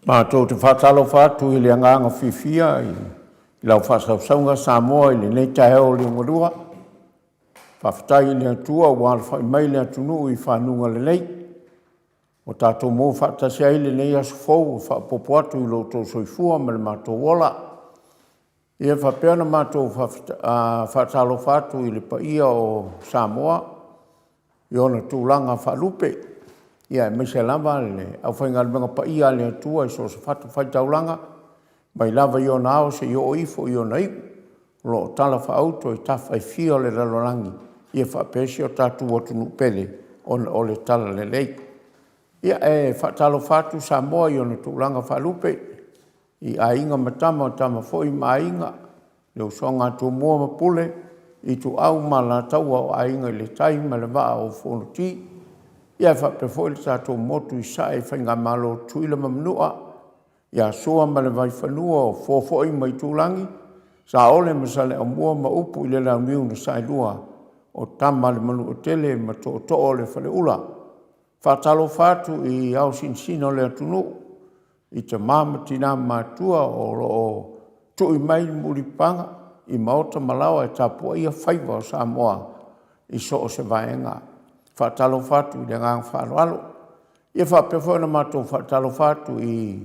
Mātou te whātalo whātu I le anganga whiwhia I lau whāsausaunga Samoa I le nei tae o le ngorua. Whawhitai le atua o wāla whai mai le atunu I whanunga le nei. O tātou mō whātasia I le nei asu fau o whapopo atu I loto soifua ma le mātou wola. Ia whapeana mātou whātalo whātu I le paia o Samoa. I ona tūlanga whalupe. Ia me se lava le au whainga menga pa ia le atua I so se whatu whaitaulanga. Mai lava I ona ao se I o ifo I ona iku. Lo tala whaauto I tawhai fia le ralorangi. Ia whapesi o tātu o tunu pele o le tala le lei. Ia whatalo whatu Samoa I ona tūlanga whalupe. I ainga matama o tama fo I mainga. Le usonga tu mua mapule. I tu au ma la taua o ainga I le tai ma le waa o whono ti. Ia whapefo I tātou motu I sae whainga malo tuila mamnua. Ia soa ma le vai whanua o fōfoi mai tūlangi. Sa ole masale o mua ma upu I le lau niu na sae lua. O tama le manu o tele ma to o le whale ula. Whatalo whatu I au sinsino le atunu. I te mama tina mātua o tui mai muripanga. I maota malawa e tāpua ia whaiva o Samoa. I so o se vaenga. Whatalo whatu I le ngang whaloalo. Ia whapewhona mātou whatalo whatu I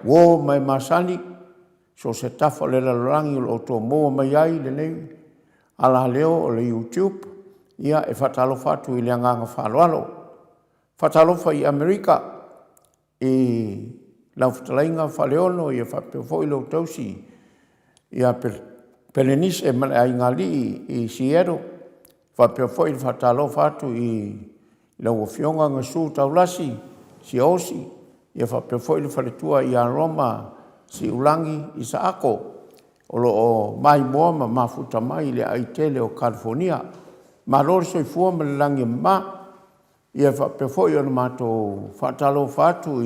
wō mai masani. So se tafa le lalangi o to mō mai ai le nei. Ala leo o le YouTube. Ia whatalo whatu I le ngang whaloalo. Whatalo wha I Amerika. I lau whatalainga whaleono ia whapewho I lo tausi. Ia pelenis e male ai ngali I Seattle. Whapewho I whatalo whatu I lau whionga ngasu taulasi, si osi. Ia whapewho I whaletua I Roma, si ulangi I Saako. Olo o mai moa ma mafuta mai le aitele o California. Ma lor soi fua ma le langi ma. Ia whapewho I ona mātou whatalo whatu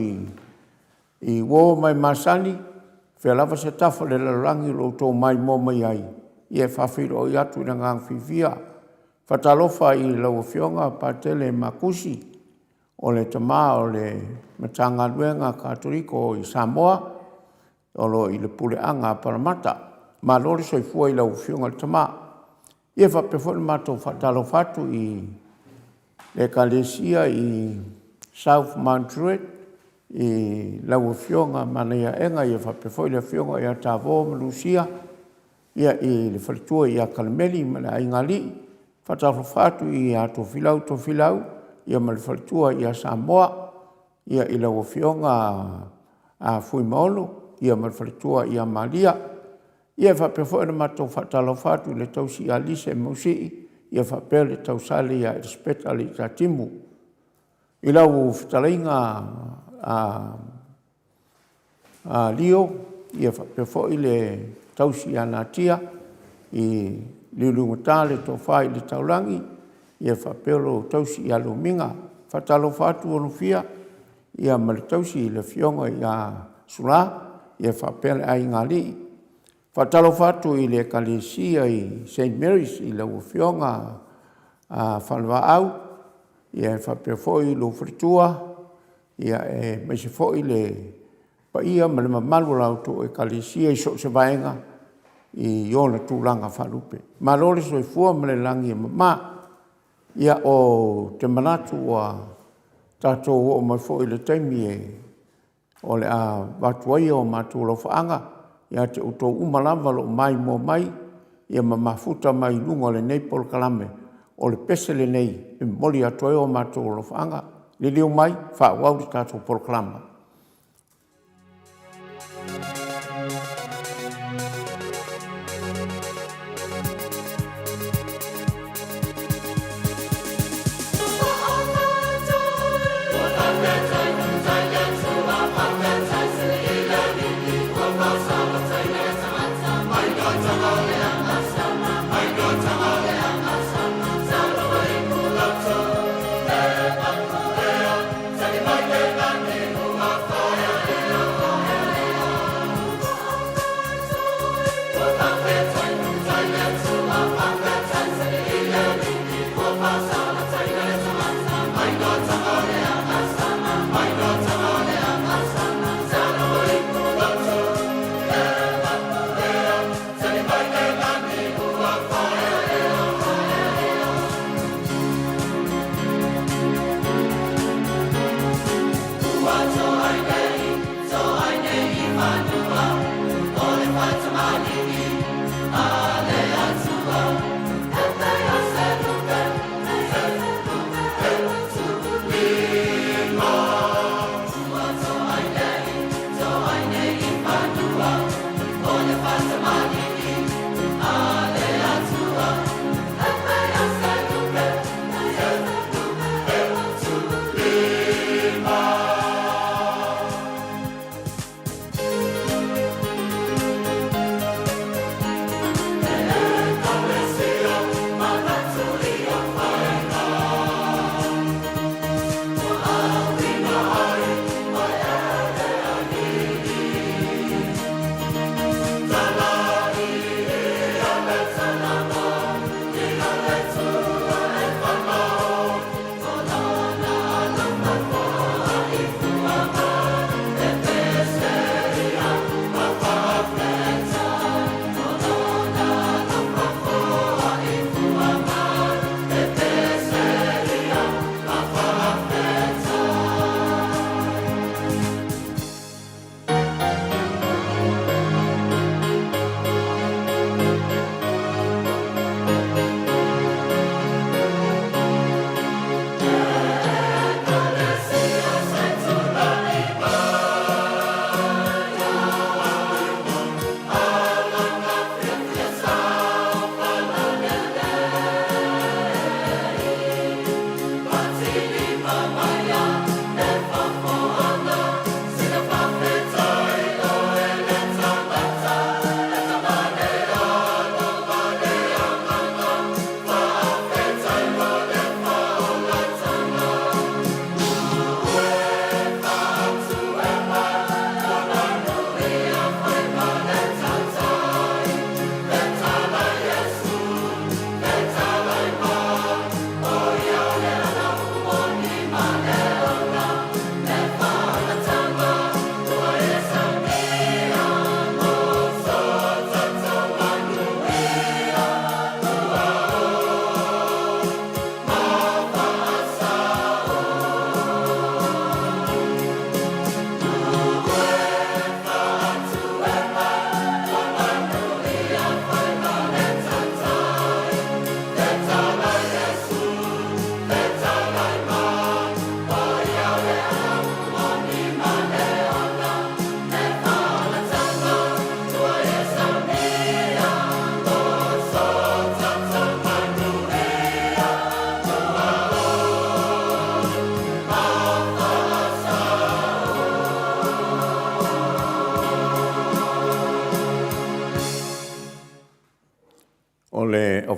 I wō mai masani. Whelava se tafa le lalangi lo tō mai mō mai ai. Ia whawhiro I atu I ngang whiwhia. Whatalofa I lau whionga patele makusi. O le tama o le matanga luenga katoriko I Samoa. O lo I le puleanga paramata. Ma lori soifua I lau whionga le tama. Ia whapewhona mātou whatalofatu I le kalesia I South Mount Druitt. I lau whionga manea enga ia whapewhoi le whionga I Atavo Malusia. Ia I le whalitua I Akalameli ma le aingali. Whatalofatu I ato filau. Ia ma le whalitua I Samoa. Ia I lau whionga a Fuimaolo. Ia ma le whalitua I Malia. Ia whapewhoi na mātou whatalofatu le tausi Alise Mausii. Ia whapea le tausale ia respeta le tatimu. I lau whatalainga Leo, ia whapewhoi le tausi anatia, I liulunguta le tōwhai le taulangi, ia whapelo tausi I aluminga, whatalo whatu ono fia, ia ma le tausi le whionga I sura, ia whapele ai ngali. Whatalo whatu I le kalesia I St. Mary's, I lau whionga whanwa au, ia whapewhoi lo fritua, ia mai se foi le paia ma le mamalu lau to kalesia I so se vaenga I ona tūlanga whalupe. Ma lore soifua ma le langi ma ia o te manatu a tātou o mai foi le taimi o le a watuai o mātou lau whaanga ia te uto umalava lo mai mo mai ia ma mafuta mai lunga le nei pol kalame o le pese le nei e moli atoe o mātou lau whaanga. Le leo mai, whawau di tātou proklama.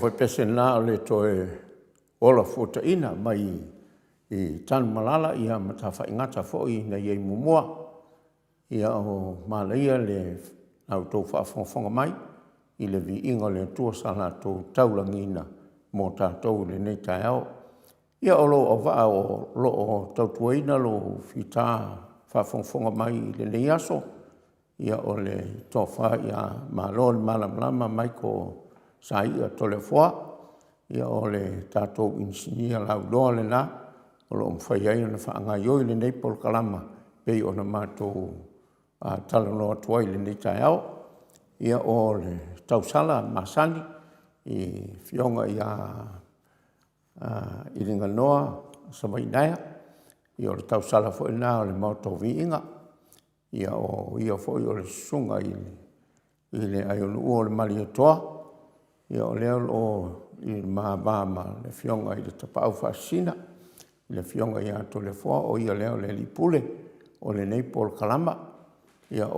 foi pese na o le toe ola fotaina mai i tanu malala ia matawhaingata fo'i na iei mumua. Ia o malaia le au tau whaafonga mai i le vi inga le tuasana tau taulangina mō tātou le nei tai au. Ia o lo o waa o lo o tautuaina lo whita whaafonga mai i le nei aso. Ia o le tofa ia malo le malamlama mai ko sa ia tole fua. Ia o le tātou insinia lau loa le na. O lo mwhai ai na whaangai oi le nei pol kalama. Pei o na mātou talanoa tuai le nei tai au. Ia o le tausala masani i fionga ia i ringa noa sa wainaya. Ia o le tausala fo ina o le mautou vi inga. Ia o fo i o le sunga i le aionu ua o le mali atoa. Ia o leo o i maabama le fionga i le tapau whaasina. Le fionga ia to le foa o ia leo le lipule o le nei pol kalama. Ia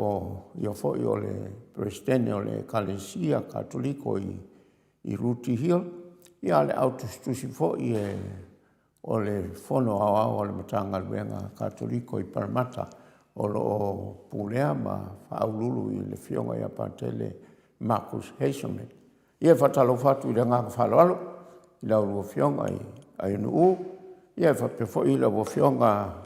fo i o le presidente o le Kalesia Katoliko i Ruti Hill. Ia le autostusi fo i o le fono au o le matanga luenga Katoliko i Parramatta. O lo pulea ma whaululu i le fionga ia pantele Marcus Hazelman. Ia whatalo whatu i le nganga whaloalo. I lau lua fionga i ainu u. Ia whapefo i lau fionga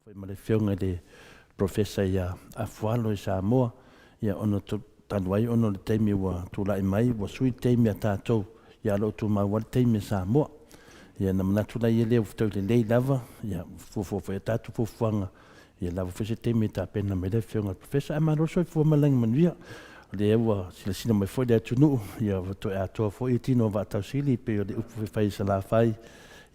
foi ma le fionga le profesa ia afualo i Samoa ia ono tanuai ono le teimi ua tulai mai ua sui teimi a tātou ia lo tu maua le teimi Samoa ia na manatu lai leo futau le lei lava ia fufufu e tātou fufuanga ia lava fese teimi ta pena me le fionga profesa e maroso i fua malangi manuia le ua sila mai foi le atunu ia vato e atoa foi i tino vatau sili pe o le upu fai sa la fai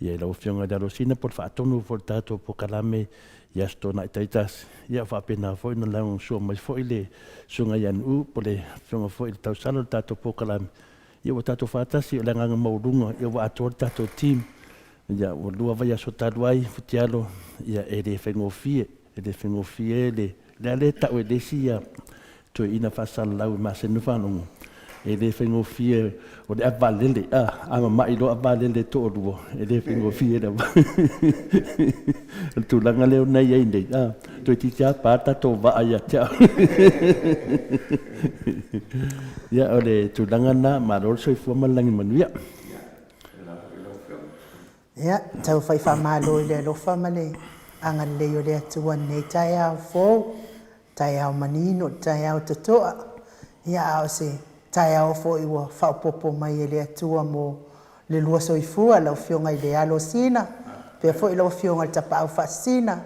ia lau fionga le arosina por whaatonu for tātou po kalame ia sto na itaitas ia whapena foi no lau sua mai foi le sunga ian u po le fionga foi le tau salo tātou po kalame ia wa tātou whaatasi o le nganga maurunga ia wa atoa tātou team ia wa lua vai aso tāluai futialo ia e le whengofie le ale tau e lesi ia to ina whasala lau ma se nufanongo e le whengofie o le avalele ama mai lo avalele to ruo e le whengofie na tulanga leo nei ai nei to i tia pata to va ai tia ia o le tulanga na marol soi fu malangi manuia ia tau fai fa malo le lo fa male anga le yo le atua nei tai au fo tai au manino tai au totoa ia au se tai au fo i wa fa popo mai le atua mo le lua soifua lau fionga i le alo sina pe fo i lau fionga tapa au fa sina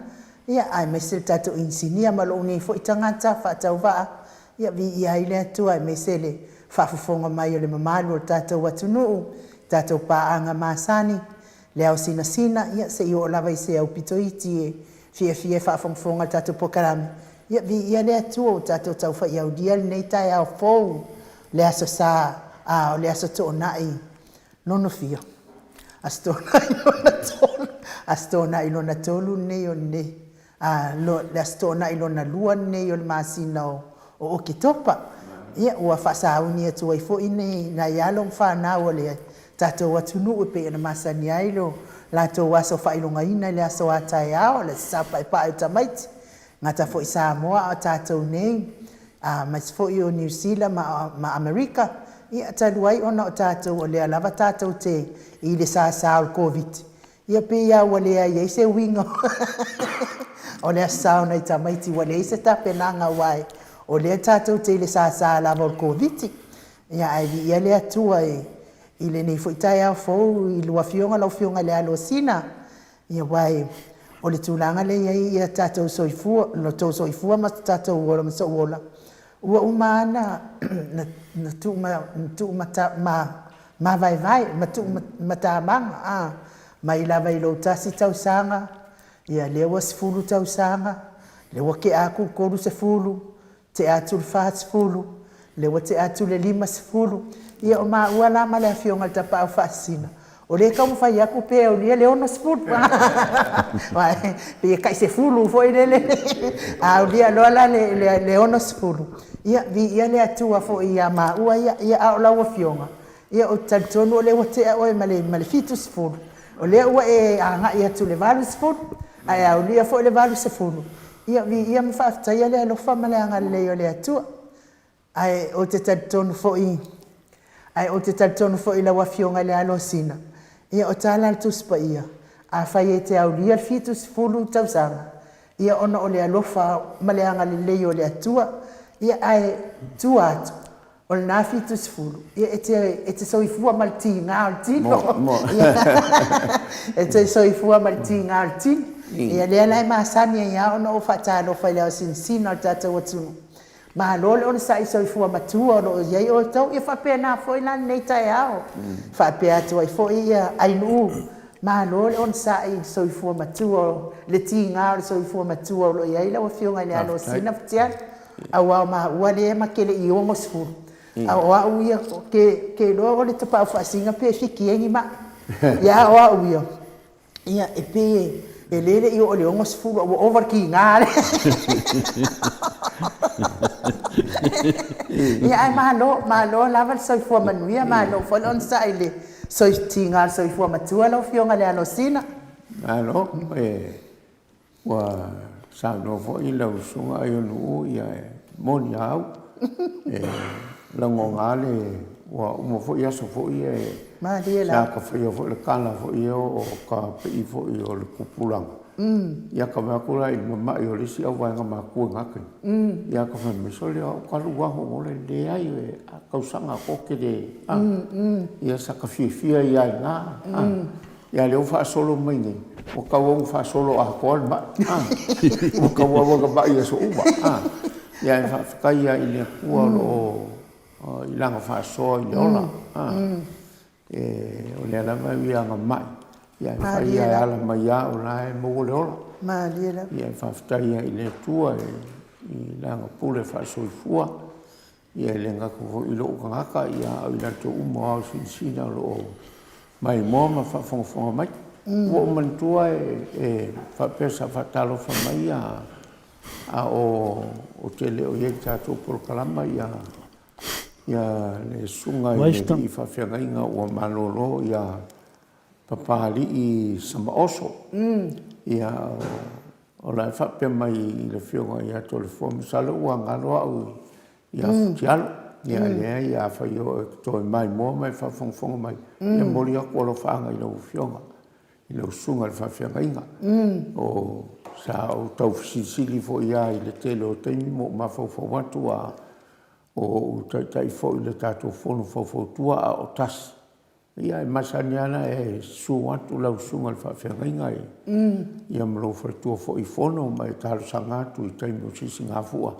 ia ai mesil tatu insinia malo ni fo i tangata fa tau va ia vi ia i le atua ai mesele fa fufonga mai le mamalu tatu watunu tatu pa anga masani le au sina ia se i o lava i se au pitoiti e fie fa fonga tatu pokarami ia vi ia le atua tatu tau fa i au dia nei tai au fo le aso sa o le aso to nai nono fio astona i lona tolu nei o nei lo le astona i lona lua nei o le masina o ke topa ia ua fasauni atu ai fo ine na yalo mfana o le tato watunu pe na masani ai lo la to waso fa ilonga ina le aso atai ao le sapa pa tamaiti ngata fo Samoa tato nei mas fo i o New Zealand ma America ia taluai ona o tātou o lea lava tātou te i le sa o COVID. Ia pe ia o lea ia se winga o lea sauna i tamaiti o lea se tapenanga wai o lea tātou te i le sa lava o COVID. Ia ai ia lea tua i le nei fo itai au fou i lua fionga lau fionga lea lo sina. Ia wai o le tūlanga le ia tātou soifua, no tau soifua ma tātou uola ma sa uola. Ua umana na tu ma vai, ma tāmanga, ma i lava i lo tasi tau sanga, ia lewa sifulu tau sanga, lewa ke aku koru sifulu, te atu le wha sifulu, lewa te atu le 5 sifulu, ia o ma ua la ma le afionga le tapa au whaasina. O le kau mwhai aku pe au lia le ono sifulu. Pe kai sifulu foi le. Au lia loa le ono sifulu. Ia le atua fo ia ma ua ia au lau afionga. Ia o talitonu o le watea oe ma le fitu sifulu. O le ua e anga ia tu le valu sifulu. Ai au lia fo le valu sifulu. Ia mwhafta ia le alofa ma le anga le o le atua. Ai o te talitonu fo i. Ai o te talitonu fo i la wafionga le alo sina. Ia o tala tu spa ia. A fai e te au lia fitu sifulu tausanga. Ia ona o le alofa ma le anga le o le atua. Ia ai tu atu. O le nā fitu sifulu. Ia e te soifua ma le ti ngā o le tino. E te soifua ma le ti ngā o le tino. Ia lea lai maasani ia ona o whatalo fai leo sinsina o tātou atunu. Ma lole ona sa i soifua matua o iei o tau ia whapea nā foi nā nei tai ao. Whapea atu ai foi ia ainu. Ma lole ona sa i soifua matua o le ti ngā o le soifua matua o iei lau fionga le alo sina ftian. Au au ma ua le ma kele i ongo sifuru. Au au ia ke loa o le tapa au whaasinga pe fiki engi ma. Ia au au ia. Ia e pe e lele i o le ongo sifuru o over ki ngā le. Ia ai malo lava le soifua manuia malo fo lon sa ile soitinga soifua matua lo fionga le alo sina. Malo wa sa no fo i lau sunga ai onu ia moni au. Lango ngale wa umo fo ia so fo ia ma dia la. Sa ka fo le kala fo ia o ka pe fo ia o le kupulang. Ia ka makura i mama i ole si au wanga maku ngaka. Ia ka fa me sole au ka lu wa ho le le ai a ka usanga ko ke de. Ia sa ka fia ia nga. Ia le fa solo mai ni. O ka wo fa solo a ko ma. O ka wo ga ba ia so uba. Ia fa ka ia i le ku o i langa fa so i ola. O le la mai ia nga mai. Ia fa ia ala mai ia o la mo le ola. Ma lia. Ia fa ia i le tua i langa pule fa so i fua. Ia le nga ko i lo ka ngaka ia i la to umo au sinsina lo mai mo ma fa fonga mai. Wo man tua fa pesa fa talo fa mai a o tele o ye tato por kalama ia le sunga i fa fenga inga o malolo ia papali i sama oso. Ia o la fa pe mai le fionga ia to le fo salo wa ngalo au ia tialo ia le ia fa yo to mai mo mai fa fonga mai le molia ko lo fa nga i lo fionga i lo sunga le fa fenga inga o sa o tau sili fo ia i le tele o te mo ma fo watu a o tai fo i le tato fo tua a o tas. Ia e masaniana e su watu lau sunga le fa fenga inga ia mlo fa tua fo i fono ma e talo sangatu i tai mo sisi ngafua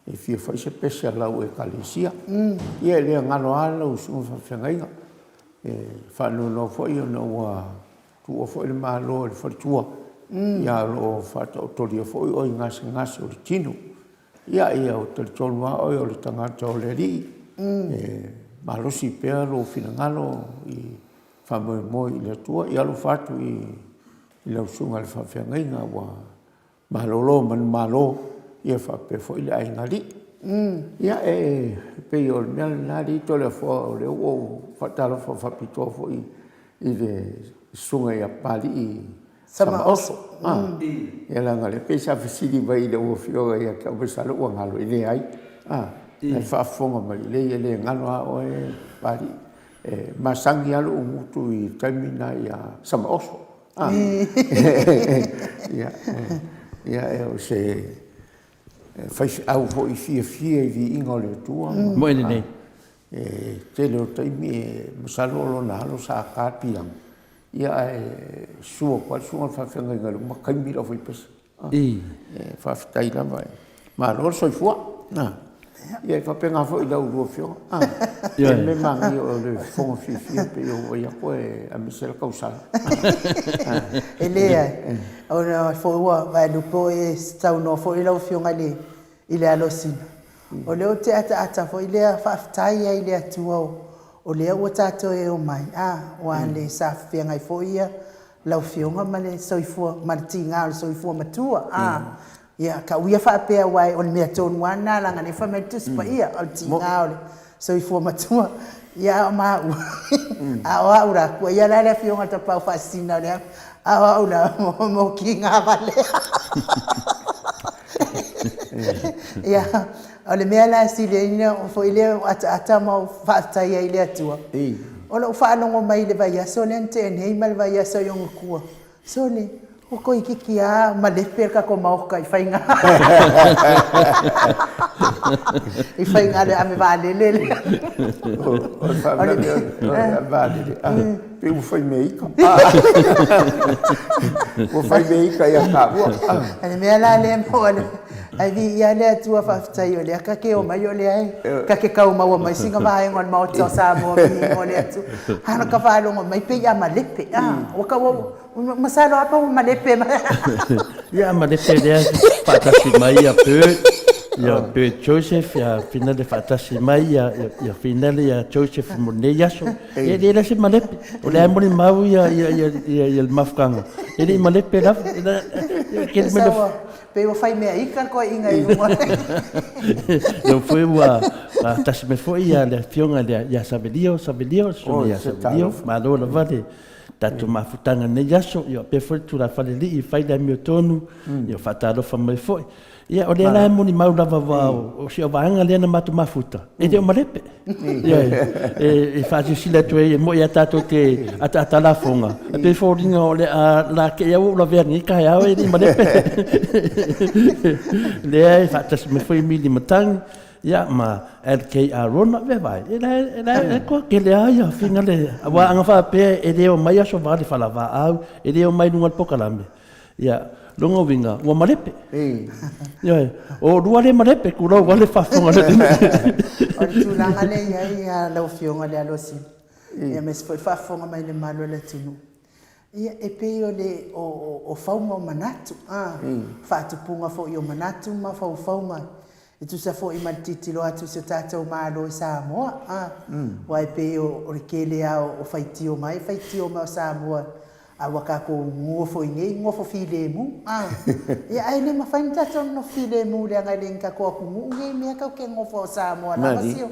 e fia fa se pesa lau e kalisia. Ia le ngalo ala o sunga fa fenga inga e fa no fo i no wa tu fo il malo il fortua ia lo fa to li fo o ngas o tino ia o to tolwa o le tangata o le ri malo si per lo finangalo i fa mo i le tua ia lo fatu i lo sunga le fa fenga wa malo malo ia fa pe fo i ai ngali ia pe o mel nari to le fo le o fa talo fa pito fo i le sunga ia pali i sama oso. Ia la ngale pe sa fisili vai le o fioga ia ka o salo o ngalo ile ai. E fa fonga mai le ngalo o e pali masangi alo umutu i termina ia sama oso. Ia o se fai au fo i fia i vi ingole tua. Mo ele nei. Te leo taimi masalo lo na lo sa ka piang. ia sua kwa sua fa fenga ngal ma kai mira foi pes fa tai la vai ma lo soi fu na ia fa penga foi da u fio me mangi o le fon fi pe o ia ko a misel causal ele ora fo wa vai lu po e sta no fo ile o fio ngali ile alosin o le o te ata fo ile fa tai ile atuo o lea ua tātou e o mai, wa le sa whianga i fōia, lau whionga ma le soifua, ma le tingā o le soifua matua, ia, ka uia whaapea wai o le mea tōnu ana, langa ne whamai tuspa ia, o le tingā o le soifua matua, ia o maa ua, a o aura, kua ia lai le whionga ta pau whaasina o lea, a o aura, mo ki ngā wale. Ia, o le mea la sile ina o fo ile ata ma whaatai ai le atua. O lo whaanongo mai le vai aso le ante nei ma le vai aso yonga kua. So le, o ko i kiki a ma le perka ko mauka i whainga. I whainga le ame vale le. O vale le. Pe u whai meika. O whai meika ia kāua. Ale mea la le mo ale. Ai vi ia le atua whaftai o le ka ke o mai o le ai. Ka ke kau maua mai singa vai ngon mau tau sa mo o le atu. Hana ka whalongo mai pe ia malepe. O ka o masalo apa o malepe. Ia malepe lea whatasi mai a pē. Ia pē Joseph ia fina le whatasi mai ia fina le ia Joseph mo ne yaso. Ia le la se malepe. O le amoni mau ia mafkanga. Ia le malepe la. Pe o fai mea ika ko inga i mua. Eu fui wa tas me foi ia le fionga le ia sabelio so ia sabelio ma lo la vale tatu mafutanga ne yaso ia pe foi tu la fale li i fai da mio tonu ia fatalo fa me foi ia o le la moni mau lava va o si o vanga le na matu mafuta e de malepe ia e fa si le tu e mo ia tato te ata la fonga pe foringa o le la ke ia o la verni ka ia e di malepe le fa tas me foi mili matang ia ma LK Arona ve vai ela ko ke le ia finga le wa anga fa pe e de o mai aso vale fala va au e de o mai nunga pokalame ia longo vinga o malepe ia o rua le malepe ku lo wale fa fonga le o tu langa le ia lo fionga le alosi ia mes foi fa fonga mai le malo le tunu ia e pe o le o fauma manatu fa tu punga fo yo manatu ma fa fauma e tu sa fo i maltitilo atu se tātou malo i Samoa wai pe o rikele o faitio mai o Samoa a waka ko ngofo inge ngofo file mu ia ai le mafai tātou no file mu le ngai le ka ko ku nge me ka ke ngofo Samoa na masio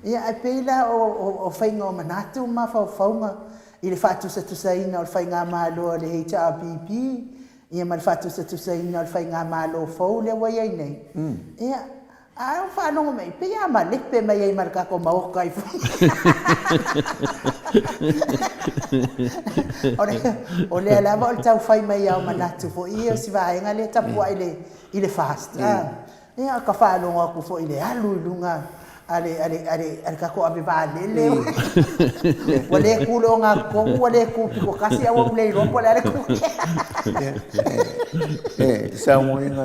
ia ai pe la o fainga o manatu ma fa faunga i le fatu sa tu sa ina o fainga malo le HRPP ia mal fatu sa tu sa ina o fainga malo fo le wai ai nei ia a fa no me pe ya ma le pe mai marca ko mau kai fu ole la volta fai mai ya manatu fo io si va en ale tapu ile fast ia ka fa no ko fo ile alu lunga ale ka ko abi ba le wale kulo nga ko wale ku ko kasi awu le ro po le ku sa mo inga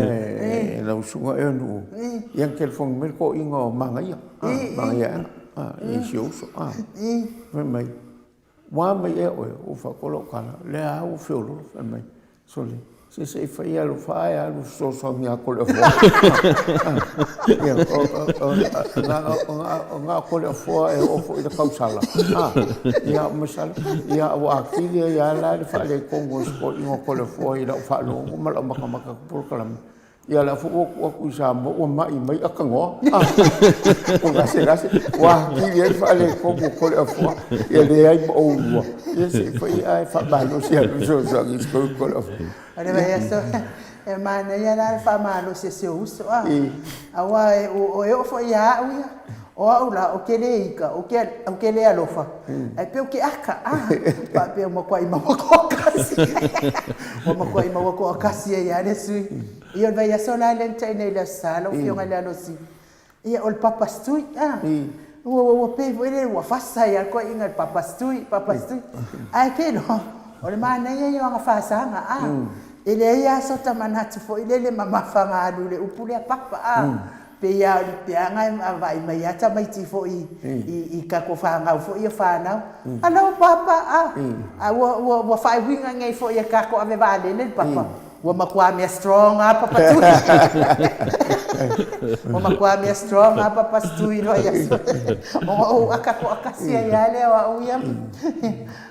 la usunga e no yang kel fong mer ko inga mangaya e sioso mai wa mai e o fa ko lo kana le a o fiolo mai sole se fai alu fai alu so mi a ko le fo nga ko le fo e o fo i causala ia masala ia o akili ia la le fa le kongo ko ingo ko le fo i la fa lo ma maka por kalam ia la fo o ku sa mo o mai akango o gase wa ki ia fa le kongo ko le fo ia le ai o lo ia se fai ai fa ba lo sia so ko le fo ale vai aso e mana ia la fa malo se uso awa o fo ia uia o aula o keleika o kele alofa ai pe o ke aka pa pe mo kwai ma ko kasi o mo kwai ma ko kasi ia le sui ia vai aso la lente nei la sala o fionga le alosi ia o papa stui o pe vele o fasa ia ko inga papa stui ai ke no O le mana ia anga whaasanga, e le ia so tamanatu fo i le mamawhanga alu le upule a papa, pe ia o le peanga vai mai ata mai ti fo i kako whangau fo i a whanau. Anau papa, wa whaiwinga ngai fo i a kako ave vale le papa. Wa makwame strong apa patui. Wa makwame strong apa pastui lo ya. O akako akasia ya le wa uya.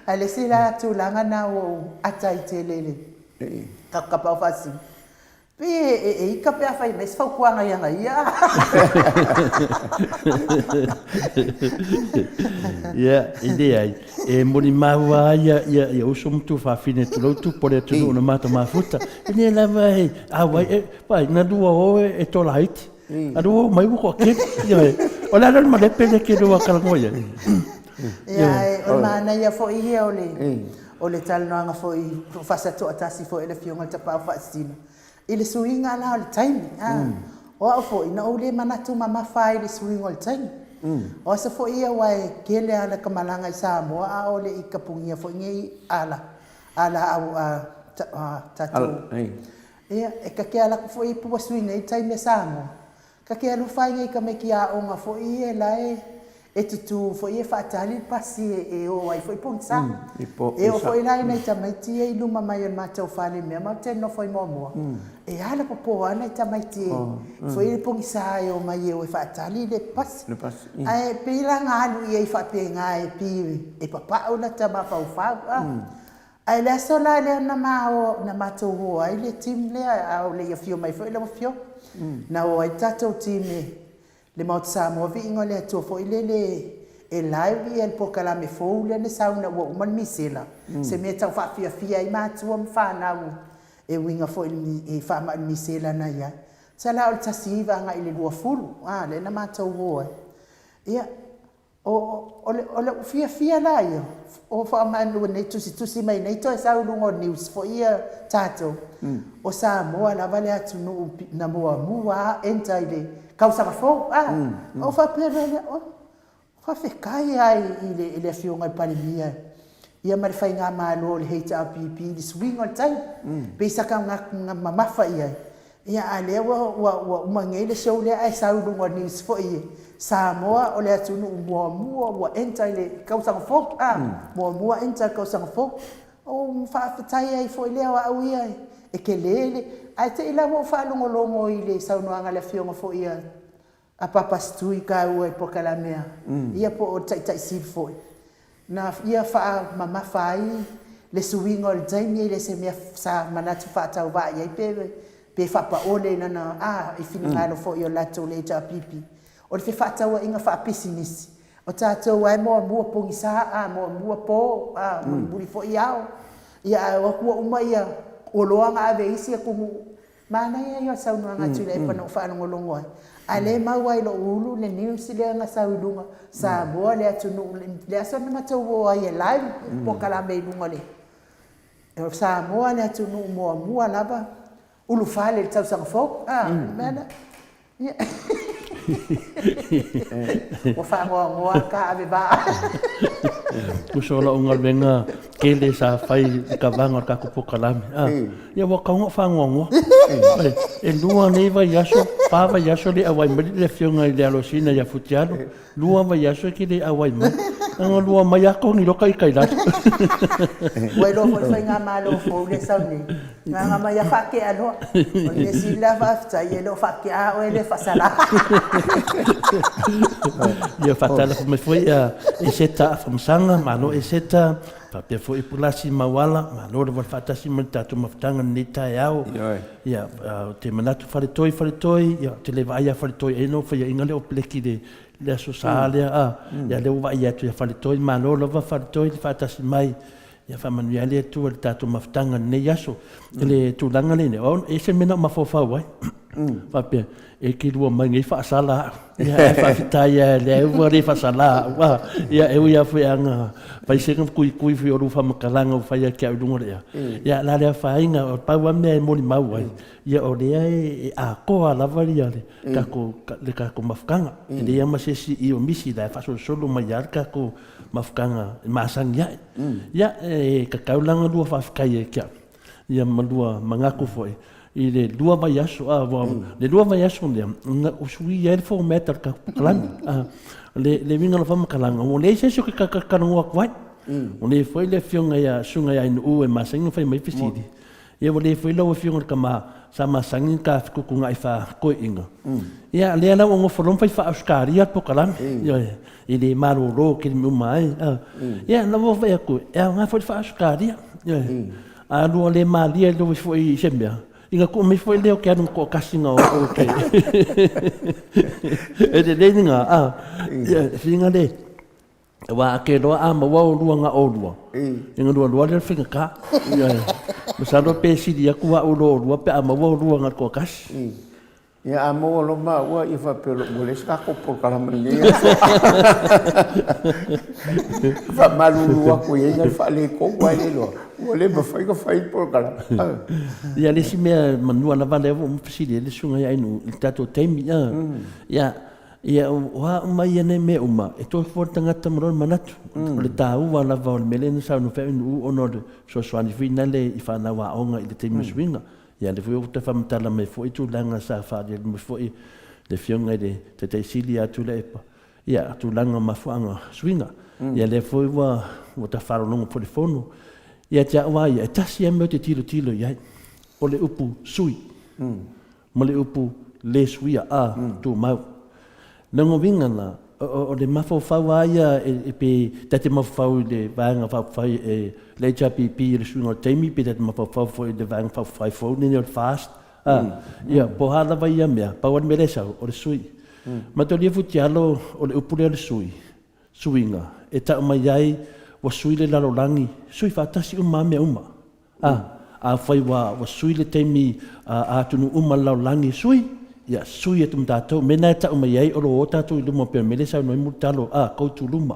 Ale sila tulanga na o atai telele. Kakapa fasi. Pe ika pe afai mes fa kuanga ya ia. Ya, idea. E moni maua ia uso mtu fa fine tu pore tu no mata mafuta. Ni la vai, vai, vai na dua o e tola haiti. Adu mai ko ke. Ola no male pele ke do akala ngoya. Ya, o mana ia fo i ole. Ole tal no anga fo i fasa to atasi fo ele fionga tapa fa sino. Ile suinga na ole time. O fo ina ole manatu mama fa ile suinga ole time. O se fo ia wai kele ala kamalanga i Samoa a ole i kapungia fo ngai ala au tatu. Ia e ka ke ala fo i pu suinga i time Samoa. Ka ke alu fai ngai ka me ki a onga fo i e lai e tutu fo i fa tali pasi e o wai fo i ponsa. E o fo i lai nei tamaiti e luma mai e matau fale me ma te no fo i momo. E ala popo ana i tamaiti fo i pongisa e o mai e o fa tali le pasi. Ai pe la ngalu i fa pe ngai pi e papa o na tama fa fa. Ai la sola le na matau ho ai le tim le au le fio mai fo i le fio. Na o ai tatou time le mau Samoa vi ingo le to fo ilele e live e po kala me fo le ne sauna wo man misela se me tau fa fia i matu am fa na e winga fo i fa ma misela na ya sala o tasiva nga ile lua fulu le na matu wo ia o fia la yo o fa man no ne tusi mai nei to sa lungo news fo ia tato o Samoa la vale atu no na mua entaile causa fo o fa pere o fa fekai ai ile fionga palimia ia mar fai nga malo le heita pipi di swing all time pe saka nga mamafa ia ale wa mangele show le ai sa lu ngoni fo ia Samoa o le atunu mua enta ile causa fo mua enta causa fo o fa fatai ai fo ile wa ia e kelele ai te ila mo fa longo ile sa no anga le fionga fo ia a papa stui ka o e pokala mea ia po o tai sil fo na ia fa mama fai le swing all time ile se mea sa manatu fa tau va ia pe fa pa ole na e finalo fo io lato le ta pipi o le fa tau inga fa pisinisi o tatou ai mo pongisa mo po mo buri fo ia o ku uma ia o loanga ave isi ku mana ia sa no nga tule pa no fa no longo ale mawai lo ulu le news le nga sa ulunga sa bo le atunu le aso na matau ai live po kala me lunga le e sa mo le atunu mo lava ulu fale tau sang fo mana o fa mo ka ave ba kusola ungal venga kele sa fai ka vanga ka ko kalame ia wa ka fa ngongo e lua nei vai yaso pa vai yaso le awai mali le fionga le alosina ya futiano lua vai yaso ki le awai ma nga lua mai ako ni lokai kai la wai lo foi nga malo fo le sauni nga mai ya fa ke alo o le sila fa tsa ye lo fa ke a o le fa sala ia fatala me foi e seta famsanga malo e seta pa pe foi pulasi mawala malo le fatasi mantatu maftanga ni taiao ia te manatu fale toi ia te le vai fale toi e no foi ingale o pleki de le sociale ia le vai ia tu fale toi malo le fale toi fatasi mai ia fa manuale tu le tatu maftanga ni yaso le tu langa le ne e se mena mafofa wai Whapea, e ki rua mai ngai whaasala. Ia e whawhitai e le ua re whaasala. Ia e ui a wheanga. Pai senga kui whio ru whamakalanga o whaia kia urunga rea. Ia la rea whainga o pau amea e mori mau ai. Ia o rea e a koa lavari ale. Kako mafukanga. E rea masesi i o misi la e whaso solo mai ar kako mafukanga. Maasangi ia. Ia e kakaulanga lua whawhikai e kia. Ia malua mangaku foi. I le lua vai aso le lua vai aso le nga usui ia le fo meter ka kalang le vinga la fama kalang o le se so ka kanwa kwai o le foi le fionga ia sunga ia no e masinga fai mai pisidi ia le foi lo fionga ka ma sa masangin ka ku ku ngai fa ko inga ia le ala o forom fai fa askaria po kalang ia i le maro ro ki mu mai ia na vo vai ku ia nga foi fa askaria ia a lu le malia lo foi sembia Inga ko me foi leo que era ko kasinga o ke. E de leninga finga de. Wa ke do ma wa luanga o lua. Inga lua le finga ka. Sa do pe si dia ku wa o lua pe ma wa luanga ko kas. Ya amo lo ma wa ifa pelo boleh ko por kala mani. Fa malu wa ko ye fa le ko wa le lo. Oleh bafai ko fai por kala. Ya le si me manua na vale o pisidi le sunga ya inu tato temi ya wa mai ne me uma e to for tanga tamron manatu le tau wa la va le melen sa no fe no onod so swani finale I fa na wa onga I le temi swinga ya le fu te fa mtala me fo itu langa sa fa de me fo le fionga de te silia tu le pa ya tu langa ma fuanga swinga ya le fo wa ta faro no po le fono ia te awa ia, tasi e meo te tilo iai, o le upu sui, mo le upu le suia tu mau. Nango winga na, o le mafau aia e pe, tate mafau le vaanga fai e le HRPP le suinga o teimi, pe tate mafau foi le vaanga fai fau, nene o le fast. Ia, po hala vai ia mea, pauan me le sau, o le sui. Ma to lia futi alo, o le upu le sui, suinga, e tau mai iai, wa sui le lalolangi, sui whatasi mea uma. A whai wa sui le teimi a tunu lalolangi sui, ia sui e tum tātou, mena e tau mai ei, oro o tātou I luma pia mele sau noi mutalo, koutu luma,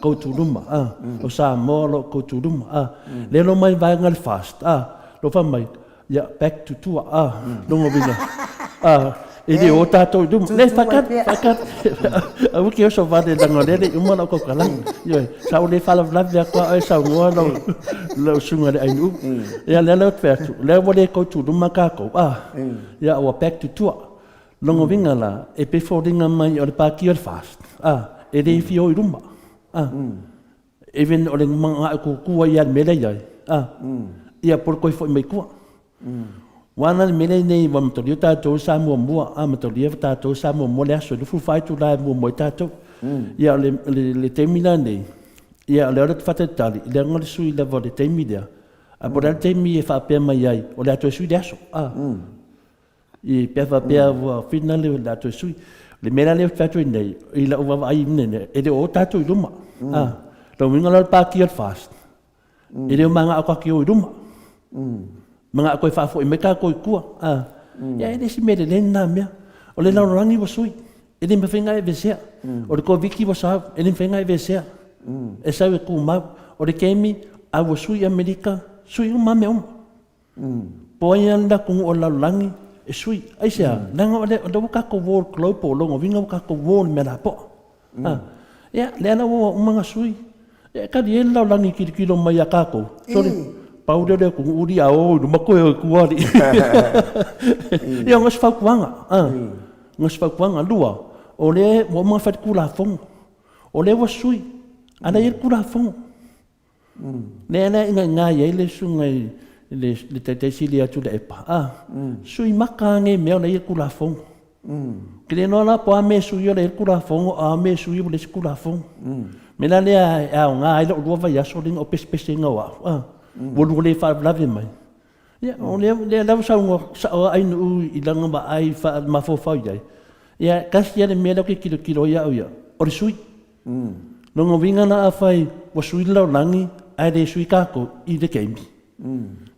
koutu luma, o sa molo koutu luma, lelo mai vai ngal fast, lo fa mai, ia back to tua, longo vina, Ele o tātou dum. Le fakat. Awu ki o so vade langa lele uma na ko kala. Yo, sa o le fala vlavia ko ai sa ngua lo sunga le ainu. Ya le lo perto. Le o le ko tu dum makako. Ya o back to tua. Longo vinga la e pe fordinga mai o le paki o fast. E de fi o rumba. Even o le manga ko ku ya mele ya. Ya por ko foi mai ku. Wana mele nei wa mtolia tātou sa mua matolia tātou sa mua le aso lufu fai tu lai mua tātou ia le temina nei ia le ora te whatatali le ngore sui le vole temina a bora temi e whapea mai ai o le ato sui le aso I pia whapea wa whina le ato sui le mera le whatu nei I la uwa ai nene e le o tātou I ruma lo winga la pāki al fast e le manga a kaki o I ruma Mga koe whafo I meka koe kua. Ia e si mele le nā mea. O le laurangi wa sui. E le mwhenga e vesea. O le ko viki wa sau. E le mwhenga e vesea. E sau e ku mau. O le kemi a wa sui Amerika. Sui uma me uma. Po ai anda kungu o laurangi. E sui. Ai sea. Nanga o le wakako wōr klopo longo. Vinga wakako wōr me la po. Ia le ana wa umanga sui. E kari e laurangi kirikiro mai a kako. Sorry. Pau dia ku uri ao no mako e ku ari. Ia ngas fakuanga. Ngas fakuanga lua. O le mo ma fat kula fong. O le wa sui. Ana ir kula fong. Le ana nga ye le sungai le te silia tu le pa. Sui maka nge me na ir kula fong. Kile no la po me sui le kula fong a me sui le kula fong. Me la le a nga ai lo va ya so ding o pespese nga wa. Wolu le fa lave mai. Ya, o le lava sa ai no I langa ba ai fa ma fo fa ia. Ya, kas ya le melo ki kilo ya o ya. O sui. No vinga na afai, wa sui la langi, ai de sui kako I de kemi.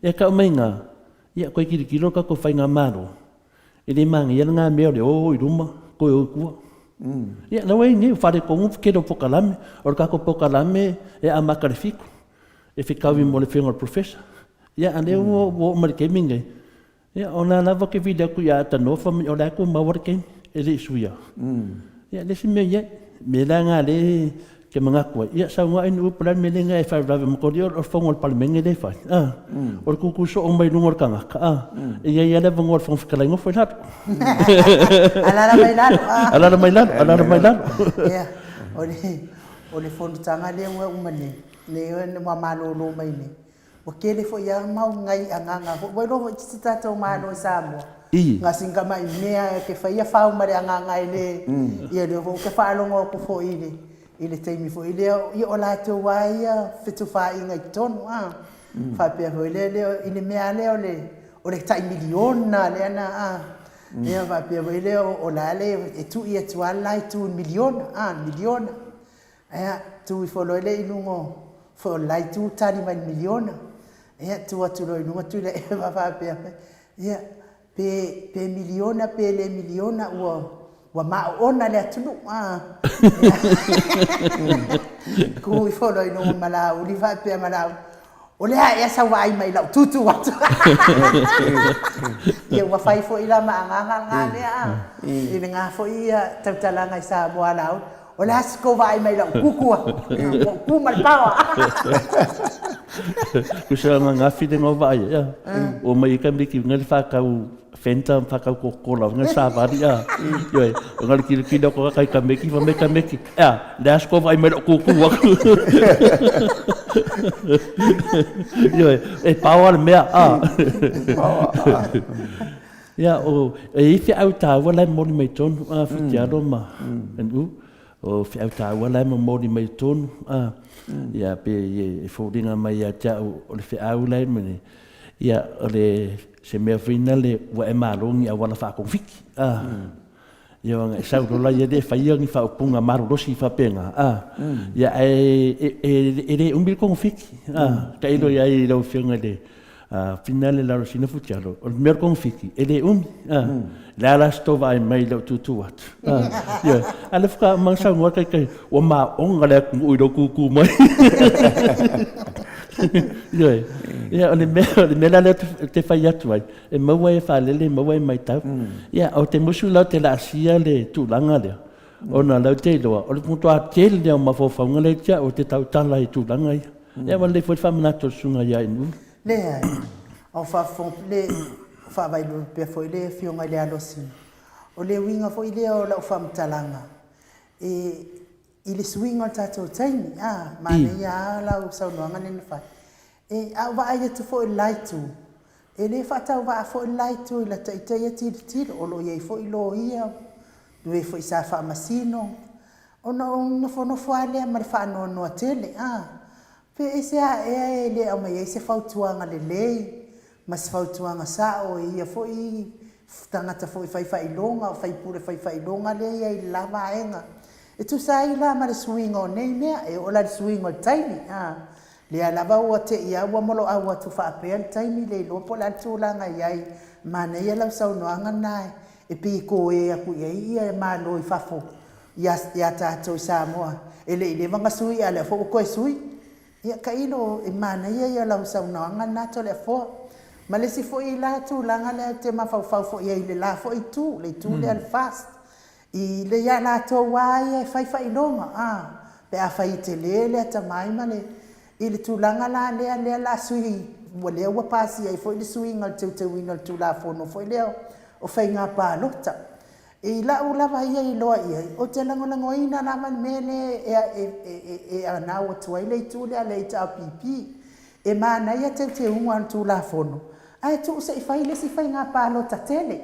Ya ka menga. Ya ko kilo ka ko fa nga maro. Ele mangi ia ngā mea le o I ruma, koe o kua. Ia, na wei ni, whare kongu kero pokalame, o kako pokalame e a makarifiku. E whikawi mo le whiunga professor. Ia, ane o marike mingai. Ia, o nā lava ke videa ku ia atanofa, o le ako mawar kemi, e le isuia. Ia, le si mea ia, me la ngā le ke mga kua. Ia, sa ngā inu upulan me le ngā e whai rawe mkori o whongo al palimenge le whai. O le kukuso o mai nungor kangaka. Ia, ia le vango al whongo whikalaingo whai laro. Alara mai laro. Alara mai laro, alara mai laro. Ia, o le whonutanga le ua umane. Le ua malolo mai ne. O kele fo ia mau ngai anganga. Wai roho I tisi tātou malo I Samoa. Ngā singa mai mea ke whaia whau mare anganga I le. Ia le ke whaalongo ko fo I le teimi fo I le. Ia o lātou waia whetu wha inga I tonu. Whapea fo I le mea leo le. O le tai miliona le ana. Ia whapea fo I le o la le. E tu ia tuala I tu miliona. Miliona. Ia tu I folo le inungo. Fo lai tu tani mai miliona. Ia tu atu lo inunga tu le e whapea. Ia pe miliona pe le miliona ua maona le atunu. Ku I folo inunga malau. Li whapea malau. O lea ea sa wai mai lau tutu watu. Ia ua whai fo I la maanganga ngā lea. I ngā fo I tautalanga I Samoa lau. O le hasi ko vai mai lau kukua. Kumal pawa. Kusa ngā white ngā vai. O mai ka miki ngali whakau whenta whakau kokola. Ngai sāwari. Ioi, o ngali kira ko kai ka meki. Whameka meki. Le hasi ko vai mai lau kukua. Ioi, e pawa le mea. Ia, o e iwi au tāua lai mori mai tonu. Whitiaro ma. O whiau tāua lai ma mori mai tonu. Ia, pe e whōringa mai a tau o le whiau lai mani. Ia, o le se mea whina le wa e marongi a wala whakong whiki. Ia, wanga e saurola ia le whaiangi whaupunga marurosi I whapenga. Ia, e le umbil kong whiki. Ka ilo ia I lau whiunga le. Finale laro sina futiaro. O mer kong fiki. Ele Le ala stova ai mai lau tutu atu. Ia. Ale whaka mangsa ngua kai. O ma onga le aku uiro kuku mai. Ia. Ia. O le mea leo te whai atu ai. E maua e whalele, maua e mai tau. Ia. O te musu lau te la asia le tūlanga leo. O na lau te loa. O le punto a tele leo ma whawhaunga le tia o te tautala I tūlanga ia. Ia wale fwoi whamanato sunga ia inu. Lea, o whawai lua pia fo I le whiunga le alosi. O le winga fo I le o lau whamtalanga. I le swinga o tātou taimi, mane ia lau saunoanga nene whai. Au wa aia tu fo I laitu. E le whatau wa fo I laitu I la taitai tiro o lo iei fo I lo ia. Nue fo I sa whamasino. O na whanofo alea ma le whaanoa noa tele, Pe ese e le o mai ese fautuanga le lei, mas fautuanga sa o ia foi tangata foi fai longa o fai pure fai longa le ia I lava enga. E tu sai la ma le swing o nei mea e o la swing o taimi le lava o te ia wa molo a wa tu fa pe taimi le lo po la tu la nga ia mana ia la sa no anga nai e pi ko e aku ia ma lo I fafo ia ta to Samoa ele vanga sui ale fo ko sui. Ia ka ilo e mana ia lau saunoanga nato le fo. Ma le si fo I la tu langa le te mawhau fo ia I le la fo I tu, le tu le al fast. I le ia la to wai e fai longa, pe a fai te le ata mai ma le. I le tu langa la le la sui, wa lea wa pasi ai fo I le sui ngal te wina tu la fo no fo I leo, o fai ngā pā lota. E la lava ia I loa ia, o te lango ina la man mele e ana o tuai le tu le ale ta pipi. E mana ia te unga tu la fono. Ai tu se fai le si fai ngā palo ta tele.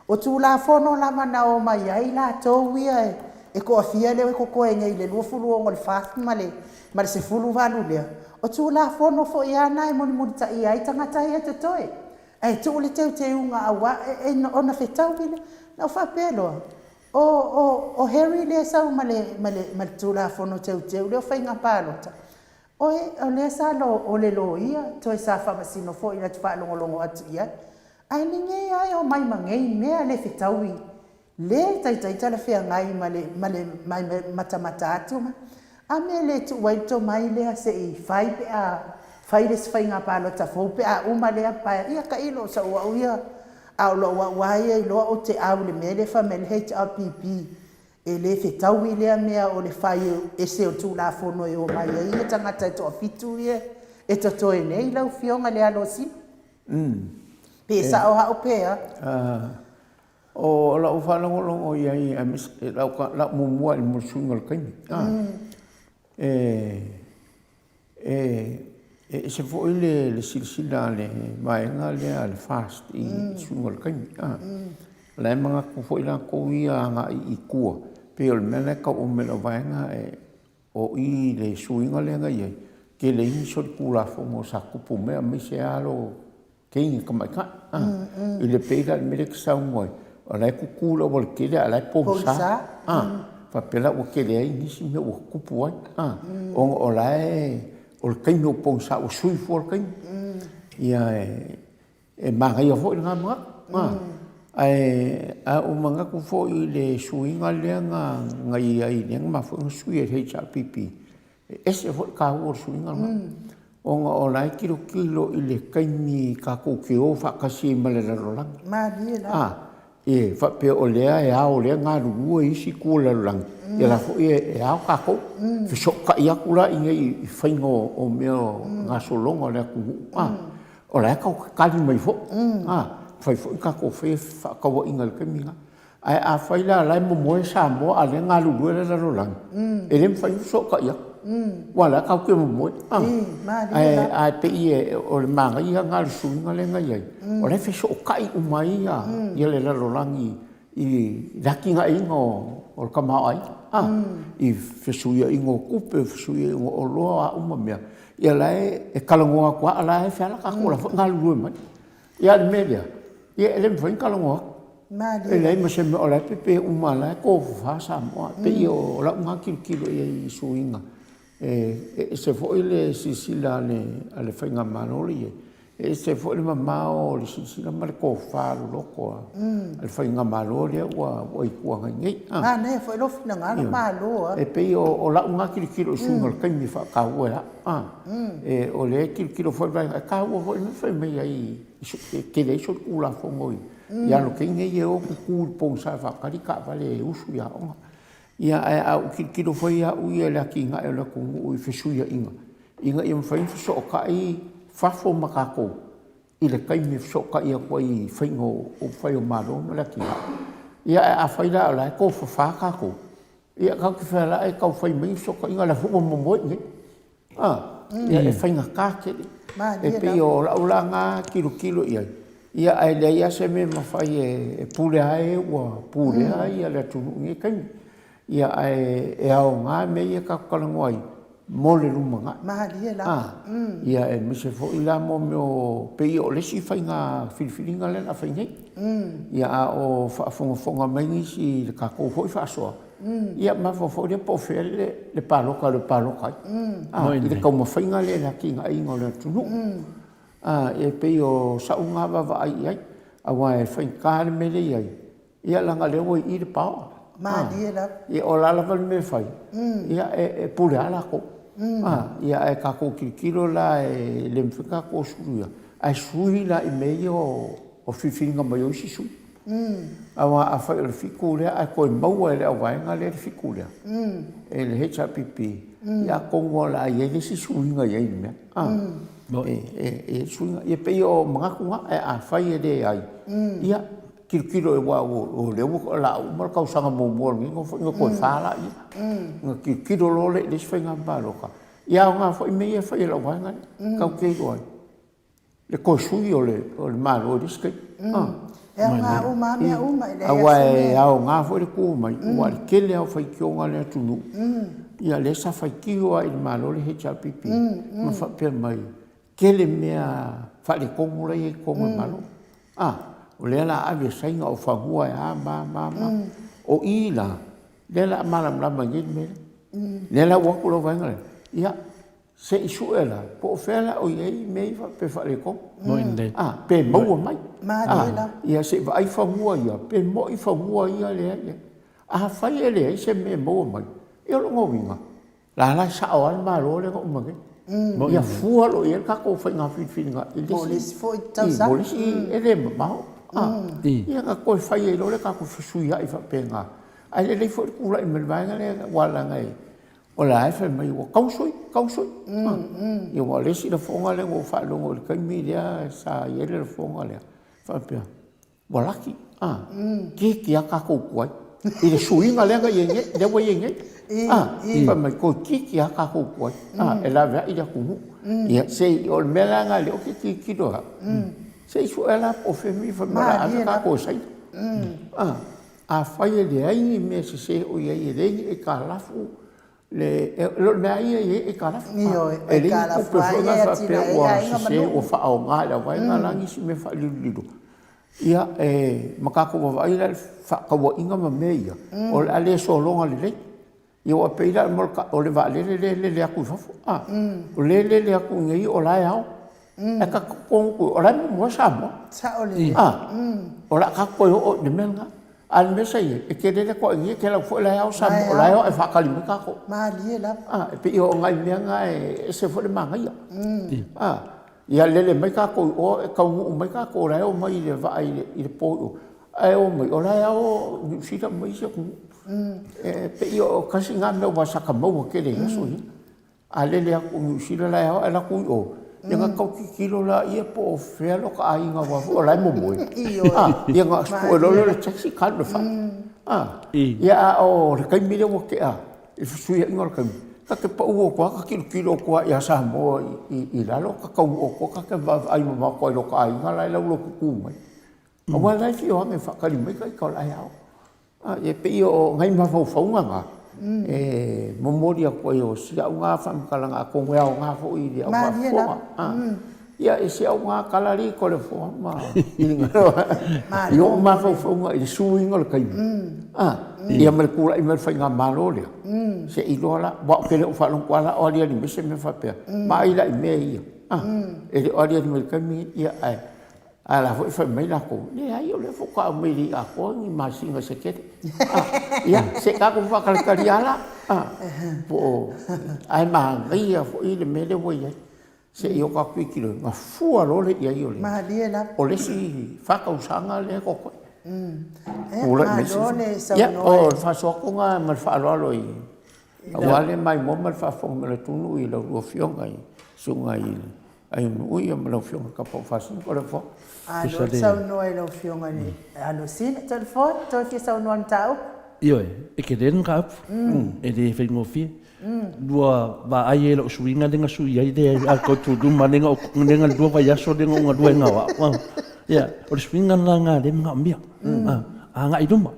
O tu la fono la mana o mai ai la to ia e ko afia le ko ko ngai le lufulu o ngol fast male. Male se fulu valu le. O tu la fono fo ia nai mon ta ia ai tangata ia te toi. Ai tu le te unga awa e ona fetau bile. Na fa pelo. O Harry le sa male tu la fono te le fa ngā palo ta. O le sa lo o le lo ia to sa fa masino fo ina te fa longo atu ia Ai ni ngai ai o mai mangai mea le fitaui. Le tai tala fea ngai ma le mata atu ma. A me le tu wai to mai le se I fai pe a fai le fai nga pa lo ta fo pe a uma le pa ia ka ilo sa wa ia. A lo wa wai e lo o te au le me le fa me le HRPP. E le fitaui le mea o le fai e se o tu la fo no e o mai ia tangata to fitu ia. E to to e nei lau fionga le alo si. Pe sa o ha o pe a. O la o whanongo ia I amis la mumua I musunga kaini. Se fo le silsila le maenga le fast I sunga kaini. La mga ko fo ila ko ia nga I kua. Pe o mele ka o mele vaenga o I le suinga le nga ia. Ke le I so kula fo mo sa kupu mea me se alo keingi ka mai ka. I le peira le mele ka sa ngoi. O lai kukula o le kele a lai pousa. Fa pela o kele ai nisi me o kupu ai. O lai o le kaino pousa o sui fo le kaino. Ia e mangai o fo I ngā mga. A o mga ku fo I le suinga lea ngai ai lea ma fo ngā sui e HRPP. Ese fo ka o suinga mga. O lai kilo I le kaini ka kouke o whakasi ma le larolang. Ma lia la. E fa pe o lea e ao lea ngā runua isi kua larolang. E la fo e ao kako. Fe soka I akula I ngai I whaingo o mea ngā solonga lea kuhu. O lea kau kari mai fo. Fai fo I kako whee whakawa inga le kaminga. Ai a whaila lai mo moe sa moa a lea ngā runua lea larolang. E lem whai soka I aku. Wala kau ke mo moe. Ai pe I o le manga I ngā rusuinga le ngai ai. O le fe soka I umai ia. Ia le larolangi I raki nga inga o le kamao ai. I fe suia ingo kupe, fe suia ingo o loa a uma mea. Ia lai e kalangoa kua ala e whiala kako la ngā lue mai. Ia le media. Ia ele mwhain kalangoa. E lai ma se me o lai pepe uma lai ko whasa moa. Pe I o la unga kilo I suinga. Se foi le sisila ale whainga manoli e se foi le mamao le sisila ma le ko wharu loko ale whainga manoli ua i kuanga ngei. Ne, foi lo fina ngana malo. E pei o la unga kilo sunga le kaimi whakau e ha. O le kilo foi vai ka ua foi me whai mei ai ke le iso ula fongoi. Ia no ke ngei e o kukul pong sa whakari ka vale usu ia onga. Ia au kilo foi ia uia le ki nga e la kungu I fesuia inga. Inga I mwhain fisoka I fafo makako. I le kaimi fisoka ia kua I whaingo o whai o maro na le ki nga. Ia a whaila o lai ko whawhakako. Ia kau ki whaila e kau whai mei fisoka inga le humo momoe nge. Ia e whainga kākere. E pei o laula ngā kilo ia. Ia ai le ia se me mawhai e pule ai ua pule ai ia le tunu nge kaimi. Ia e ao ngā mei e kakalango ai, mo le ruma ngā. Mahalia la. Ia e mise fo I la mo meo pei o lesi whai ngā whiriwhiringa le na whai nei. Ia a o whaafonga mai ngisi le kako hoi whaasoa. Ia ma fo le po whea le paloka ai. I le kauma whainga le la ki ngā ingo le tunu. E pei o saunga wawa ai ai. Awa e whai kāre mele ai. Ia langa leo I le pao. Mahalia la. Ia o lalawa me whai. Ia e pule ala ko. Ia e kako kilo la e le mwhika ko suruia. Ai sui la I mei o whiwhiringa mai o isi sui. Awa a whai o le whiku lea, ai koe maua e le awaenga le whiku lea. E le HRPP. Ia kongo la i e le si suinga i aini mea. E suinga. Ia pei o mga kunga e a whai e le ai. Ia kilo e wa o le o la o mar kau sanga mo mo ngi ngo ko fala I kilo lo le whainga baloka. Ia nga fo me e fa la wanga kau ke go. Le ko sui o le malo diske. E nga o ma me o ma le. Awa e ao nga fo le ko mai o le kele au fai ki nga le tunu. Ia le sa fai ki o I malo le HRPP. Ma fa pe mai kele mea fa le kongo le kongo malo. O le la ave sainga o whahua e ma. O I la, le la malam lama ngin me. Le la wakula wangale. Ia, se isuela po fela o ye me fa pe fa le ko Mo inde. pe mo mai Maria. ia se vai fa mua ia pe mo I fa mua ia le fa ele se me mo mai ia lo ngovinga la sa o al malo le ko mai ia fua lo ia ka ko fa nga fit nga Polis foi tausa. polis ele ma ia ka ko fa ia lo le ka ko suia I fa pe nga ai le fo ku la me va nga le wala ngai o la fa mai o kausoi ia wa le si le fonga le o fa lo le kai mi dia sa ia le fonga le fa pe walaki ki ka ko kwai I le suinga le nga yenge le wa yenge fa mai ko ki ka ko kwai e la va ida ku ia sei o mela nga le o ki do sei su ela o fe mi fa ma ka ko sai fa ye le ai me se o ye le e ka la fu le lo me ai e ka la fu e ka la fu ia fa pe o se o fa o nga la vai nga langi si me fa lido ia makako wa vai la fa ka wa inga ma me ia o ale so longa le ia o pe ila mo ka o le va le aku fa o le aku ngai o la ia e ka ko o la mo sa mo sa o le o la ka ko o de menga al me sai e ke le ko ngai ke la fo la ia sa mo la ia e fa ka li ka ko Maria la pe o ngai menga e se fo le manga ia ia lele mai ka ko o ka u mai ka ko la o mai le va I le po ai o mai o la o si ta mai se ku pe o ka singa me wa sa ka mo ke le so ni a lele ku si la o la ku o ia ka ki kilo la ia po fe lo ka ai nga wa o la mo mo ia nga spo lo le taxi ka lo fa ia o ka mi le mo ke e fu ia ngor ka ka ke pa uo kwa ka kilo kwa ia sa mo I la lo ka uo kwa ka ke va ai mo ko lo ka ai nga la lo ku mai o wa la fi o me fa ka li mai ka la ia e pe o ngai ma fo nga mo moria ko yo sia nga fa ka la nga ko nga fo I dia ma fo ia e sia nga kala ri ko le fo ma yo ma fo nga I suinga le kai ia me kula I me fa nga malo le se I lo la ba ke le fa lo kwala o dia ni me se me fa pe ma I la I me ia e o dia ni me ka mi ia ai ala foi mai la ko le ai o le fo ka me ri a ko ni ma singa se ke ia se ka ko fa ka ri ala po ai ma ia fo I le me le wo ia se io ka ku kilo ma fu a lo le ia io le Maria la o le si fa ka usanga le ko ko Malone sa ia no o fa so ko nga ma fa lo I wale mai mo ma fa fo me le tunu I lo fio ngai sunga ai no ia ma lo fio ka po fa sin ko le fo Alo sa no e lo fionga ni alo sin telefon to fi sa no tau Io e ke den ka e de fe ngo fi dua va ai lo suinga denga su ia de a ko tu du maninga o denga dua va yaso denga nga dua nga wa ya o suinga nga de nga mbia nga I duma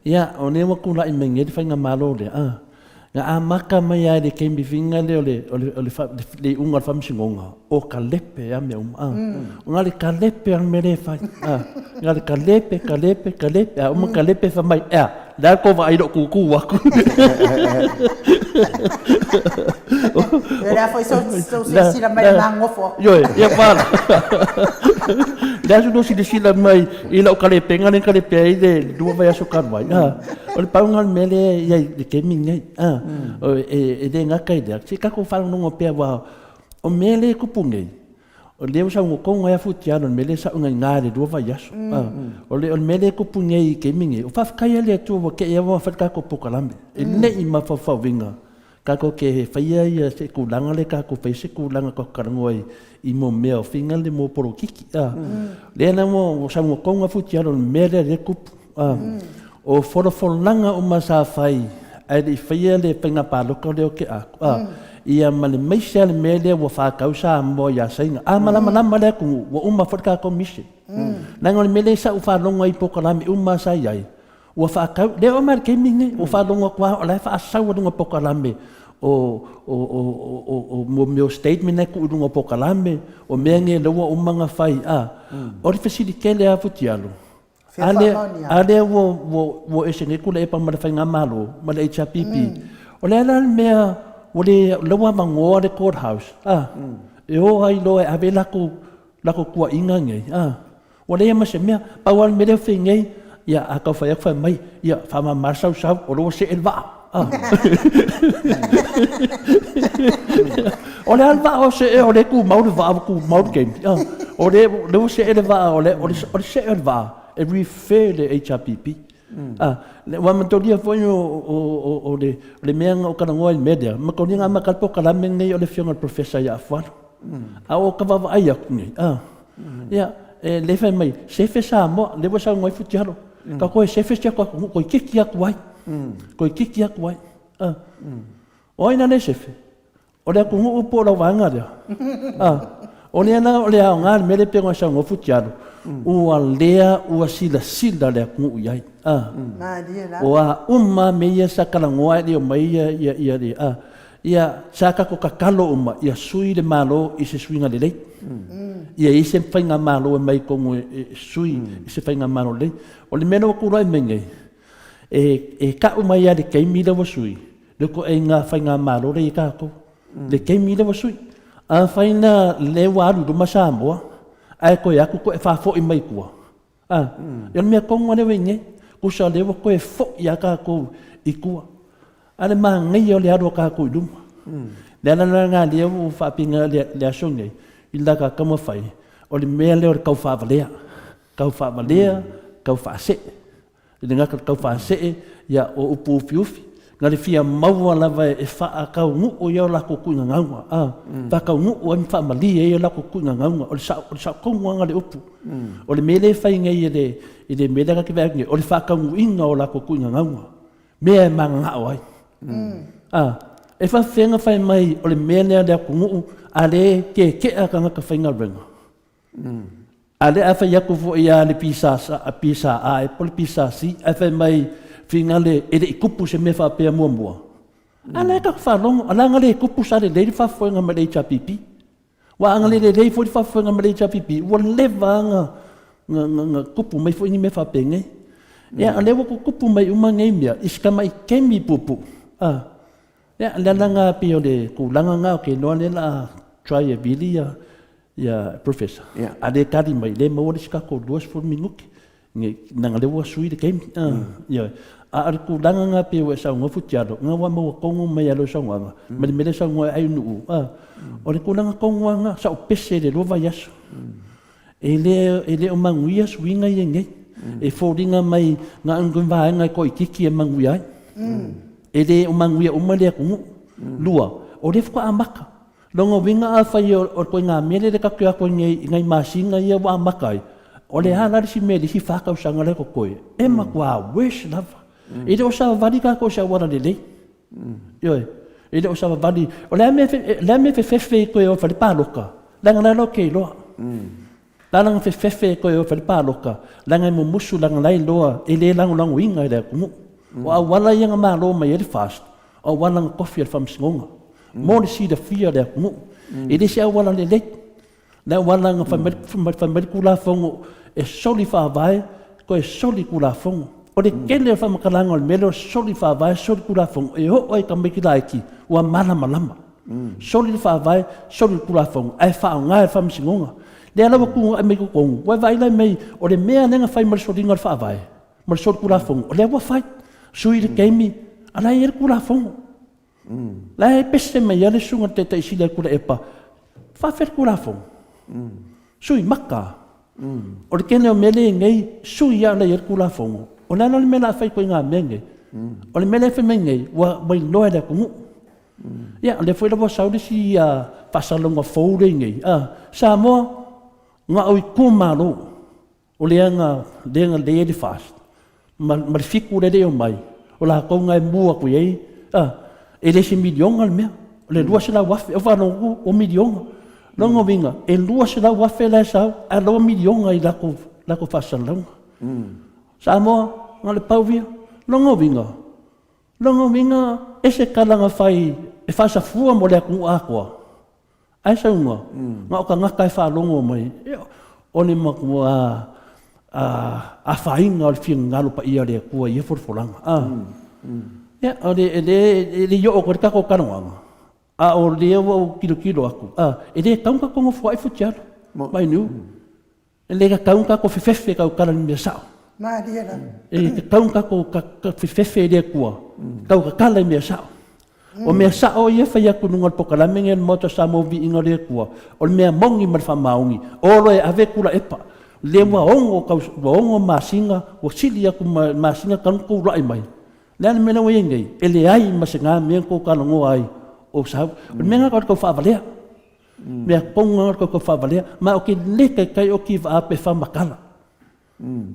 ya o ne mo ku la I mengi de fa nga malo de nga amaka mai ai de kembi finga le fa le unga fam singonga o ka lepe ya me nga le ka lepe an me le fa nga le ka lepe o mo ka lepe fa mai da ko va ai do ku wa ku era foi so si la mai mango fo yo ya para da su do si de si la mai I lo ka lepe nga le ka lepe ai de du va ya so ka vai o le paunga me le ya de kemi ngai e de nga kai de si ka ko fa no pe wa o me le ku pungei o le usa ngo konga ya futiano me le sa unga ngare do va yaso o le me le ku pungei kemi o fa kai le tu wo ke ya wa fa ka ko pokalambe e ne I ma fa vinga ka ko ke fa ia se ku langa le ka ko fa se ku langa ko karangoi I mo me o finga le mo poro kiki le na mo sa ngo konga futiano me le ku o langa o masa fai ai di fai le penga pa lo ko le o ke ia male mai se le mele wo fa kausa mo ya singa mala mala ku wo uma fa ko mission nang le mele sa u fa longa I pokalami uma sa yai wo fa ka le o mar ke minge o fa longa kwa o la fa sa wo longa pokalami o meu statement ku longa pokalami o menge lo wo umanga fai o le fasili kele a futialo ale wo ese ne kula e pa mala fa ngamalo mala HPP o le ala mea o le lawa mangoa le courthouse. E o ai loe ave lako kua inga ngai. O le ma se mea, pawal me le whi ngai, ia a kau whai akwa mai, ia whama marsau sau, o roa se elwa. O le alwa o se e, o le ku mauri wa, ku mauri game. O le se elwa, o le se elwa, e refer le HRPP. Wa matoria foi o le mea o kana ngoa i media, ma koni ngā makalpo kalame ngai o le whionga professor ia afuano. A o kawawa ai aku ngai. Ia, le whai mai, sefe sa mo, le wa sa ngoi futi haro. Ka koe sefe sia koe kiki aku wai. Koe kiki aku wai. O ina ne sefe. O le aku ngu upo la wanga rea. O le ana o le ao ngā mele pe ngoi sa ngoi futi haro. Ua lea ua sila le aku ngu iai. O a uma me ia sa kalangoa i o mai ia ri. Ia sa kako kakalo uma, ia sui le malo i se suinga le lei. Ia i se whainga malo e mai kongo sui i se whainga malo lei. O le mena wakura i mengei. E ka uma ia le keimi le wasui. Le ko e ngā whainga malo le i kako. Le keimi le wasui. A whaina le waru do masa moa. Ai koe aku koe whafo i mai kua. Ia mea kongo le wenge. Kusa lewa koe fo i a kako i kua. Ale ma ngai o le aro ka ku dum. Le ana nga le o fa pinga le asonge. Ila ka kama fai. O le mea le o kau fa valea. Kau fa valea, kau fa se. Le nga kau fa se ya o upu fiufi. Nga le fia maua lava e fa a kau ngu o ia la ko ku nga ngawa. Fa kau ngu o fa mali e ia la ko ku nga ngawa. O le sa ko nga le upu. O le mele fai ngai ile mele ka ki va ngai. O le fa kau ngu inga o la ko ku nga ngawa. Mea manga o ai. E fa whenga whai mai o le mea lea lea kungu a le ke a kanga ka whainga ringa. A le a whai aku fo ia le pisa a e pole pisa si a whai mai whinga le e le ikupu se me wha pia mua mua. A le ka whalongo, a langa le ikupu sa le leiri whawhenga ma le HRPP. Wa anga le leiri fo le whawhenga ma le HRPP. Wa lewa nga kupu mai fo ini me wha penge. Ia a lewa ko kupu mai uma ngai mea, iska mai kemi pupu. Ya, lana nga pio de kulanga nga ke no la try a bilia ya professor. Ade kadi mai le mo de ska ko 2 minutos. Nge nanga le wa sui de game. Ya. A kulanga nga pio sa ngo futiado. Nga wa mo ko ngo mai alo sa nga. Me me sa ngo ai nu. O le kulanga ko nga sa o pese de lo va yaso. Ele o manguia swinga yenge. E fodinga mai nga ngun va nga ko ikiki e manguia. Ele o manguia o male ku lua o le fa amaka longo winga a fai o ko nga mele de ka ko ngai masinga ia wa amaka o le hala si mele si fa ka usanga le ko koe e ma kwa wish love ele o sa vali ka ko sa wala le yo ele o sa vali o le me fe ko o fa pa loka langa lo ke lo langa fe ko o fa pa loka langa mo musu langa lai lo ele langa winga le ku o a wala ia ngā malo mai e fast, o wala ngā kofi al whamsingonga. Mō le si da fia lea kungu. E le se a wala le leit. Le wala ngā whamari kula whongo e soli whaavai, ko e soli kula whongo. O le kele o whamakaranga o le mele o soli whaavai, soli kula whongo. E ho oi ka meki laiki, ua malama lama. Soli whaavai, soli kula whongo. Ai whao ngā e whamsingonga. Le alawa kunga e mei kukongu. Wai vailai mei, o le mea nenga whai mara soli ngar whaavai. Mara soli kula whongo. O le awa whai. Sui le keimi, ala e kula fongo. La e pese mai ale sunga te te isi le kula epa. Whawher kula fongo. Sui maka. O le kene o mele ngai, sui ala e kula fongo. O nana le mela whai koe ngā menge. O le mele whai menge, wa mai loe le kungu. Ia, le whai lawa sauri si pasalonga fōre ngai. Sa moa, ngā oi kumaro. O le anga le e fast. Ma fiku le o mai o la ko ngai mua ku ei e le si milion al mea o le lua se la wafe o va no o milion longo vinga e lua se la wafe la sa a lo milion ai la ko fasalong sa mo ngale pauvia longo vinga ese kalanga fai e fasa fua mo le ku akwa ai sa nga nga o ka nga kai fa longo mai o ni makua a whainga o le whingalo pa ia rea kua ia forfolanga. Ia, o le yo o kore kako kanoanga. A o lea o kilo aku. E le kaunga kongo fuai futiaro. Mai niu. E le kaunga ko fefefe kau kala ni mea sao. Ma dia la. E kaunga ko fefefe le kua. Kau ka kala ni mea sao. O mea sao ia fai aku nunga pokalame ngel moto sa mo vi inga le kua. O mea mongi malfa maungi. Olo e ave kula epa. Le mua ongo kau ongo masinga. O sili aku masinga kanko ulai mai. Le ana mena wengei. E le ai masinga mea ko kalongo ai. O sao. O mea kau whaavalea. Mea ponga kau whaavalea. Ma o ki leke kai o ki vaape whamakala.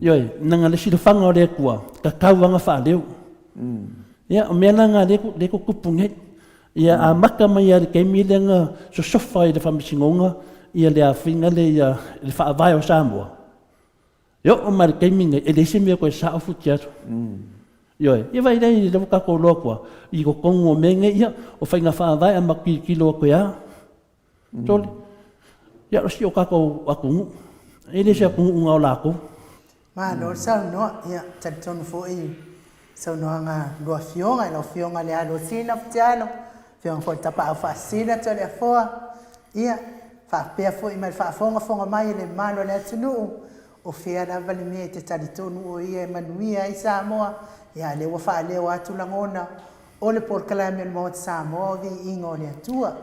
Ioi, nanga le sila whanga o le kua. Ka kauanga whaaleu. Ia, o mea nanga leko kupunget. Ia, a maka mai a kei milenga so sofa i le whamisingonga. Ia le a whinga le whaavai o Samoa. Ia, o mara kei minga, e le se mea koe sao futi atu. Ioi, ia vai rei le wakako loa kua. I ko kongo o menge ia, o whainga whaavai a maki kilo a koe a. Tole. Ia, o si o kako akungu. E le se akungu unga o lako. Ma lo sao no, ia, tatonu fo i. Sau no nga lua fionga le alo sina ftialo. Fionga fo tapa au fasina to le foa. Ia, fa pea fo i mai fa fonga mai le malo le atunu. O fea la vale me te talitonu o ia manuia i Samoa. Ia le wa fa le wa tulangona. O le por kalame mo Samoa vi ingo le atua.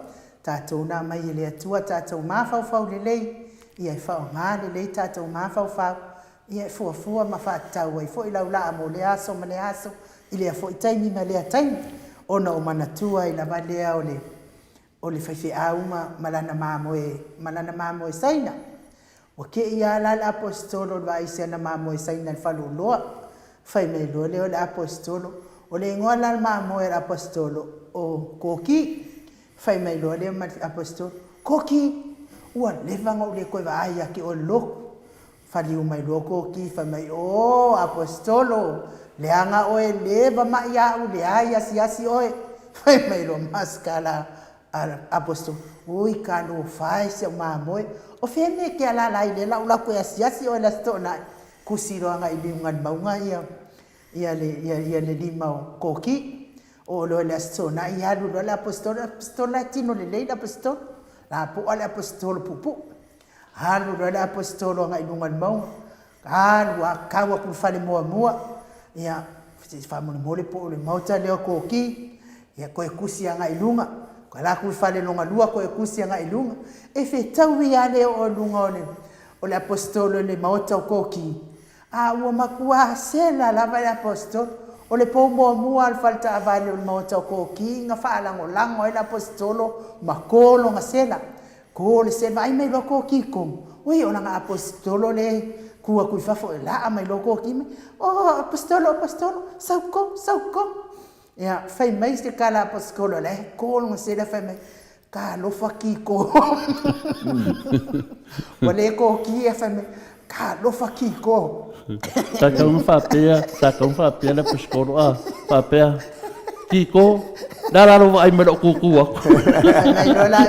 Tatou na mai le atua tatou mafau le lei. Ia fa nga le lei tatou mafau. Ia fua ma whaatau ai fo i laula mo le aso ma le aso i lea fo i taimi ma lea taimi ona o manatua i lava lea o le whaiwhi auma malana māmoe saina o ke i ala le apostolo wa isi ana māmoe saina le whalu loa whai mei loa leo le apostolo o le ingoa la māmoe le apostolo o koki whai mei loa leo le apostolo koki ua levanga o le koe wa aia ki o loko faliu mai loko ki fa mai o apostolo le anga oe le ba mai ya u le ai asi oe fa mai lo maskala apostolo ui kanu fai se mamoe o fe me ke ala la ile la ula ko asi oe la stona kusiro anga ibi ngan maunga ia le lima koki o lo le stona ia lu lo la apostolo tino le le apostolo la po ala apostolo pupu halu rada apostolo ngai lungan mau halu akawa ku fale mua ia famu mole po le mauta le ko ki ia ko kusi ngai lunga ko la ku fale longa lua ko kusi ngai lunga e fe tawi ale o lunga o le apostolo le mauta ko ki a o makua sela la va apostolo o le po mua al falta avale o mauta ko ki nga fala ngolango le apostolo makolo nga sela ko le se vai mai loko ki kom oi ona nga apostolo le kua ku fafo la mai loko ki me oh apostolo sauko ya fai mai se kala apostolo le ko nga se la fai mai ka lo fa ki ko wale ko ki e fai mai ka lo fa ki ko ta ka un fa pea le apostolo fa pea ki ko Dararo ai me ku Mai lola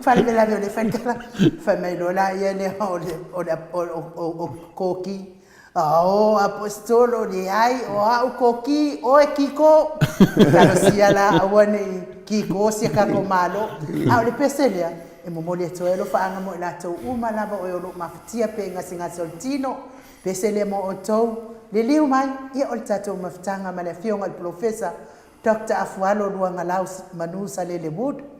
fai me la le fai mai lola ia le o koki o apostolo le ai o koki o kiko karo sia la awani kiko sia ka ko malo a le peselia e mo mole to elo fa anga mo la to uma lava o lo maftia pe nga singa soltino peselia mo o to le liu mai ia o tato maftanga ma le fionga il professor Dr. Afualo Luangalau Manusa Lelebud.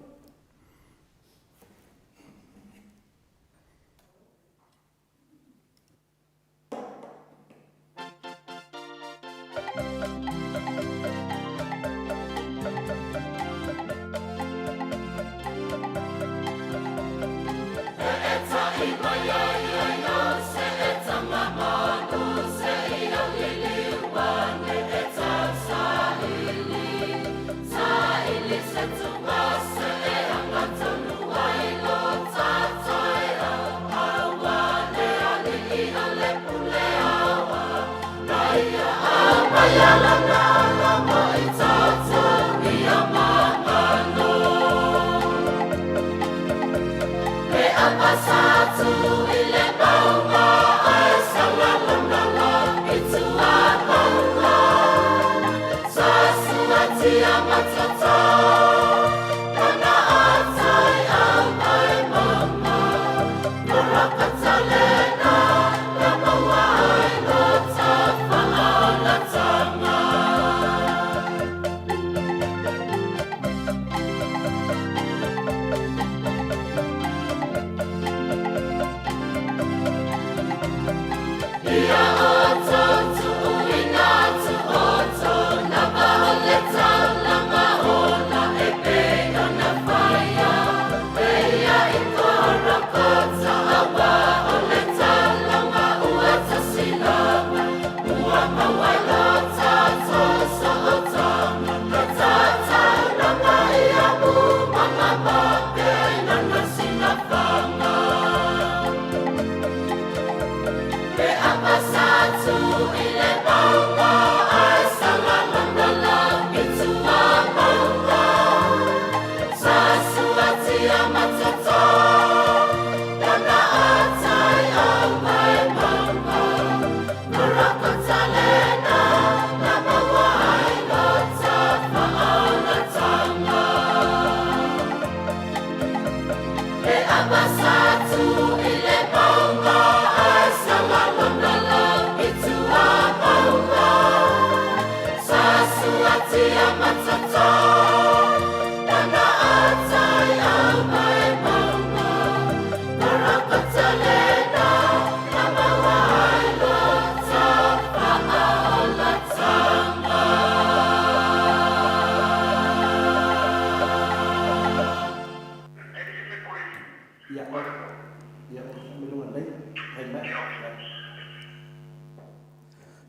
Matata,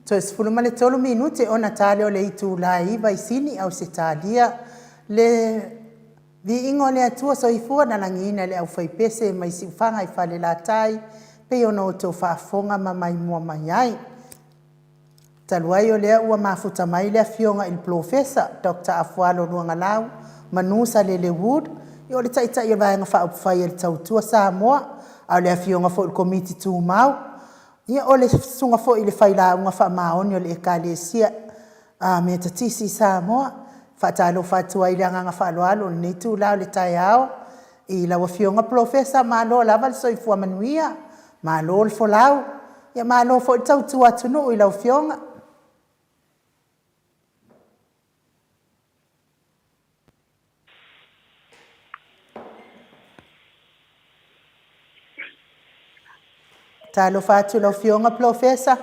Toe sefulu ma le tolu minuti ona tale o le itu lai vai sini au se talia le viiga o le atua soifua na lagina le ʻaufai pese mai siufaga i falelatai pei ona outou faafofoga ma maimua mai ai talu ai o lea ua mafuta mai le afioga i le profesa Dr. Afualo Luagalau Manusa Lelewood i o le taʻitaʻi o le vaega faaupufai e le tautua Samoa a o le afioga foʻi le komiti tumau ia o le suga foʻi le failauga faamaoni o le ekalesia a mea tatisi Samoa faatalo faatu ai le agaga faaloalo o lenei tulā o le taeao i lau afioga profesa malo lava le soifua manuia malo le folau ia malo foʻi le tautua atunuu i lau afioga talo fatu lau fionga profesa.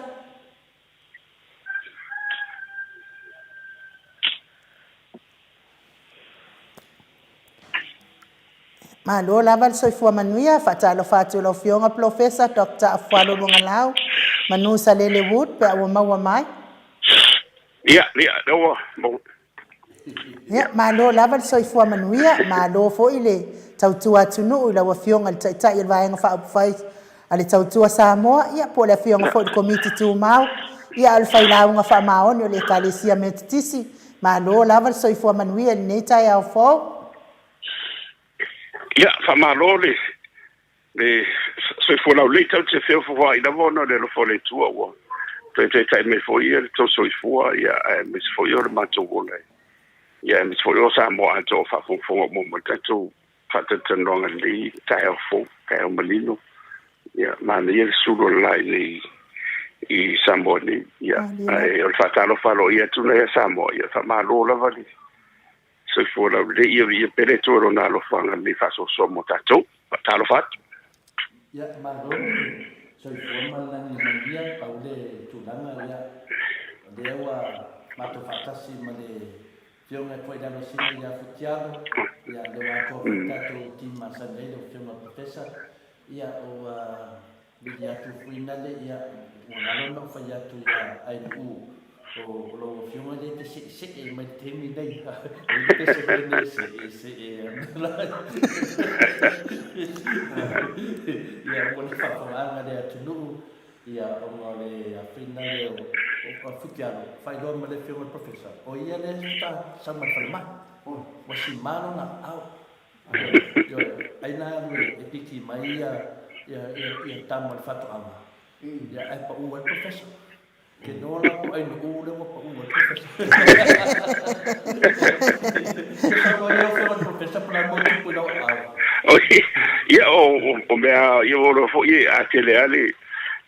Malo lava le soifua manuia fatalo fatu lau fionga profesa Dr. Afualo Luagalau Manusa Lelewood pe awa maua mai. Ia, Ia, malo lava le soifua manuia malo fo ile tautua atunu ila wa fionga le taʻitaʻi le vaega faaupufai a le tautua Samoa ia po le afioga foʻi le komiti tumau ia o le failauga faamaoni o le ekalesia metotisi malo lava le soifua manuia i lenei taeao fou ia faamalo le soifua laulei tau te feo fofoaʻi lava ona le alofo le tua ua taʻitaʻi me foʻi ia le tau soifua ia me se foʻi o le matou ona ia me se foʻi o Samoa atou faafofoga mo le tatou faatatanoaga lelei taeao fou taeao malino ia mana ia le sulu lai nei i Samoa nei ia ai o le faatalofa aloʻi atuna ia Samoa ia faamālō lava le soifua laulei ia pele toe lona alofaga nei faasoasoa mo tatou faatalofa atu ia malo soifua malagi maia pau le tulaga ia lea ua matou faatasi ma le fioga foʻi le alosina ia futialo ia le ua tatou tima sanei le fioga profesa ia o bili atu fuina le ia ua galona o fai atu ia ainuu o lo fionga le te se mai temi nei te se ne se ia mo le faafagaga le atunuu ia o le afina le o futialo fai loa ma le fionga profesa o ia le sama falema ua simalo na au aina e piki mai ia tama le fatoʻaga ia ai paʻua le profesa ke no la ko ai no le mo paʻua le profesa sa ia o profesa para mo tupu lau au ia o mea ia o lo foʻi a tele ale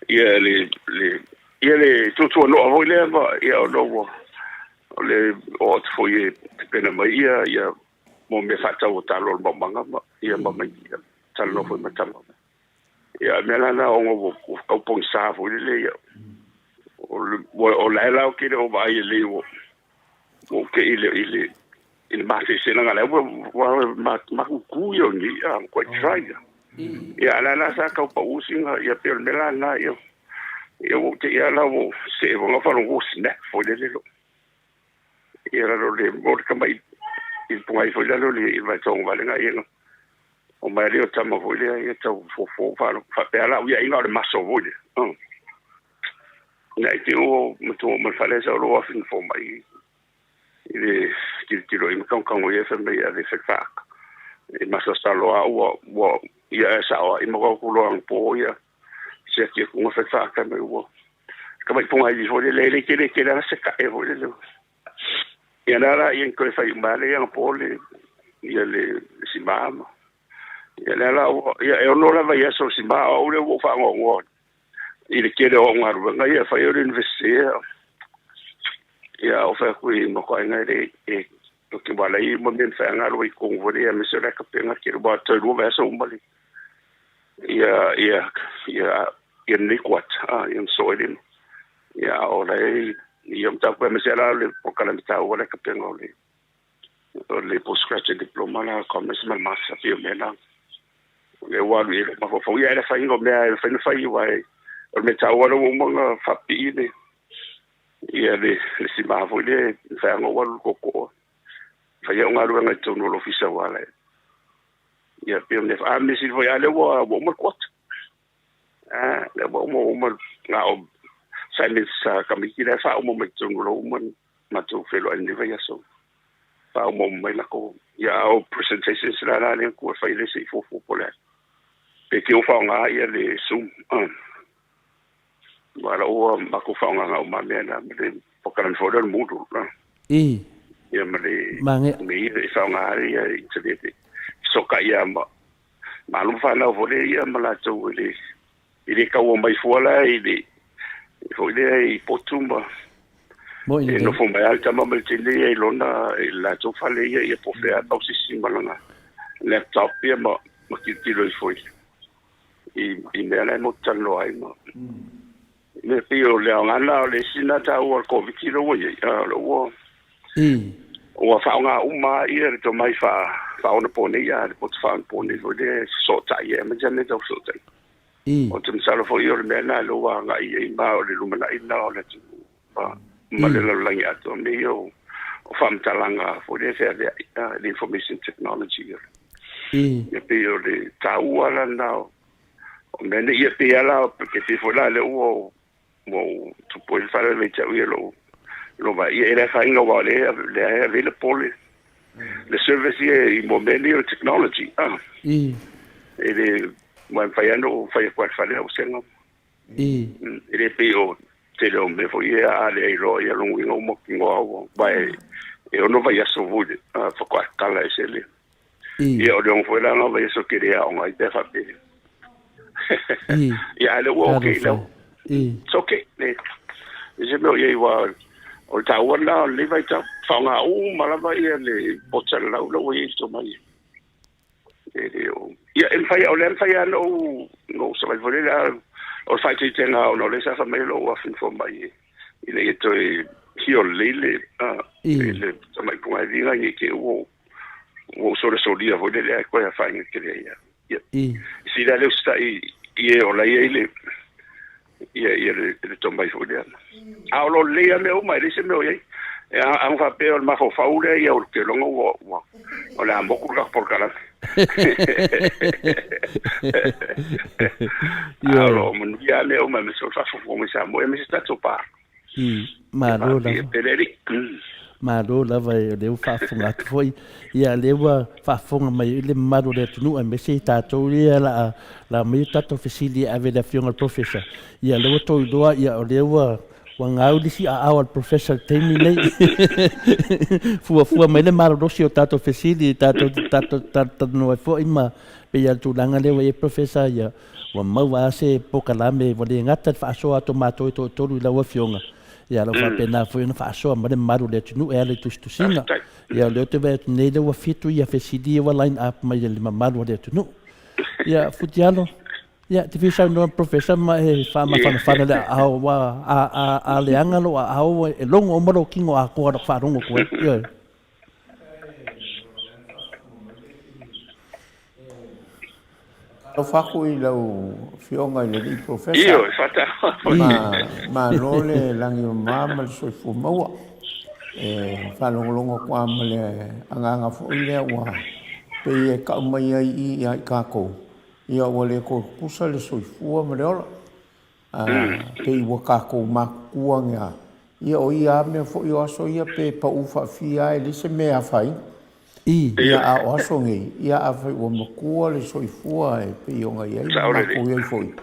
ia le tutuanoa foi lea ma ia o loua o le o atu foʻi pena mai ia mo me faatau o talo o le maumaga ma ia mamai ia talanoa foi matama ia mea lana oga ua kaupogi sa foi lele ia o lae lao kele o vaai e lei o keʻi i le mafesenaga lae ua makuku ia o ni I'm quite try ia lana sa kaupausiga ia pe o le mea lana ia ua teʻi ala o se evoga falogo snack foi lele lo ia lalo le mo le kamai i pugai foi lalo le vaitoga valegaʻiga o mai leo tama foi lea ia tau fofo faapea lau iaʻiga o le maso foi le na te o mato ma fale sa lo afin fo mai ile tiro im kan o ia me ia de fak e masa sa lo wa ia sa o i mo ko lo ang po ia se ke ko fak ka me wo ka mai po ai fo le ke la se ka e ho le ia nara ia ko fa male ia po le ia le si mama ia la ia e no la va ia so si ma o le wo fa ngo i le kere o ngaruanga ia whai o le universia ia o whai kui mo koe ngai le o ke wala i mo men whai ngaru i kongwore ia mese reka penga kere wā tau rua vesa umali ia nei kuat ia msoe lino ia o lei ia mtau koe mese ala le pokala mitau o reka penga o le postgraduate diploma la commerce mal masa fio mena e walu e ma fo ia fa ingo me e fa fa i wai o me tau wala mo nga fa pi ne ia le si ma fo le fa ngo walu ko fa ia nga lu nga tonu lo fisa wala ia pe me fa me si fo ia le wo mo kot le wo mo nga o sa me sa kamikira fa mo me tonu lo mo ma tu felo ande va ia so fa mo me la ko ia o presentation sila la le ko fa ile se fo pole pe ke o fa nga ia le sum wala o ma ko fa nga o ma me na me po kan fo del mundo ia me ia fa nga ia internet so ka ia ma lu fa na vo le ia ma la to ile ka o mai fo la ile fo ile i potumba e no fo mai alta ma me tele e lona la to fa le ia po fe a tau si malanga laptop ia ma ki tiro i foi i me ala mo talo ai ma me pio le ngana le sina ta o ko vitiro wo ia lo wo o fa nga uma ia to mai fa ona pone ia po fa pone vo de so ta ia me jane to so ta o tum salo fo io me na lo wa nga ia ma o le lumana ina o le tu ma le la ia to me io o fa mtalanga fo de fer de information technology ia pio le ta uala na o me ia pia la porque si fo la le o mo tu puoi fare le ciao lo va ia fa inga wa le available le service i momenti o technology ele mo faiando fai qua fare o sengo ele pio te lo me foi a le ro ia lo ngo mo ngo vai e o no vai a so vude fa qua tala esele ia o lo foi la no vai so queria on ai te fa pe ia le wo okay no it's okay je me oye wa o ta wala le vai ta fa nga u mala vai le potsel la lo we to mai ia en fai o le fai no so vai voler o fai te tenga no le sa fa me lo wa fin fo mai ile to hio lele le to mai ko ai dinga ni ke o so le so dia voler le ko ya fa ni ke ia si da le sta ie o la ile ia le tombai fo dia a lo le me o mai se me o ia a fa pe o ma fo faule ia o ke longo o la mo ku por kala ia lo mun ia le o ma me so fa fo mo sa mo me sta to pa ma lo la ma lo la vai le fa funga foi ia le wa fa funga mai le maru le tunu a me se ta to ia la me ta to facili ave la fiona professor ia le to doa ia o le wa ngau disi a al professor temi le fu mai le maru do si o tato facili tato no fo ima pe ia tu langa le wa professor ia wa mau va se pokalame wa le ngata fa so automato to la wa fiona ia lo fa pena foi na fa so ma le maru le tunu e le tusina ia le te vet nei le wa fitu ia facili wa line up mai le maru le tunu ia futialo ia te fisa no professor ma e fa le a le angalo a o e longo o maro kingo a ko fa rongo ko ia o faku i lau fionga i le li professor io fata ma no le langi o mama so fu maua fa longo kwa ma le anga fo le wa pe e ka mai i ka ko ia wale ko kusa le soifua ma le ola pe i waka ko makuanga ia o ia me fo i aso ia pe pa ufa fia e le se mea fai ia a aso ngi ia a fai o makua le soifua e pe i onga ia mako ia i foi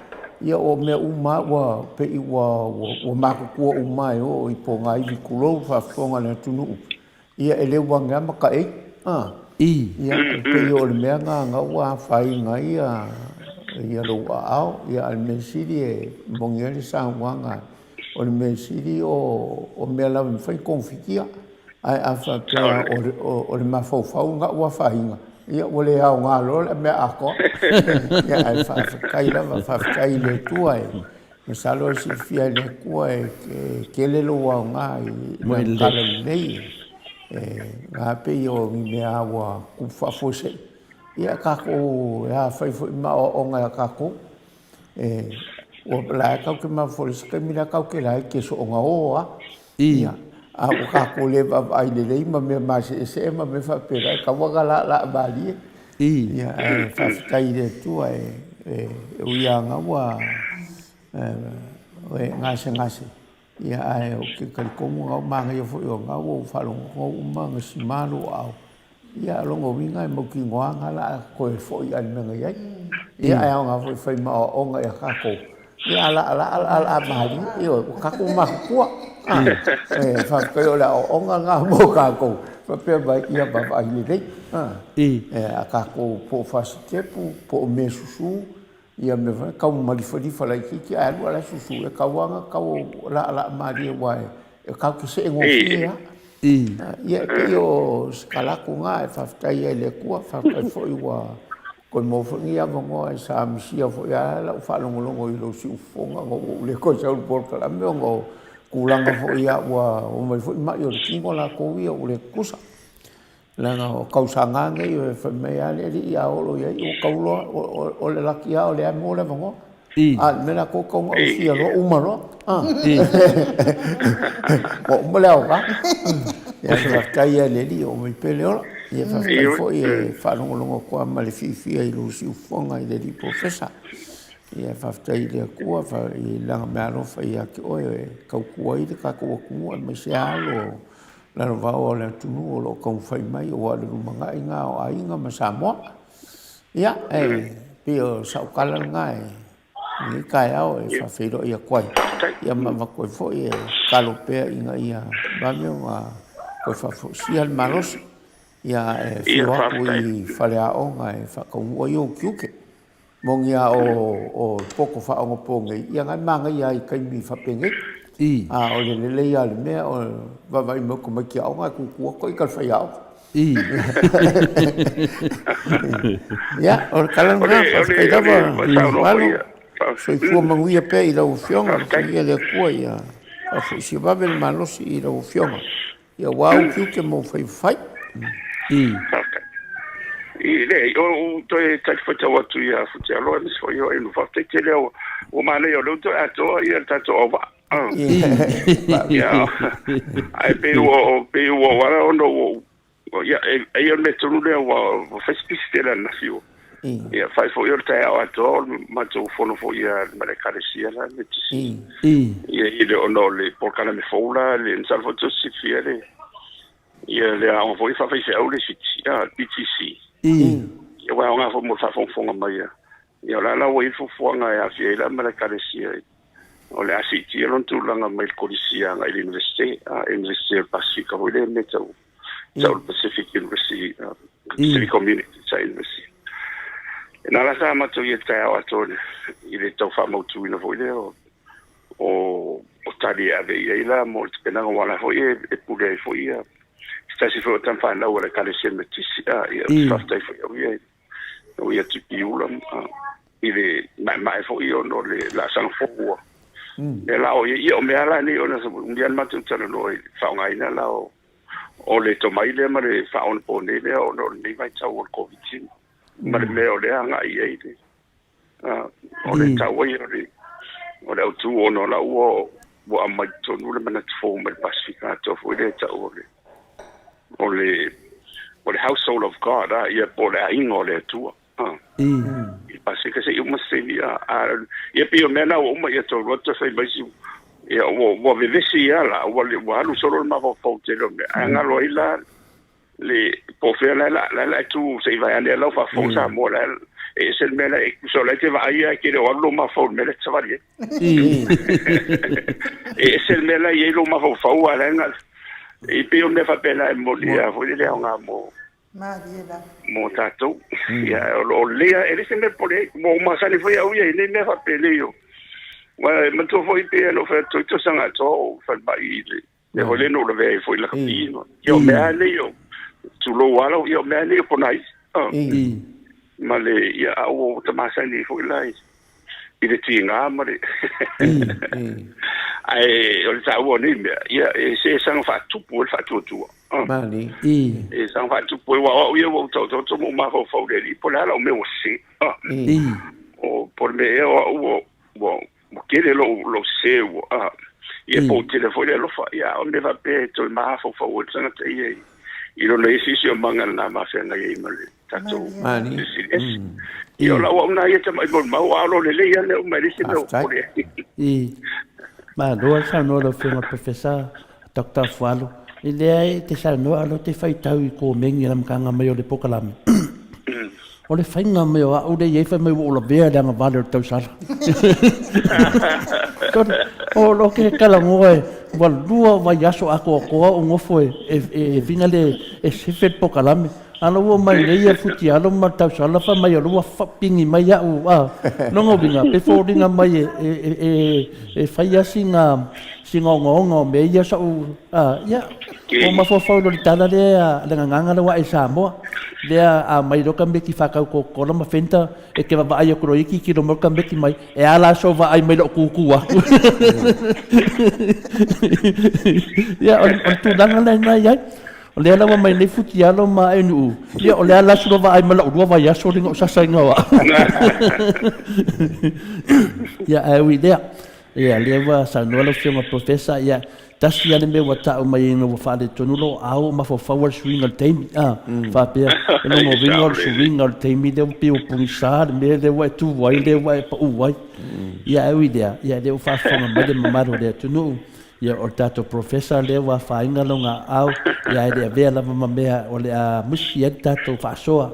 ia o mea uma wa pe i wa mako kua uma e o i po ngai vi kulo fa fonga le tunu ia ele wanga maka ia pe o le mea nga wa fai ngai ia lo ao ia al mesiri e mongere sa wanga o le mesiri o mea la fai konfikia ai a fa o le mafau nga wa fai nga ia o le ao nga lo le mea ako ia ai fa kai la fa kai le tua e me salo si fia le kua e ke le lo wa nga i kala nei nga pe o mea wa ku fa fose ia kako ia fai fo ma o nga kako o la ka ke ma fo se ke mira ka ke la ke so nga o a ia a o kako le va ai le ma me ma se ma me fa pera ka wa la bali ia fa kai de tu o ia nga wa ngase ia ai o ke ka ko mo ma nga fo yo nga o fa lo ngo ma nga si ma lo au ia longo winga mo ki ngoanga la ko fo ia nga ia ia ai nga fo fai ma o nga ia ka ko ia la mali io ka ko ma ko fa ko la o nga mo ka ko fa pe ba ia ba ai le a ka ko po fa ste po me susu ia me va ka ma di fa la ki ai la susu ka wanga ka la mali wa ka ki se ngo ia ia o skala kunga fa tai le ku fa fo iwa ko mo fo ia mo sa misia fo ia la fa lo i lo si fo ngo le ko sa por la me ngo kulanga fo ia wa o mo fo ma yo ki ngo la ko ia o le kusa la no causa nga yo fa me ia le ia o lo ia o kaulo o le la kia o le mo le ngo me la ko ngo si lo umaro mo le o ka ia fa kai le li o me pele ora ia fa kai fo ia fa longo ko ma le fi ai lo si fonga i le professor ia fa tai le ko fa i la me ro fa ia ki o ka ku ai ka ko ku me se alo la no va o le tu no lo ko fa mai o le manga inga o ainga ma sa mo ia pio sa kala ngai ni kai ao fa fe ro ia kwai ia ma ko fo ia kalope inga ia ba me ko fa si al malos ia fio pui falea onga fa ko yo kyuke mongia o poko fa o ponge ia nga manga ia kai mi fa penge o le ia le me o va mo ko ki onga ku ko ka fa ia ia o kala nga fa ka va foi fu manguia pe i lo fionga ia le ko ia fa si va bel malos i lo fionga ia wau kyuke mo fai le o to e ta fata watu ya futa lo ni so yo inu fa te le o mane yo lo to ato ia ta to ova ya ai pe o wala ono ya e yo me tonu le o fa spistela na fio ya fa fo yo ta ato ma to fono fo ya male karesia la metisi ya ile ono le por kana me fola le salvo to si fiere ia le a foi fa fese au le siti BTC ia wa nga fo mo fa fonga mai ia la wo fo fonga ia fi la mala karesia o le asiti lon tu langa mai kolisia nga University Pacifica o le meto Pacific University Pacific Community University na la sa ma to ia ta wa to ile to fa mo tu ina vo le o tali ave ia la mo tena wala fo e pule fo ia stasi fo tan fa na wala kale se metisi ia fasta fo ia o ia tipiula ile mai fo ia no le la sang fo e la o ia o me ala ni ona so dia matu tala no fa nga ina la o le to mai le mare fa on pone le o no ni vai tau o covid mare me o le nga ia ile o le tau ia o le tu ono la o mai to no le mana fo me Pacifica to fo le tau o le household of God ia po le ingo le tua i pase que se uma seria ia pio mena o uma ia to roto fai mai ia o vivesi ala o le walu solo ma vo potelo anga lo ila le po fe la tu se vai ande la fa fonsa mo la e se mena e so la te vai ia che o lo ma fo me le tsavarie e se mena ia lo ma fo fa ala nga e pio me fa pena e mo dia vo le nga mo mo tato ya o lea ele se me pole mo ma sani foi au ia ne me fa pele yo wa me to foi pe no fa to sanga to fa ba i le ho le no le ve foi la capino yo me ale yo tu lo wala yo me ale ko nai ma le ya o ta ma sani foi lai i le tinga ma le ai o ta wo ni ya e se sanga fa tu po fa tu Mani. I. Sang fa tu poi wa o ia wo to mo ma fo fo de po la me o se. I. O por me o kere lo se o ia po telefone lo fa ia o me va pe to ma fo fo o tsana te ia i lo le si o manga na ma fe na ia male tato Mani. io la o na ia te mai mo ma o lo le ia le o mai se no I. Ma doa sa no lo fe ma professor Dr. Fualo. Ile ai te sa no alo te fai tau I ko mengi lam kanga mai o le pokalame. O le whainga me o au de iei whai mai o la vea le anga vale o tau sara. O lo ke kalangoe, wa lua wa yaso ako o koa o ngofo e vinga le e sefet pokalame. Ana ua mai leia futi alo ma tau sara wha mai o lua whapingi mai au. Nongo vinga, pe fōringa mai e whai asi ngā singa o me ia sa u. Ia, o mawhawhau lo li tala lea le nganganga wa e Samoa. Lea a mai roka me ki whakau ko kora ma whenta e ke wa ai o kuro iki ki ro morka me ki mai e ala so wa ai mai lo kuku aku. Ia, on tūranga lai nai ai. O lea lawa mai nei futi alo ma e nuu. Ia, o lea la suro wa ai mai lo urua wa yaso ringa o sasainga wa. Ia, awi lea. Ia, lea wa sa nuala whionga professor, ia, tasi ane me wa tau mai ino wa whaale tonulo au ma fo fawar suinga le teimi. Whapea, ino mo ringa o suinga le teimi leo pio pungisar, me leo wa e tu wai, leo wa e pa u wai. Ia, awi lea, ia, leo whaafonga mai le mamaro lea tonu. Ia, o tato professor leo wa whainga longa au, ia, lea vea lava mamea o lea musi e tato whaasoa.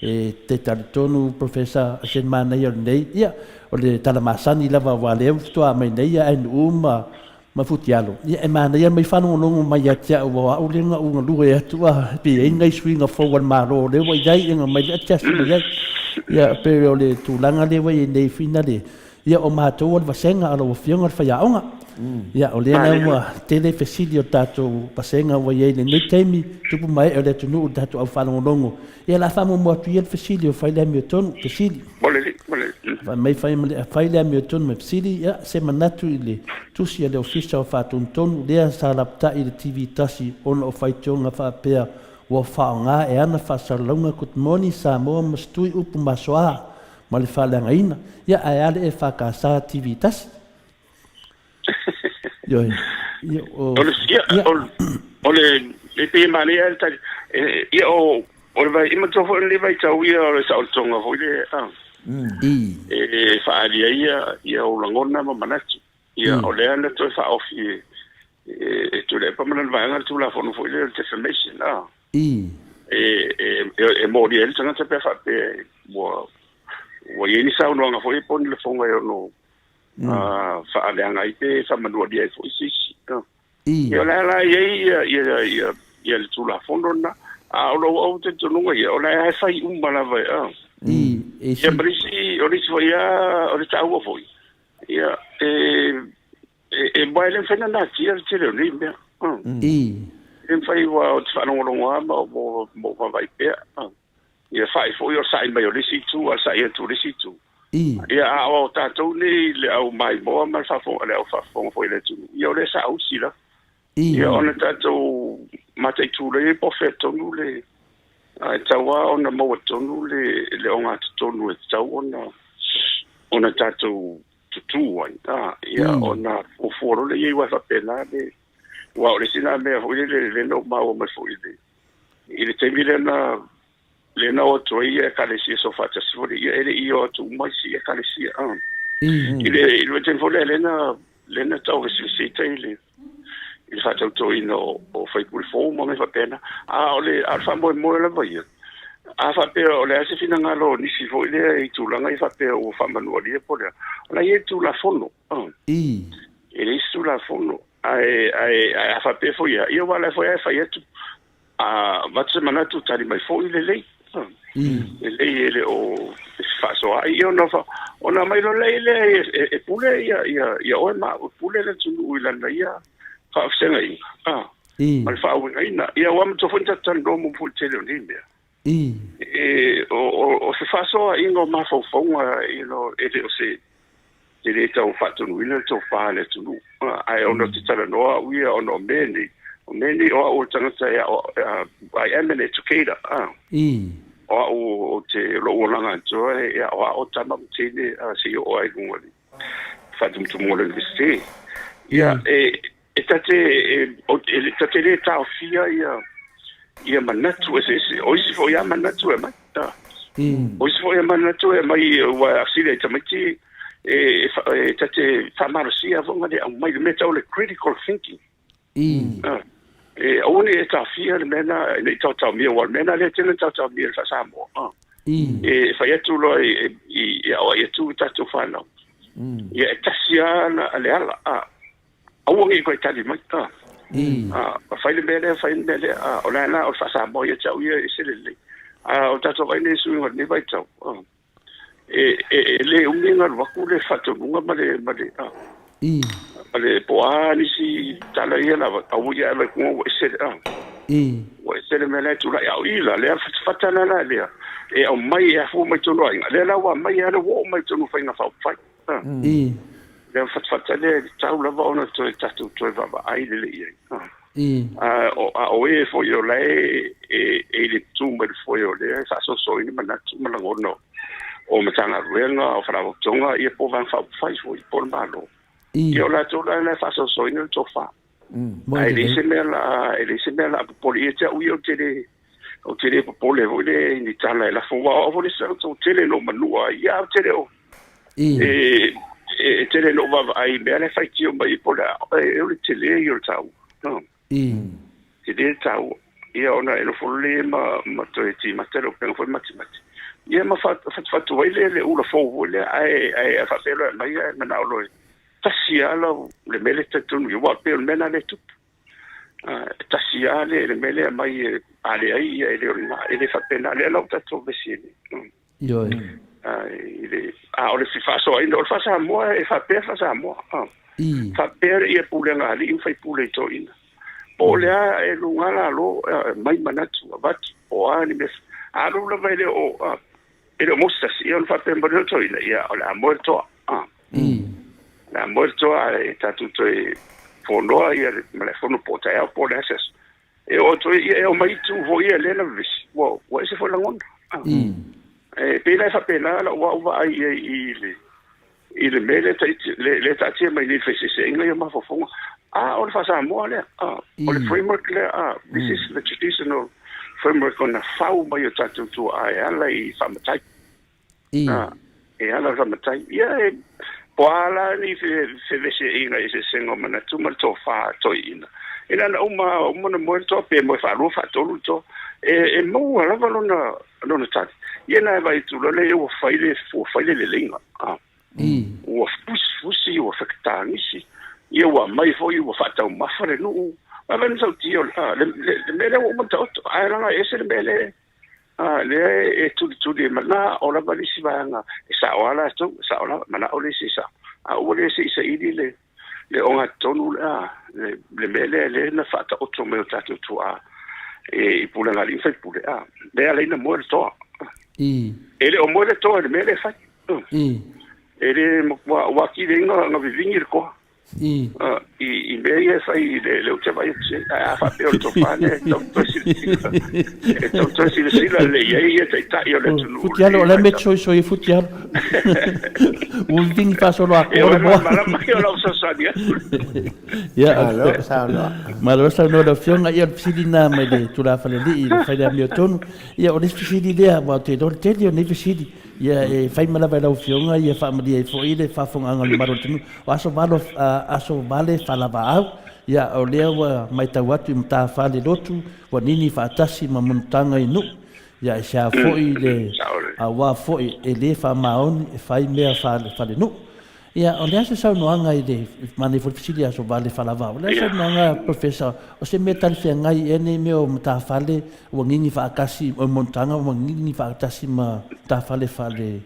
E te taritonu professor asen mana ia nei, ia, o le talamasani lava wa leo fitoa mai nei, ia, en ma futi alo. Ia e mana ia mai whanongo longo mai atia ua au lenga unga lua e atua pe e ngai swinga forward maro le wa iai inga mai atia sima iai. Ia pe o le tūlanga le wa i nei fina le. Ia o mātou al vasenga alo wa fionga al whaiaonga. Ia o lea na ua tele fesili o tātou vasenga wa iai le nei teimi tupu mai o le tunu o tātou au whanongo longo. Ia la whamo mua tui al fesili o whailea mi o tonu fesili. Mai whailea mi o tonu me fesili ia se manatu I le tusi le ofisa o whātontonu lea sa lapta I le TV tasi ona o whaitionga whapea ua whaonga e ana whasalaunga kutmoni sa moa mastui upu masoa ma le whaleanga ina ia ai ale e whakasa TV tasi. Ioi. Ole le pe mane ia o vai ima tofo le vai tau ia o le sa o tonga ho le e whaaria ia o langona ma manatu. Ia o lea na toi wha ofi e tu le pamanan vanga tu la fono foi le defamation e mori ele tanga te pe fa pe wo yeni sa no nga foi pon le fonga yo no fa ale nga ite fa manu dia foi sisi ia la ia le tu la fono na a lo o te tu no ia o la fa mala vai ia brisi o ris foi o ris au foi ia e baile fena na tia tele ni me e fai wa o tfano ngolonga mo vai pe ia fai foi o sai mai o lisi tu a sai tu lisi tu ia o tato ni le au mai mo ma fa fo le fa fo foi le tu ia le sa usi la ia ona tato mate tu le profeto nu le ai tawa ona mo tonu le onga tonu e tawa ona tato tu ia ona o foro le ia wa pena de wa le sina me foi le no ma o me foi de ile te mire na le na o to ia kalesi so fa tsi foi ia ele io tu mai si kalesi ile te fole le na to si te ile il fa to ino o fai pul fo mo me fa pena ole al fa mo la vai a fa pe o le ase fina ngalo ni si foi le I tu langa I fa pe o fa manu ali po le la ye tu la fono ele su la fono ai a fa pe foi io va la foi fa ye tu va se mana tu tali mai foi le ele o fa so io no fa ona mai lo le e pule ia o ma pule le tu la ia fa senga mal fa o ina ia wa mo to fonta tan do mo fu tele ni me o se faso ingo ma fo fonga ele o se ele tau fatu no ile to fa le tu ai ono te tala no wi ono meni o meni o tangata ia I am an educator o te lo langa joe ia o tama tini si o ai ngoli fatum tu mo le visi ia tate le tau fia ia manatu o isi fo ia manatu mai o isi fo ia manatu mai wa asile tamati tate famarasia vonga de mai meta o le critical thinking auni ta fia le mena le tau mia wa mena le tele tau mia fa samo fa ia tu lo ia tu tatu fana ia tasia na ale ala au ngi ko tali mai fa le mele o la o fa samo ia tau ia selele o tatu vai ne su ni vai tau le unga wa ku le fatu unga male ale poani si tala ia la au ia la ko o se le mele tu la ia le fatana la le o mai a fu mai tu no le la wa mai ala wo mai tu no fa na fa le fatale tau la va ona to tatu to va ai le ia o fo yo le le tu mai fo yo le sa so ni mana tu mana no o matanga ruenga o fra tonga ia po van fa fo po malo io la tu la fa so ni to fa ai le se mela politia u yo te po le vole ni tala la fo wa o le so te le no manua ia te le o te le no va ai me le fa tio mai po la e te le yo tau no te le tau ia ona e lo fo le ma to ti ma te lo pe fo matemati ia ma fa tu le u la fo vole ai fa pelo mai me na lo tasia le mele te tunu yo wa pe mena le tu tasia le mele mai ale ai ele fa pena le lo ta to vesini yo ile o le fa so ai no fa sa mo e fa sa mo fa per e pule ngali in fa pule to in pole e lungala lo mai manatu bat o ani mes alu la vele o ele mostas e on fa tempo to in ia o la morto la morto está tutto fono ia me le fono pota e po nesses e outro e o mai tu voi ele na vis wo se foi la onda pela fa pela la wa ai ile mele le tati mai ni fese se inga ma fo o fa sa mo le o le framework le this is the traditional framework on the fau mai tatu tu ai ala I fa matai ala fa matai ia Poala ni se vese inga ese sengo mana tu mal to fa to ina. Ina na uma na mo to pe mo fa ru fa to lu to mo ala va no tati. Yena vai tu le o faile le linga. O fusi o fakta nisi. Ye wa mai fo o fa ta ma fa no. Ma ben so tio le mele o mo to. Ai la ese le mele le tu di mana ora bali si banga sa wala to sa wala mana ole si sa o le si sa idi le onga tonu le mele le na fata o to me tatu tu e pula ngali fa pula le ale na mo to ele o mo to le mele fa ele wa ki le nga vivingir ko I meia sai le o te vai a fa pe o to fa ne to si le ia te ta io le tu futialo le metso so I futialo un vin fa solo a ma io lo so sadia ya ma lo sa no lo fiona ia psidina me de tu la fa le I fa le mio tono ia o le psidi le ma te do te io ne psidi ia fai mala vai lo fiona ia fa ma di fo ile fa fonga ngalo maro tinu aso vale falava ia o lea wa mai tau atu I mta fale lotu wa nini faatasi ma montanga inu ia e sea foi le a wa foi e le fa maoni e fai mea fale nu ia o lea se sau noanga I le mane fulfisili aso vale falava o lea sau noanga professor o se mea talifia ngai ene meo mta fale wa nini faakasi o montanga wa nini faatasi ma mta fale fale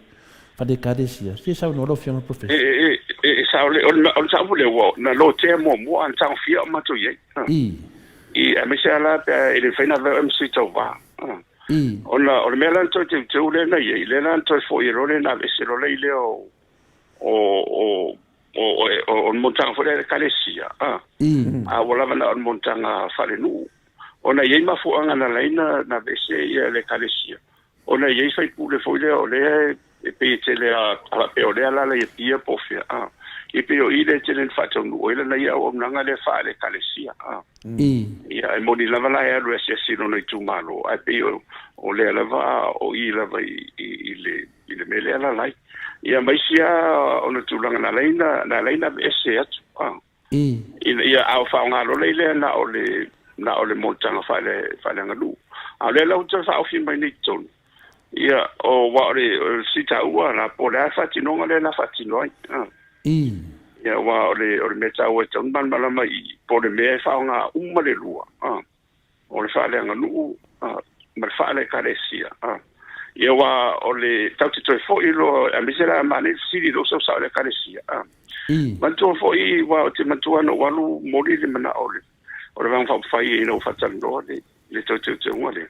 karesia se sau no lo fiona professor sa on sa vole wo na lo te mo an sa fia ma to ye a me sa la ele fai na MC to va on me lan to te ule na ye le lan to fo ye le na se lo le o o montanga fo le kalesia a wala na montanga fale nu ona ye ma fo anga na laina na bese ye le kalesia ona ye fai pule fo le o le pe tele a pe o le la ye pia pofia e pe o ile tele fa tonu o ile na ya o nanga le fa le kalesia ia e moni lava la ya lo se si no tu malo a pe o le lava o ile va ile mele ala lai ia mai sia ona tulanga na laina ese atu ia au fa nga lo le na ole montanga fa le ngalu a le la uta fa o fi mai ni ton ia o wa le sita ua na po la fa ti no le na fa ti no ia wa ole meta o ton ban mala mai po le me fa nga uma le lua o le fa le ngalu ma fa le kalesia ia wa ole tauti toi fo ilo a misera mane siri do so sa le kalesia manto fo I wa te manto no walu mori le mana ole van fa fai no fa tando le tauti te ngale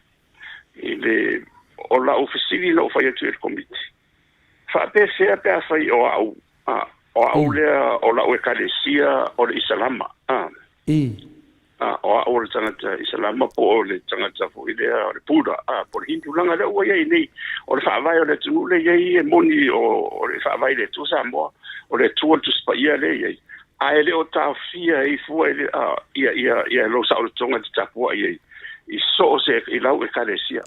ile ola ofisili no fa yetu el committee fa pe se pe fai o au le ola o kalesia o isalama o le tangata isalama po le tangata fo idea o le pura por hindu langa le o ye ni o le fa vai o le tu le ye moni o le fa vai le tu sa mo o le tu tu spa ye le ye a ele o ta fia I fu ele ia lo sa o tonga ti tapu ye I so se I lau e kalesia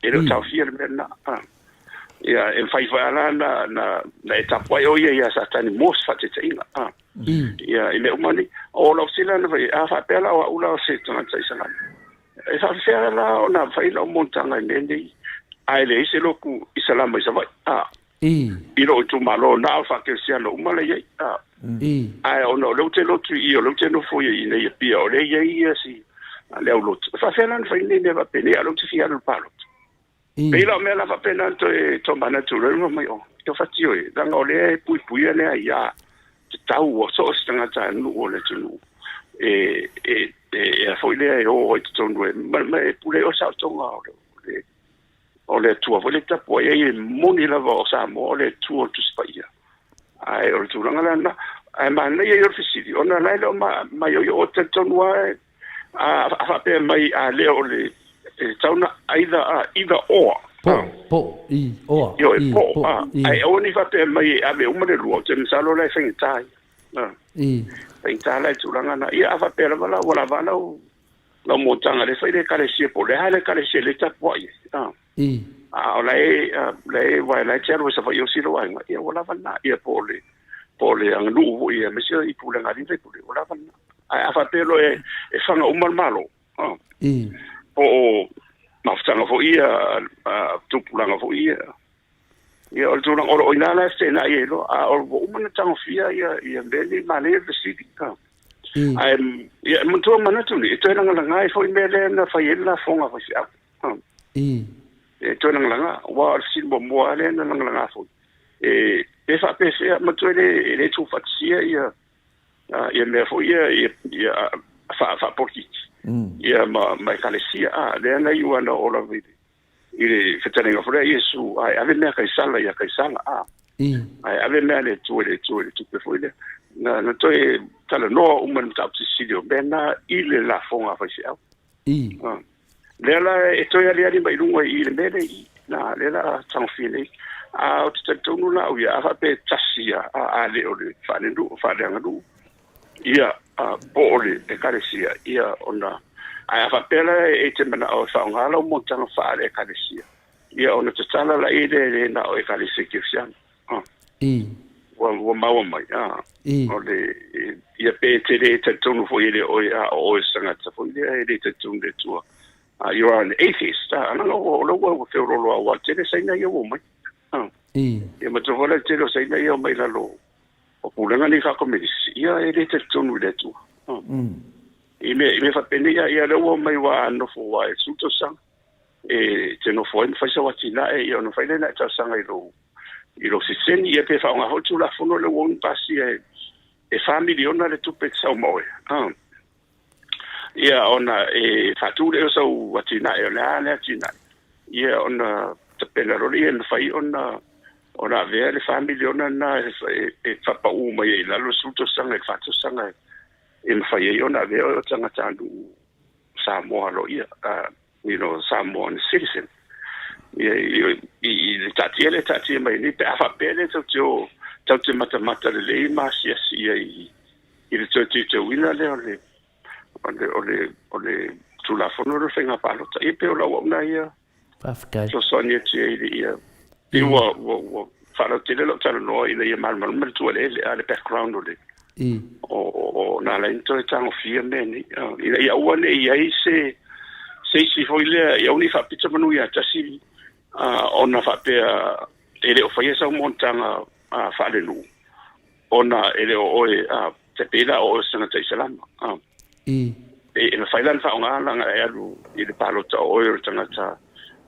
ele o ta fia le mena ia e fai fa na etapu o ye ia sa tani mos fa te inga ia ile umani o lo sila na vai a fa pela o ula se tanga tsai sala e fa fera la ona fai lo montanga nende ai le se lo ku isalama isa vai I lo tu malo na fa ke sia lo umale ye ai ono lo te lo tu I lo te no fo ye ne pia o le ye si le lo fa fera na fai ne va pene lo te fia lo palo pe la me la va pena to mana tu lo mai o to fa tio e danga o le pui ne ia tau o so stanga ta nu o le tu e foi le o to no ma pule o sa tonga o le tu o le tapo e moni la vo sa mo le tu o tu spaia ai o tu langa na ai ma le ye ofisili ona la lo ma yo o te tonwa a fa pe mai a le o le tauna either or po yo po ai oni fa pe mai a me umare luo te salo le fing tai fing tai le tu langa na ia fa pe la wala vala lo montanga le fai le kalesia po le hale kalesia le tapo o le vai la chero sa fa yo silo ai ia wala vala ia po le ang lu ia me sia I pula ngari le pule wala vala ai fa pe lo e fanga umal malo po mafutanga fo ia tupulanga fo ia o tūrang o inala se na ia lo o umana tanga fia ia mbele male vesiti ai ia mutua mana tuni e tōna ngai fo imele na faiela fonga fo sia e tōna langa wa sin bo mo ale na langa fo e fa pese mutua le tu fatsia ia me fo ia fa porti ia ma kalesia le na you and all of it ile fetanga for Yesu ai ave me kai sala ai ave me le tu pe foi na toi tala no man tap sidio bena ile la fonga fa sia le la e toi ali mai lunga ile mele na le la sanfile o te tonu la o ia fa pe tasia ale o le fa le ngadu ia pole e kalesia ia ona ai fa pela e te mana o fa ngala o montanga fa le kalesia ia ona te tala la ide na o kalesia kifsian wa mai ole ia pe te te tonu fo ile o sanga te fo ile te tonu de tua you are an atheist ana lo fe lo wa te sai na yo mai ia ma to vola te lo sai na yo mai la lo o pulanga ni fa komisi ia ele te tonu de tua me fa pene ia lo mai wa no fo wa suto sang te no fo en fa sa watina no fa le na ta sanga ilo se seni e pe fa nga hotu la fono le won pasi e family ona le tu pek sa mo ia ona fa tu le so watina la tina ia ona te pena ro le fa ona Ona vea le family ona na e fapa uma e la lo suto sanga e fato sanga e mfai e ona vea o tanga tandu Samoa lo ia Samoan citizen i le tati mai ni pe afa pele tau te mata le ma sia i le te wina le ole tula fono ro fenga palo e pe ola ona ia Afkai. so sonia te ia i wo falo te lo tala no i le mal tu le background ole o na la into e tango fia meni ia one ia se si foi le ia uni fa pizza manu ia tasi ona fa pe ele o fa sa montanga fa le lu ona ele o te pela o sana te salam e na failan fa nga langa e alu i le palo ta o tanga ta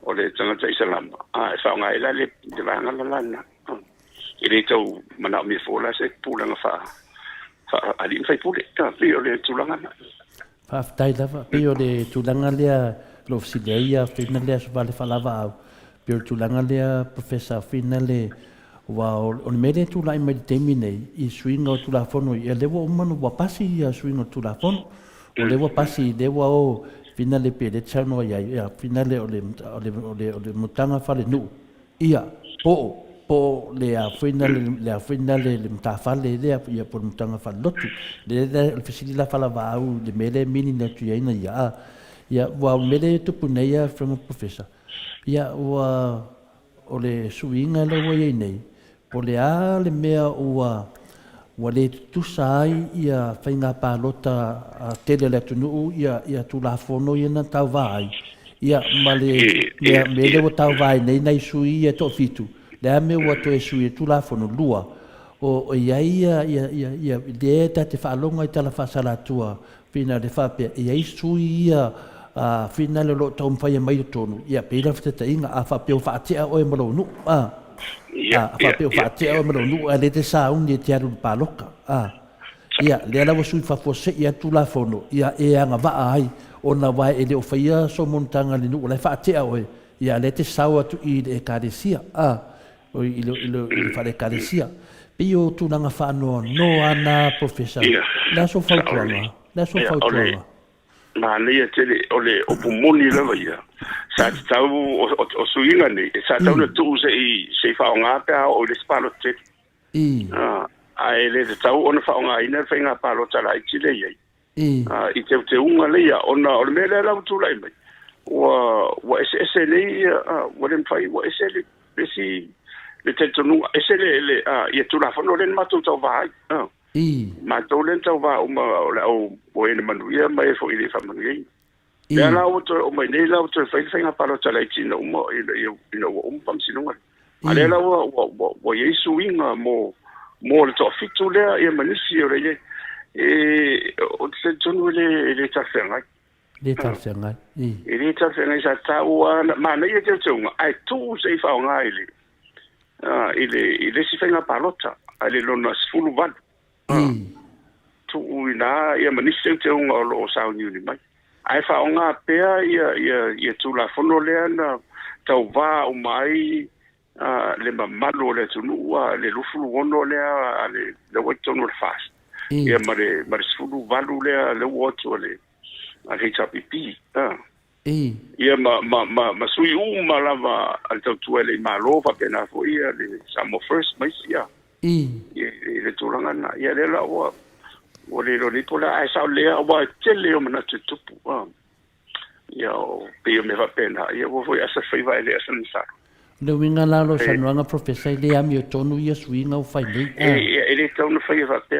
o le tanga te salam e fa nga ila le de vanga la lana ele tau mana mi fola se pulanga fa ali fai pule ka pio le tulanga fa tai lava pio le tulanga le lo sileia fina le vale falava au pio tulanga le professor fina le wa on mede tu lai mai temine i swing o tula fono e levo manu wa pasi ia swing o tula fono o levo pasi levo o fina le pede chano ia fina le o le mutanga fale nu ia po le a fina le mtafale le ia por mutanga fale lotu le fisili la fala va au le mele mini na tu ia wa mele tu puneia from a professor ia wa o le swinga le wa nei po le a le mea ua le tusai ia whainga pālota tele le tunu ia tulafono ia na tau vai ia ma me le o tau vai nei sui ia to fitu le a me ua to e sui tulafono lua o ia le te whaalonga i tala whasalatua whina le whapea ia sui ia whina le lo tau mwhaia mai tonu ia pēra whitata inga a whapea o whaatea o e maronu Fapeo fatea o manu ale te sa un te aru paloka ia le ala wo sui fa fose ia tula fono ia e anga va ai ona vai ele o faia so montanga le nu le fatea o ia le te sa tu i e karesia o ilo fa le karesia pio tu nanga fa no ana professor la so fa tuanga ma le tele ole o pumoni lava ia sa tau o suinga ni sa tau na tu se fa nga pa o le spalo te ele te tau ona fa nga ina fa nga palo tala i chile ia i te unga le ia ona o me le la tu lai mai wa ese le wa le fai wa ese le pesi le te tonu ese le ia tu la fono le ma tu tau vai ma tolen tau va o ene manuia mai fo ile fa manuia ya la o mai nei la o fai nga palo tala i chino mo ino o pam sinunga ale la o yesu inga mo le to fitu le e manisi o le o te tonu le tafenga le tafenga sa tau ma nei te tunga ai tu se fa nga ile si fa nga palota ale lona sfulu van tu ina ia manisi te unga o sa ni mai ai fa nga pea ia tu la fono le na tau va o mai le mamalo le tunu le lufu ono le wetonu fast ia mare sfulu valu le woto le a hita pipi ia ma sui lava al tau tu le malo va pena fo ia le samo first mai sia le tulanga na ia le la o le lo nipola ai sa le wa tele o mana tupu ia pe me va pena ia vo foi asa faiva ele asa nsa le winga la lo sanuanga professor le ami o tonu ia swinga o fai le ele tonu faiva pe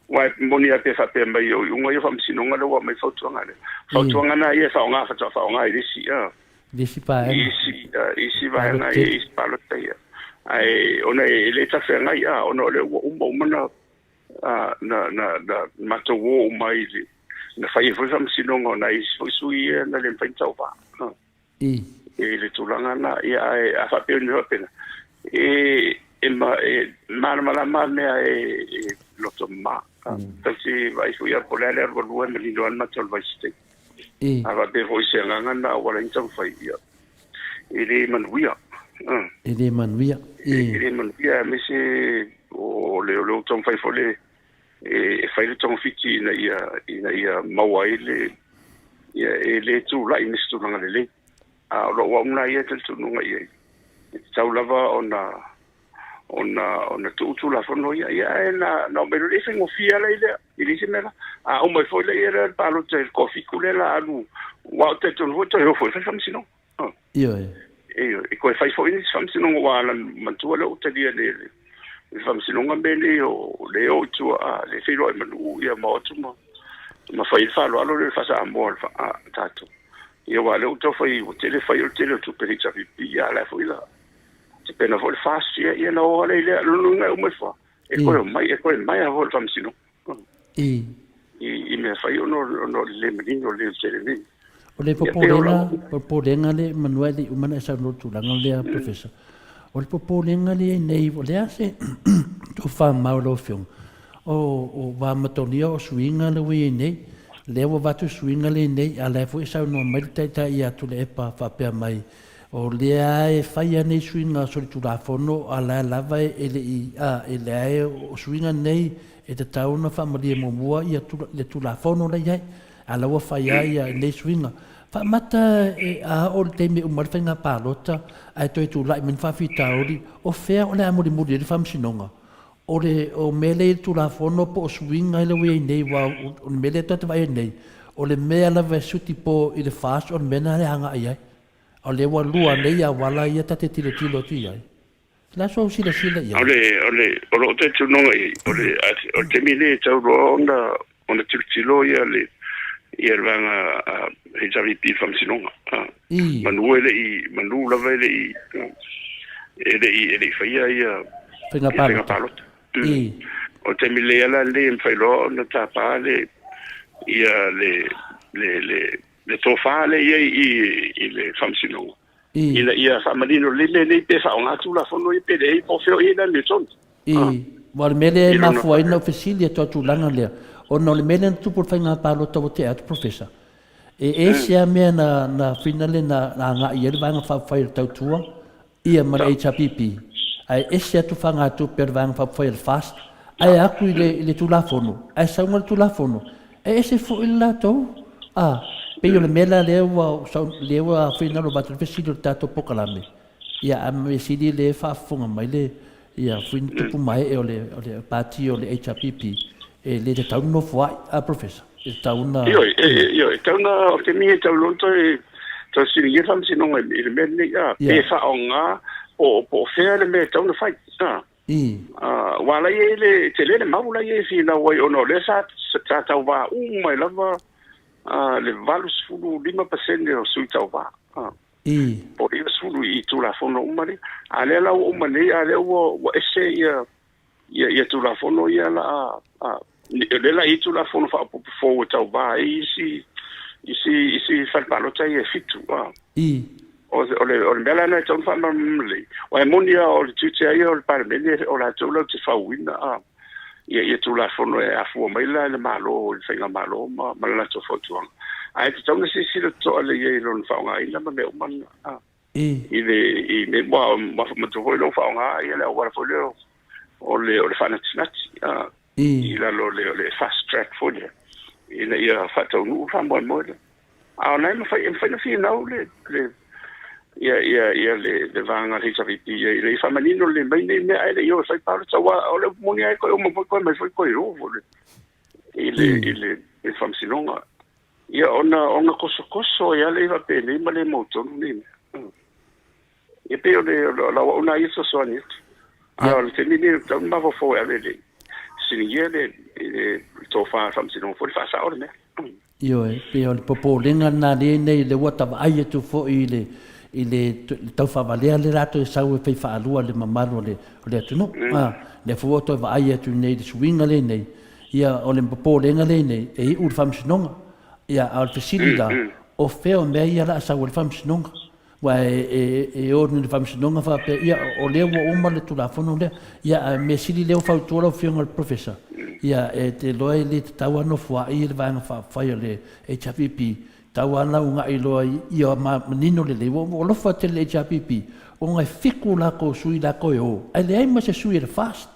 wa moni a pe fa pe mai o unga ia famsi nunga le wa mai fautuanga na ia fa nga ile si pa isi va na isi palota ia ai ona ele ta fenga ia ona le umana na mato wo mai na fai foi famsi nunga na isi sui na le pentau va le tulanga na ia a fa pe ni pena ma me loto ma tasi vai fu ia pola le ro lu me lino na tol vai ste ava be voi se nganga na wala inta fai ia ile man wia E le manuia. E man ia me se o le tong fai fole e fai le tong fiti ina ia mawai le ia e le tu la ina stu nga le a lo wa una ia tel tu nga ia tau lava ona tu la fono ia na no me le fengo fia la ile ili se mela a o mai foi le era palo te coffee kulela alu wa te tu no to yo foi fa sino Io e ko fai foi ni sam sino wa la mantua lo te dia le sam sino ngambele o le o tu a le filo e manu ia mo tu ma fai fa lo le fa sa mo fa tato io va le to fai o tele fai o tele tu per i pipi ya la foi la te pena vol fast ia no le lo nga o me fa e ko mai a vol sam sino i me fai no le menino le tele ni o le popolenga le manuali umana sa no tu langa le professor o le popolenga le nei o le ase to fa maulo fiong o va matonia o swinga le we nei le va tu swinga le nei ala fo sa no mai ta ia tu le pa fa pe mai o le ai fai nei swinga so tu la fono ala lava e le ai o swinga nei e te tauna fa malia mo ia tu la fono le ia ala wa fai ia nei swinga fa mata a o te me umar fenga palota ai toi tu lai men fa fitauri o fea o le amori muri le fam sinonga o mele tu la fono po swinga le we nei wa o mele to vai nei o le mea la vesuti po i le fast on mena le hanga ai o le wa lua nei a wala ia tate tilo ti ai la so si le ia o lo te tu no o te mile tau ro ona tilo ia le ia vanga e javi pi fam sinonga manu la vele ele faia ia fenga palot o te mile ala le mfailo na tapa le ia le tofa le ia le fam sinonga ia famalino le pe fa ona tu la fono i pede po feo ina le ton wal mele ma foi no facility to tu langa le o no le mele tu por fenga palot to te at professor ese a me na finale na nga ia vanga fa fire tau tua ia mar HPP ai ese tu fanga tu per vanga fa fire fast ai aku le tu la fono ai sa ngal tu la fono ese fu il lato pe yo le mela le wa finale ba tu fesido tato pokalame ia a me sidi le fa funga mai le ia fin tu mai o le party o le HPP le tau no foi a professor tauna tauna o te mi tau lonto to siringi fam sinonga il menne pe fa onga po fea le me tauna fai wala ye te le maula ye fina wai ono le sa tau va mai lava le valus fulu 5% o sui tau va po i sulu i tu la fono umari ale la umani ale wo ese ia tu la fono ia la le la itu la fono fa po tau ba isi fa palota e fitu o le bela na ton fa mamle o monia o tuti ai o parmene o la tolo te fa wina ia tu la fono e afu mai la le malo le fenga malo ma la to foto ai te tona si le to le ye ron fa nga ina ma me o man i me ma to ho lo fa nga ia le o wa fo o le fanatinati ila lo le fast track for le ina ia fato nu fa mo nei ma fai na fi na le ia le vanga le HPP le famanino le mai ne ai le io sai parlo wa o le moni ai ko mo ko me foi ko ro le fam sinonga ia ona koso ia le va pe le ma le moto ni e pe o le la una isso soni le tenini ma fo le sinigele to fa fam sinonga foi fa sa orme io pe o popolenga na le wata ai tu fo ile tau fa valea le rato e sau e fai fa alua le mamaru le atunu le fuoto va ai tu nei de swinga le nei ia o le popolenga le nei e u fam sinonga ia al facilita o feo me ia la sau le fam sinonga wa e o le fam sinonga fa pe ia o le o uma le tu la fono le ia me sili le fa tu lo fiong al professor ia e te loe le tau no fo ai le vanga fa le HPP tawana unga ilo ia ma menino le lewo o lo fa te le HPP o ngai fiku la ko sui la ko o ai le ai ma se sui fast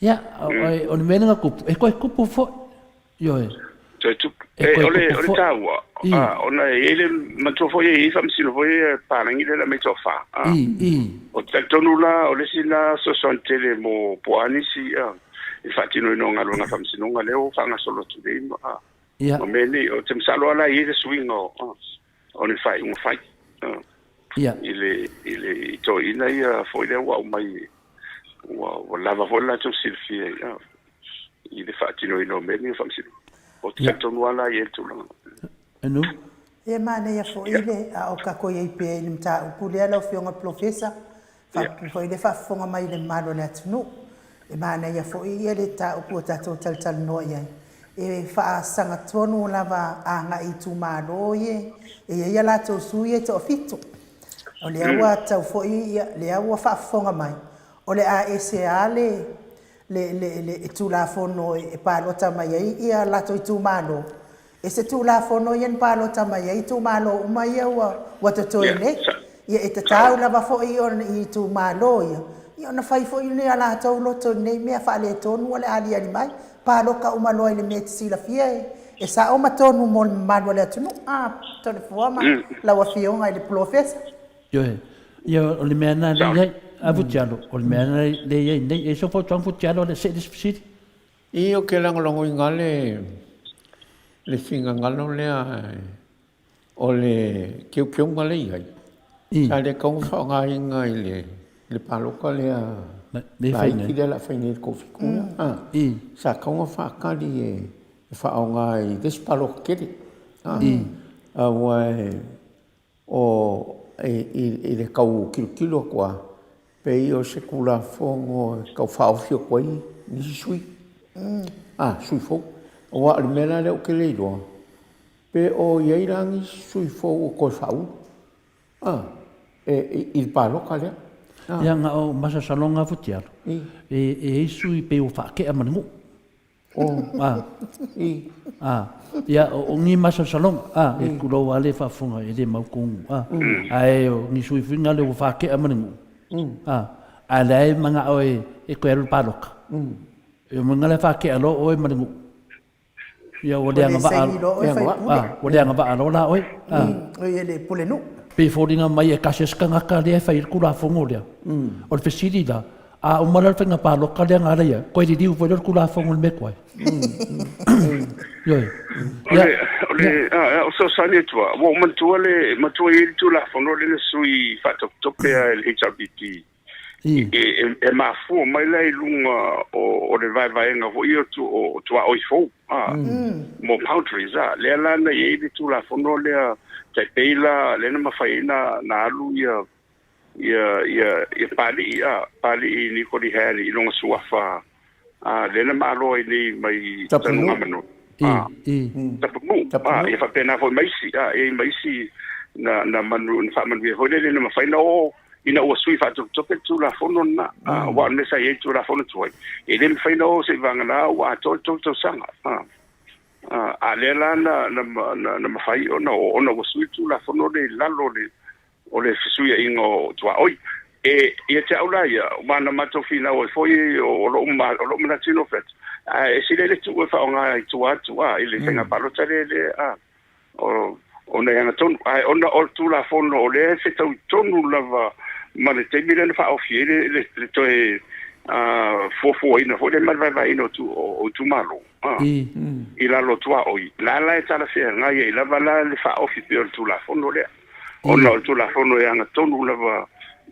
ya o ni mena ku e ko ku fo yo ole tawa ona ele matofo ye famsilo foi parangi le metofa o tonula ole sina so sontele mo poanisi infatti noi non allora famsilo non leo fanga solo tu dei o meni o temsalo ala ye swing o ne fai un fai ile to ina ia foi le wa mai wa lava vola to silfie ile fatti noi non meni famsilo o te tonu ala i tu la anu e mane ia fo ile a o ka ko ia pe ni mta ku le ala fionga professor fa fo ile fa fonga mai le malo le tunu e mane ia fo ile le ta o ku ta tal no ia e fa sanga tonu lava anga i tu malo ye e ia la to su ye to fitu o le awa ta fo ia le awa fa fonga mai o le a ese ale le tu la fono e palota mai ia la to tu malo e se tu la fono ien palota mai tu malo mai wa to to ne ia e te tau la ba fo i tu malo ia na fai fo ni ala to lo to ne me fa le to no le ali ani mai palo ka umalo le met si la fie e sa o matonu mo malo le tu no to le forma la wa fio ngai le professor yo le mena le avutialo o le mena le nei e so fo tong futialo le se spesiti io che langolongo ingale le finga ngalo le o le ke pyong ngale ai sa le kong fa ngai le paloka le le fine ki la fine ko fikuna sa kong fa ka li fa ngai des palok ke wa o le kau kilo kwa pe io se kula fongo kau fa fio koi ni sui sui fo o a mena le o ke le do pe o yeirangi sui fo o ko fa il palo kale ya nga o masa salonga futialo e sui pe o fa ke amanu ya o ngi masa salong e kulo wale fa fonga e le mau kung ai o ni sui finga le o fa ke amanu alai manga oi e ko el palok e manga le fa ke alo oi mangu ya o le ngaba o le ngaba alo la oi oi le polenu pe fodinga mai e kases kanga ka le fa il kula fongo le o le fesidi la o malal fenga palok ka le ngala ya ko di diu fo le kula fongo le kwai o so sani tua wo mantua i tu la fongo le sui fa top el HRBP e mafu mai lai lunga o le vai nga vo io tu o tua oi fo mo boundaries le la na ye tu la fongo le te peila le na mafaina na alu ia pali ni ko di hali i longa suafa le na malo ni mai tanu manu tapu ia fa pena fo maisi maisi na manu fa manu ho le na mafaina o ina o sui fa tu la fono na wa ne sa ye tu la fono tu e le mafaina o se vanga na wa to sanga le la na mafai ona o sui tu la fono le lalo le o le fisuia ingo tua oi ia te aula ia mana matofina o foi o lo mana tino fet e si le tu fa nga tua ile fenga palota le o na yana ton ona o tu la fono o le se tonu lava mana te mire le fa ofiere le to fo ina fo le malva ino tu o tu malo ila lo tua oi la e tala se nga ia la vala le fa ofiere tu la fono le ona tu la fono e anga tonu lava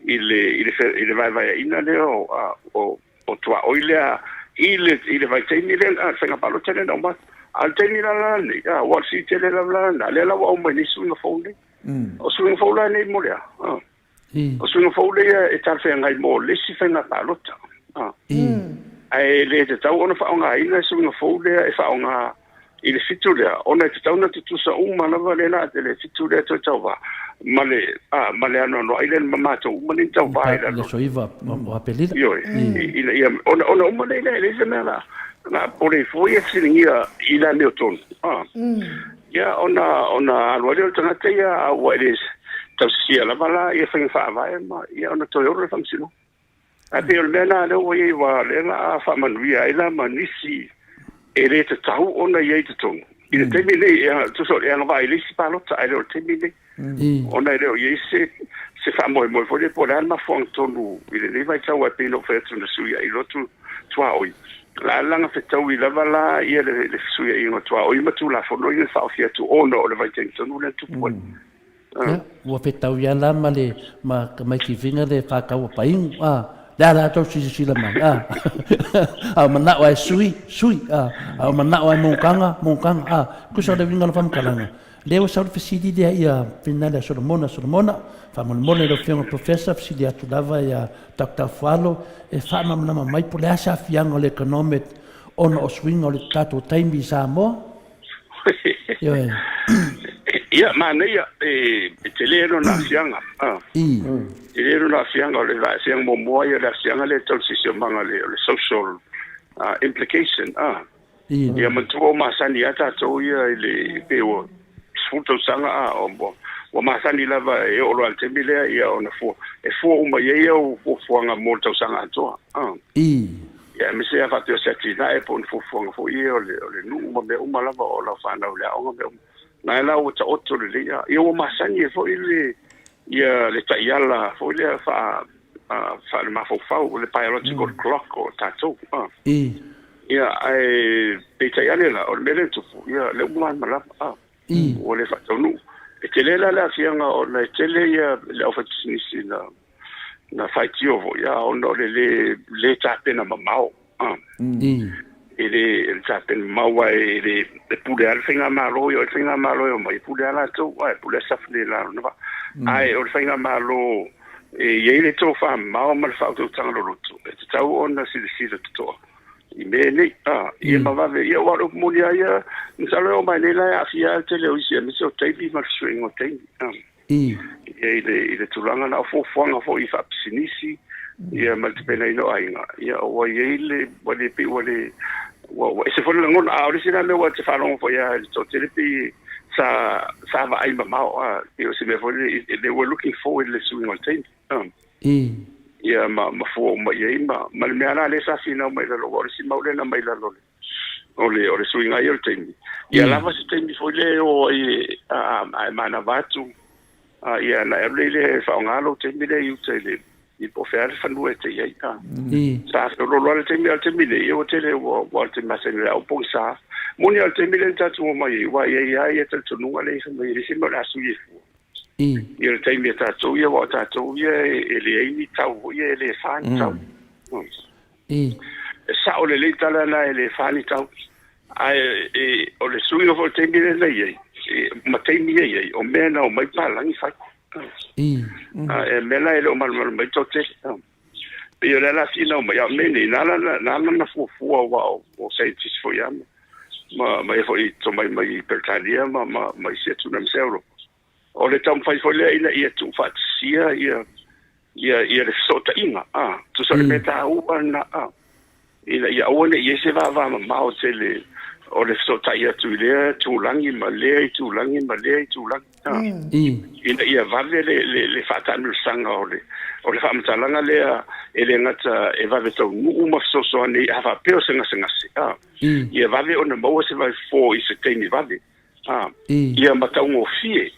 ile vai ina le o tua oilea ile vai teni le senga palo tele no ma al teni la ni wa si tele la le la wa o mani su no fone o su no fone ni mo le o su no fone e tal fe ngai mo le si fenga palo ta ai le te tau ona fa nga ina su no fone e fa nga ile fitulea ona te tau na te tusa uma na vale na te le fitulea to tauva male no ile mama to mani tauva ile le soiva o apelida yo ona uma le se mela na pole foi exilingia ila Newton ya ona alwale tanga te ya wa ile tausia la bala ia fa vai ma ia ona to yo function a te le na le o ia wa le na fa manuia ila manisi ele te tau ona ia te tonu i te mi le tu so ia no vai le si palo ta ele te mi le ona ele o ia se fa mo fo le po la ma fo tonu i le vai tau a pino fe tu na suia i lo tu tua oi la langa fe tau i la bala ia le suia i no tua oi ma tu la fo no i fa fia tu ono le vai te tonu le tu po ua petau ia la ma le ma mai ki vinga le fa ka pa in la to si la ma a mana wa sui a mana wa mongkanga ku sa le vinga la fam kalanga le wa sa fisidi dia ia finale solomona fa mona le fianga professor fisidi atu lava ia Dr. Falo e fa ma mai po le asa fianga le economic ona o swinga le tato taimi sa mo yo ia mana ia te lero na fianga te lero na fianga le va fianga mo mo ia la fianga le tol si manga le social implication ia man tu ma sani ata to ia le peo sfuto sanga o ma sani lava e o lo te bile ia ona fo uma ia o fuanga mo to sanga to ia me se fa te setina e pon fo fuanga fo ia o le nu mo me uma lava o la fa na le o me na la o ta otto le ia o masani fo ile ia le taiala fo le fa le ma fo le biological clock o tato ia ai pe taiala la o le tu ia le uma mala o le fa tonu e te le la fianga o le tele ia le ofatsini na faitio vo ia o no le tapena mamao ele tapen maua ele pule al finga malo yo finga malo yo mai pule ala to ai pule safle la no va ai o finga malo ele to fa mau mal fa to tanga lo to te tau ona si to i me ni i ma va ve ia wa lo mulia ia nsalo o mai la afia te le o isi me so te bi mal swing o te ele tulanga na fo fanga fo i fa psinisi ia mal te pena ino ainga ia o ele wale pe wale se fue la ngona ahora le wa te falon fo ya to te pi sa va ai ma eu se me foi they were looking forward to swing on time ia ma fo ma ia ma me ana le sa fina mai lo wa si maule na mai la lo ole swing ai el time ia la va se time foi le o ai mana vatu ia na ele fa ngalo time le you tele i po fer fanu e te ia sa lo te mile io te le o te masen la o po sa moni al te mile tatu mai wa ia te tonu ale se mai se mo la su ia te mile tatu ia wa tatu ia ele ni tau ia ele fan tau sa o le tala na ele fan tau ai o le su o te mile le ia ma te mile o mena o mai pala ni fa mela ele o mal mai tote io la fina o mai meni na fu wa o sei ci fo ya ma e foi to mai per talia ma se tu nem seuro o le tam fai fo le ina ia tu fa sia ia le sota inga tu so le meta u na ia o ne ia se va ma o se le o le sota ia tu le tu langi ma le tu langi ia vale le fatan sanga o le famtalanga le ele ngata e vale to uma so ni ava peo senga ia vale ona mo se vai fo i se teni vale ia matango fie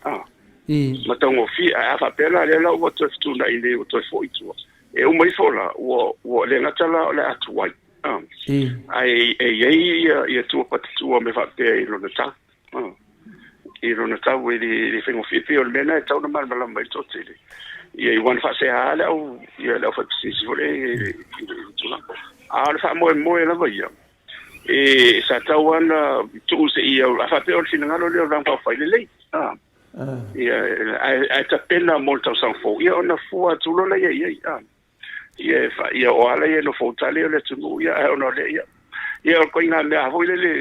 ava pela le la o to tu na ile o to fo itu e o mai fola o le ngata la le atuai ai ia tu patu me fa pe lo ta i rona tau i whengo whiwhi o le mena e tau na marmala mai tōtele. Ia i wan wha se haale au, ia leo wha pisi fore i tūna. A le wha moe lava ia. E sa tau ana tuu se ia, a wha pe o le finangalo leo rang pao whaile lei. Ia a ta pena mo le tau sang fō. Ia ona fua tūlo la ia. Ia o ala ia no fōtale o le tunu ia ona le ia. Ia o koi ngā mea hafo ile le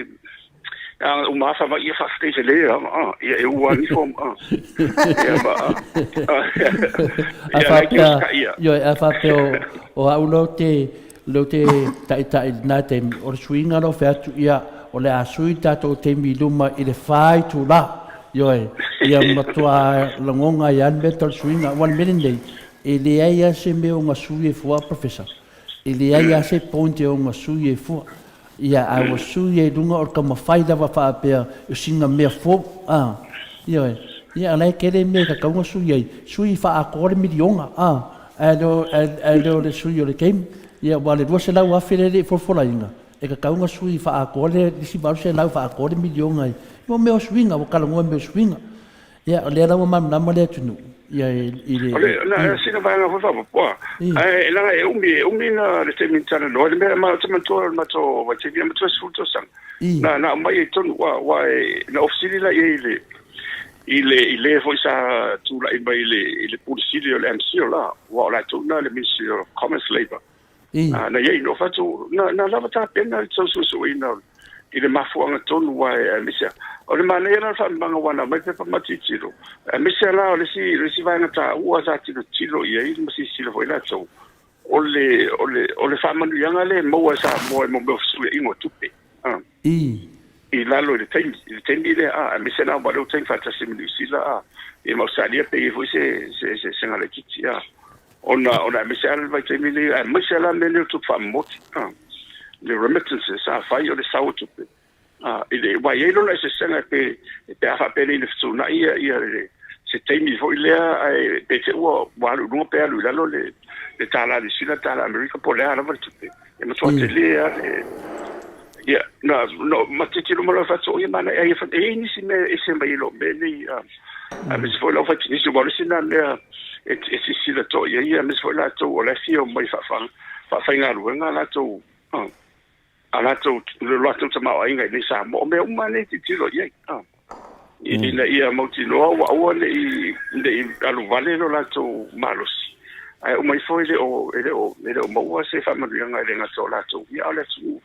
o masa va ia fast stage le ia e o uniform ia fa o aulo te tai na te o swinga no fa ia o le asuita to te miluma i le fai tu la Yoi, ia matua langonga ia metal swinga 1 million day. Ele ia se me unga sui fua professor. Ele ia se ponte unga sui fua. Ia a sui dunga or kama faida wa fa pe singa me fo. Yoi. Ia lai kere me ka unga sui fa a kore milionga. Alo le sui le game. Ia wale dua se lau afere for inga. E ka unga sui fa a kore disi baru se lau fa a kore milionga. Mo me swinga o kala mo me swinga ya le la mo mam le tunu ya ile na sina va na fa po ai la umi na le temi tana no le ma to va che ma to sfrutto sang na mai ton wa na ofsili la ile foi sa tu la mai ile pulsile le MC la wa la tu na le ministry of commerce labor na ye no fa tu na la ta pena so ina ile mafuanga tonu wa misia o le manera fa manga wana mai pe mati tiro misia la le si va ngata ua sa tiro ia i masi silo foi la so o le fa manu yanga le mo sa mo su ingo tupe i la lo le tendi le misia na ba lo ten fa ta simi sila e mo sa dia pe foi se ngale kiti ona misia va temi le misia la le tu fa moti le remittances fai o le sautupe ile wa yelo na se senga pe fa pe le tsuna ia se temi foi le pe te o wa lu no pe lu la lo le tala di sila tala america po le ala tupe e mo to te le ia no ma te tiro mo la fa so ia mana ia fa ni si me se mai lo me ni a se foi la fa ni se bo le sina le e si sila to ia me se foi la to o la fio mai fa nga lu nga la to ala to le loto tama inga ni sa mo me umane ti tiro ye ina ia mo ti no wa le alu vale lo la to malos ai o mai foi le o mo wa se fa ma nga le nga to la to ia ala tu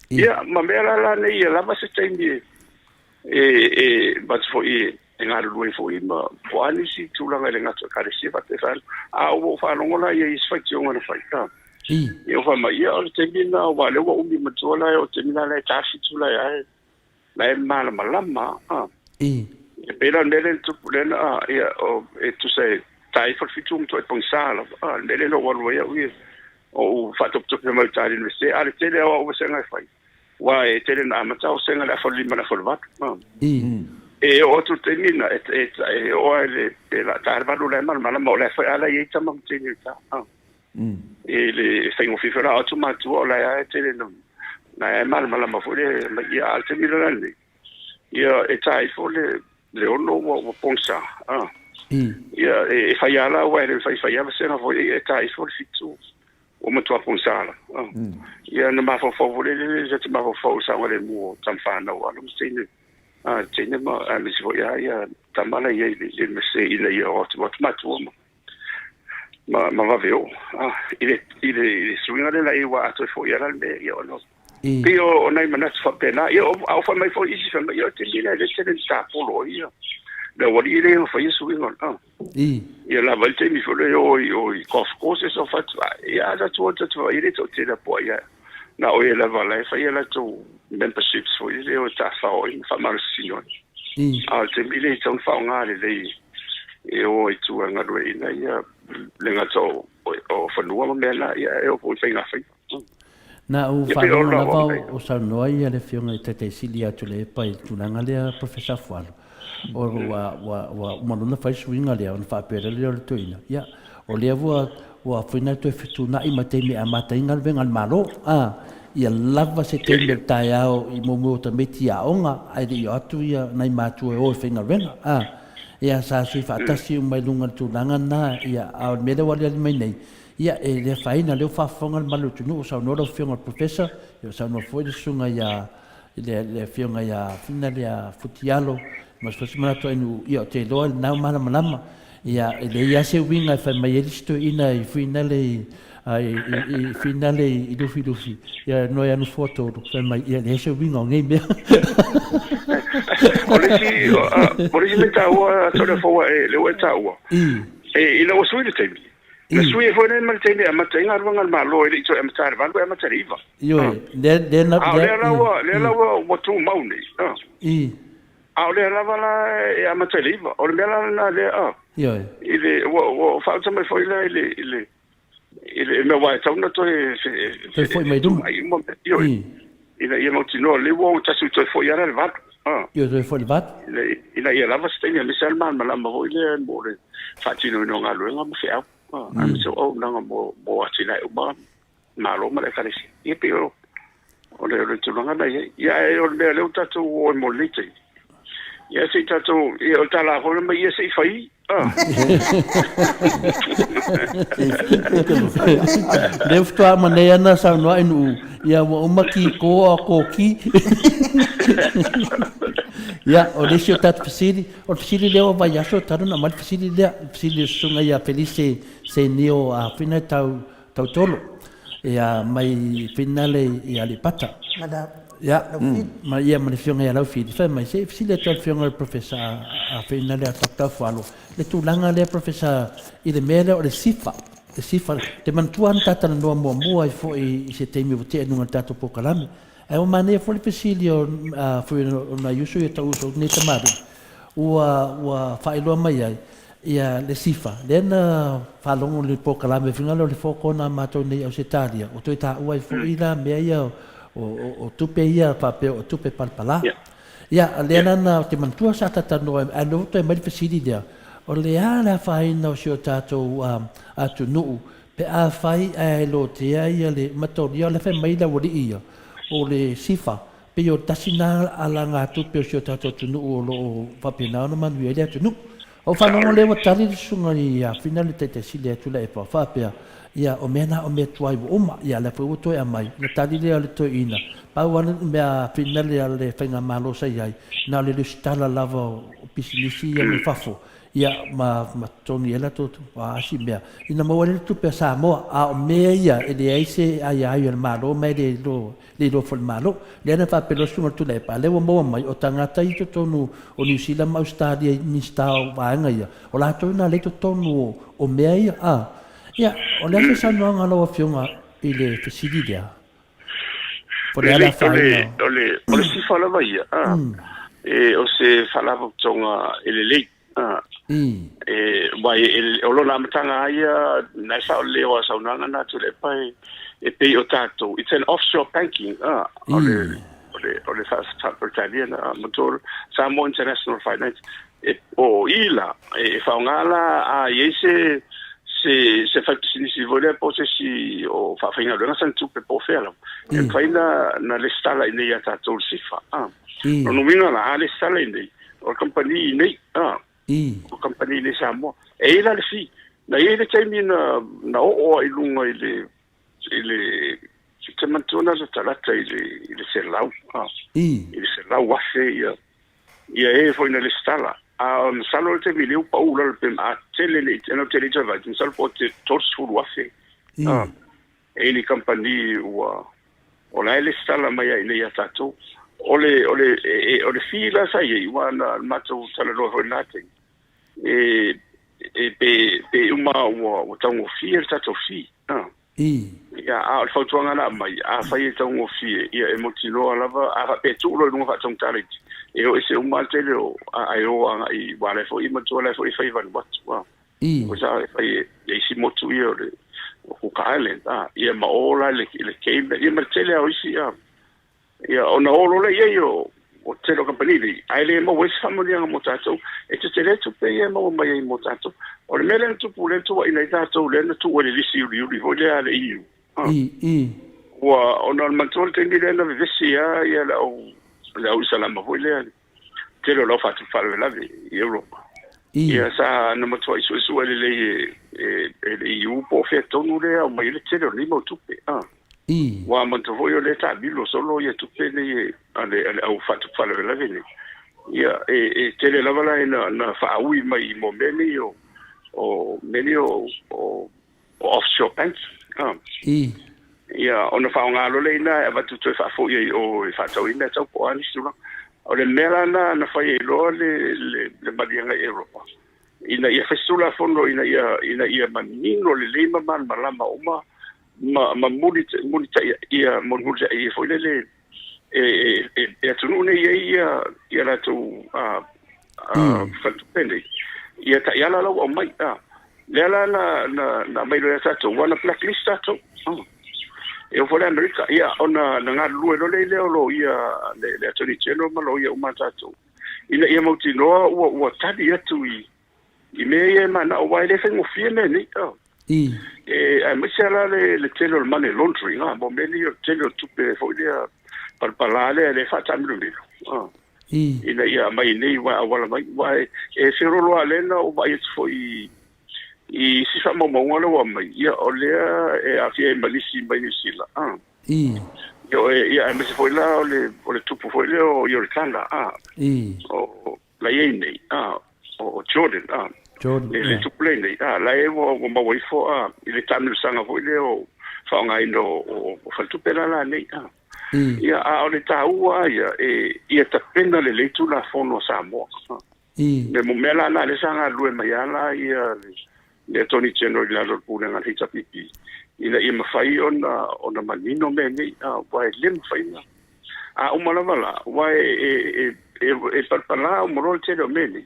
ia ma me la ne ia la ba se tembi but for nga lu foi ma kwani si tu la nga le nga to ka le se fa te fa o fa no la ia is fa ti o nga fa io fa mai o te mina wa le wa umi matola o te mina le tafi tula ya la mala malama e pera nele tu plena o e tu sei tai for fitum to e pensala nele no wa ya o fa top top me tali no se ale tele o se nga fai wa e tele na mata o se nga la for lima na for vat e o tu te mina e o le pela tarva no le malama le fa ala ye tama te ni ta le fai fifa la tu ma tu la ya tele no na mal ma fu le ya alte mi la le ya e tai fu le ono wo ponsa ya e fai ala wa le fai ya se na fu e tai fu fitu o ma tu ponsa la ya na ma fu le je ti ma fu sa wa le mu tam fa na wa lo se ne tene ma mi si ya tamala ya le me se ina ya o ma tu ma va veo ile swinga le la iwa ato fo ya le yo no pio onai manat fa pena yo au fa mai fo isi fa yo te lina le te sta polo yo le wali ile fo yesu wingo ya la volte mi fo le yo kof kose so fa ya da tu ile to te la po ya na o la vala fa ya la to memberships fo ile o ta fa o fa mar sino te ile ton fa ngale le o tu nga do ina ya lenga to o fanua me la ya e o po finga fi na o fa na va o sa no ia le fionga te silia tu le pai tu na ngale professor Fualo o wa maluna fa swinga le on fa pere le to ina ya o le wa fina to fitu na i mate mi amata ingal vengal malo ia lava se te me taiao i mo ta metia onga ai di atu ia nai matu o fingal venga ia sa sui fatasi mai lunga tu langa na ia a me le wale mai nei ia e le faina le fa fonga malu tu no sa no fiona professor ia sa no foi de sunga ia le fiona ia fina le futialo mas fosse mana to inu ia te lo na mana ia le ia se winga fa mai listo ina i finale i finale i lufi ia no ia no foto fa mai ia le se winga ngai me por isso tá o só for le o tá o e não sui de tempo le sui foi nem mal tempo mas tem arvanga malo ele isso é matar vango é matar iva yo le na le o tu mauni ole lava la e amateliva ole mela na le Ia. ile wo fa tama foi la ile me wa tau na to Toi foi mai dum. Io ia mo tino le wo tasu to foi ara le vat Ia toi foi le vat. ia lava stenia le salman malama ho ile mo le fa tino no nga lo nga mo fea am so o na mo atina o ba na lo ma le kalisi ia pio ole tu nga na ia ole le tatu o mo lite ia se tatu ia o tala ho ma ia se fai Deu tua maneira na sa no inu ia o maki ko ki ia o desio tat fasili leo vai aso taru na mal fasili sunga ia felice se neo a fina tau tolo ia mai finale ia le pata ia ma ia ma fionga ia lau fili fa mai se fasili tal fionga el professor a finale a takta falo le tulanga le professor i le mele o le sifa te mantuan tata na noa mua i se teimi o te nunga tato pokalame e o mane fo le fasili o foi na yuso ia tau so ne tamari ua failoa mai ai ia le sifa lena falongo le pokalame fingalo le foko na mato nei au se talia o toi ta ua fo ila mea ia o tupe ia pape o tupe palpala ia lena na te mantua sa tata noa a lo te mai fasili dia o le ala fai na o sio tatou atu nuu pe a fai a lo te ia le matoria le fai mai la wali ia o le sifa pe o tasina ala ngā tupe o sio tatou tu nuu o lo papina ona manu ele atu nuu o whanongo lewa tari sunga i a finale te sile atu la e pa whapea ia o mena o mea tuai wo oma ia le fai uto a mai na tari lea le toi ina pau ana mea finale a le whainga malo sa iai na le stala lava o pisilisi ia me fafo ia ma toni ela to asi mea ina mo le tu pe sa mo a mea ia ele ai se ai ai el malo me le lo fol malo le na fa pelo sunga tu le pa le mo mai o tangata i to tonu o New Zealand mau stadia ni stao va nga ia o la to na le to tonu o mea ia ia o le sa no nga lo fionga ile facilidad por la fa ole si fala vai e o se falava tonga ele le vai o lo na matanga ia na sa le o sa na na tu le pai e pe o tato it's an offshore banking ole fa sta per italiana motor Samo International Finance o ila e fa ngala a yese se fa si vuole possessi o fa fina lo san tu pe po fela e fa na le stala in ia tato si fa non vino la le stala in o compagnie nei o compagnie le Samo e la le fi na ile temi na o ilunga ile si te mantona la talata ile se lau ile se lau wase ia e foi na le stala salo te miliu paula pe a tele no tele java un sal pote tor sul wase e ni compagnie o la le stala mai ile ya tato ole fila sai wana mato sala lo nothing pe uma o tango fiel tato fi ia a fautuanga na mai a fai tango fi ia emotino lava a pe tu lo no fa tong tari e o se uma tele o ai o ai wale fo ima to le fo i fai van wat wa o sa fai e si motu ia o ka island ia ma ola le keime ia ma tele o si ia ona olo le ia o telo compagnie ai le mo wes family nga motato e te tele tu pe ia mo mai motato o le mele tu pule tu ina tato le tu o le lisi uri vole ale iu wa ona mantol tendi le na vesia ia la o sala ma vole telo lo fatu fare la Europa ia sa no mo tu isu le iu po feto no le o mai le telo ni mo tu pe wa manto voglio le tabilo solo ia tu pene ale au fatu fale la vene ia e tele la vala na fa ui mai mo meni o offshore banks ia ona fa nga lo le na va tu fa fo ia o fa tau ina tau po ani sula o le mera na fa ia lo le malianga Europa ina ia fesula fondo ina ia manino le lima man malama uma ma mulita ia foi le tunu nei ia la tu fatu pene ia ta ia la o mai le la na mai le sa tu wana blacklist tu eu vou America ia ona nga lu le lo ia le attorney general malo ia umata tu ina ia mo tino o tadi atu i me ia mana o wai le fengo fiene ni a misera le telo money laundering mo me ni telo tupe fo ia palpalale le fa tamlu ni ina ia mai nei wa wala mai wai se rolo alena o vai fo i si fa mo ngolo wa mai ia o le a fie malisi mai ni sila yo ia me se foi la o le tupo foi le o yo kanda o la ye nei o Jordan le tupo le nei la e mo mo fo ile tamlu sanga foi le o fa ngai no o fa tupo la nei ia o le taua ia tapena le leitu la fono Samoa me mo mela na le sanga lue mai ala ia le Tony General la lo puna nga hita pipi ina ia mafai ona manino me nei wai lem fai na umala wala wai e palpala umoro te do me ni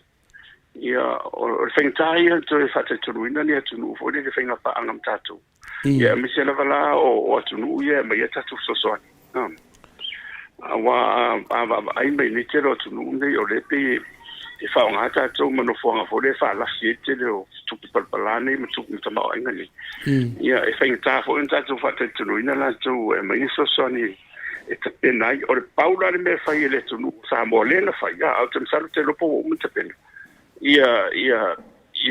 ia o fentai to e fata turuina ni atunu fo le fenga pa angam tatu ia mi se la wala o atunu ia mai tatu sosoni ai mai ni te ro tunu nei o le pe e fa nga tatu mano fo nga fo le fa la siete le o tupi palpalane me tupi tama ainga ni ia e fenga fo en tatu fata turuina la tu mai sosoni e te pena o le paula le me fai le tunu sa mo le na fai au te salu te lopo o me te pena ia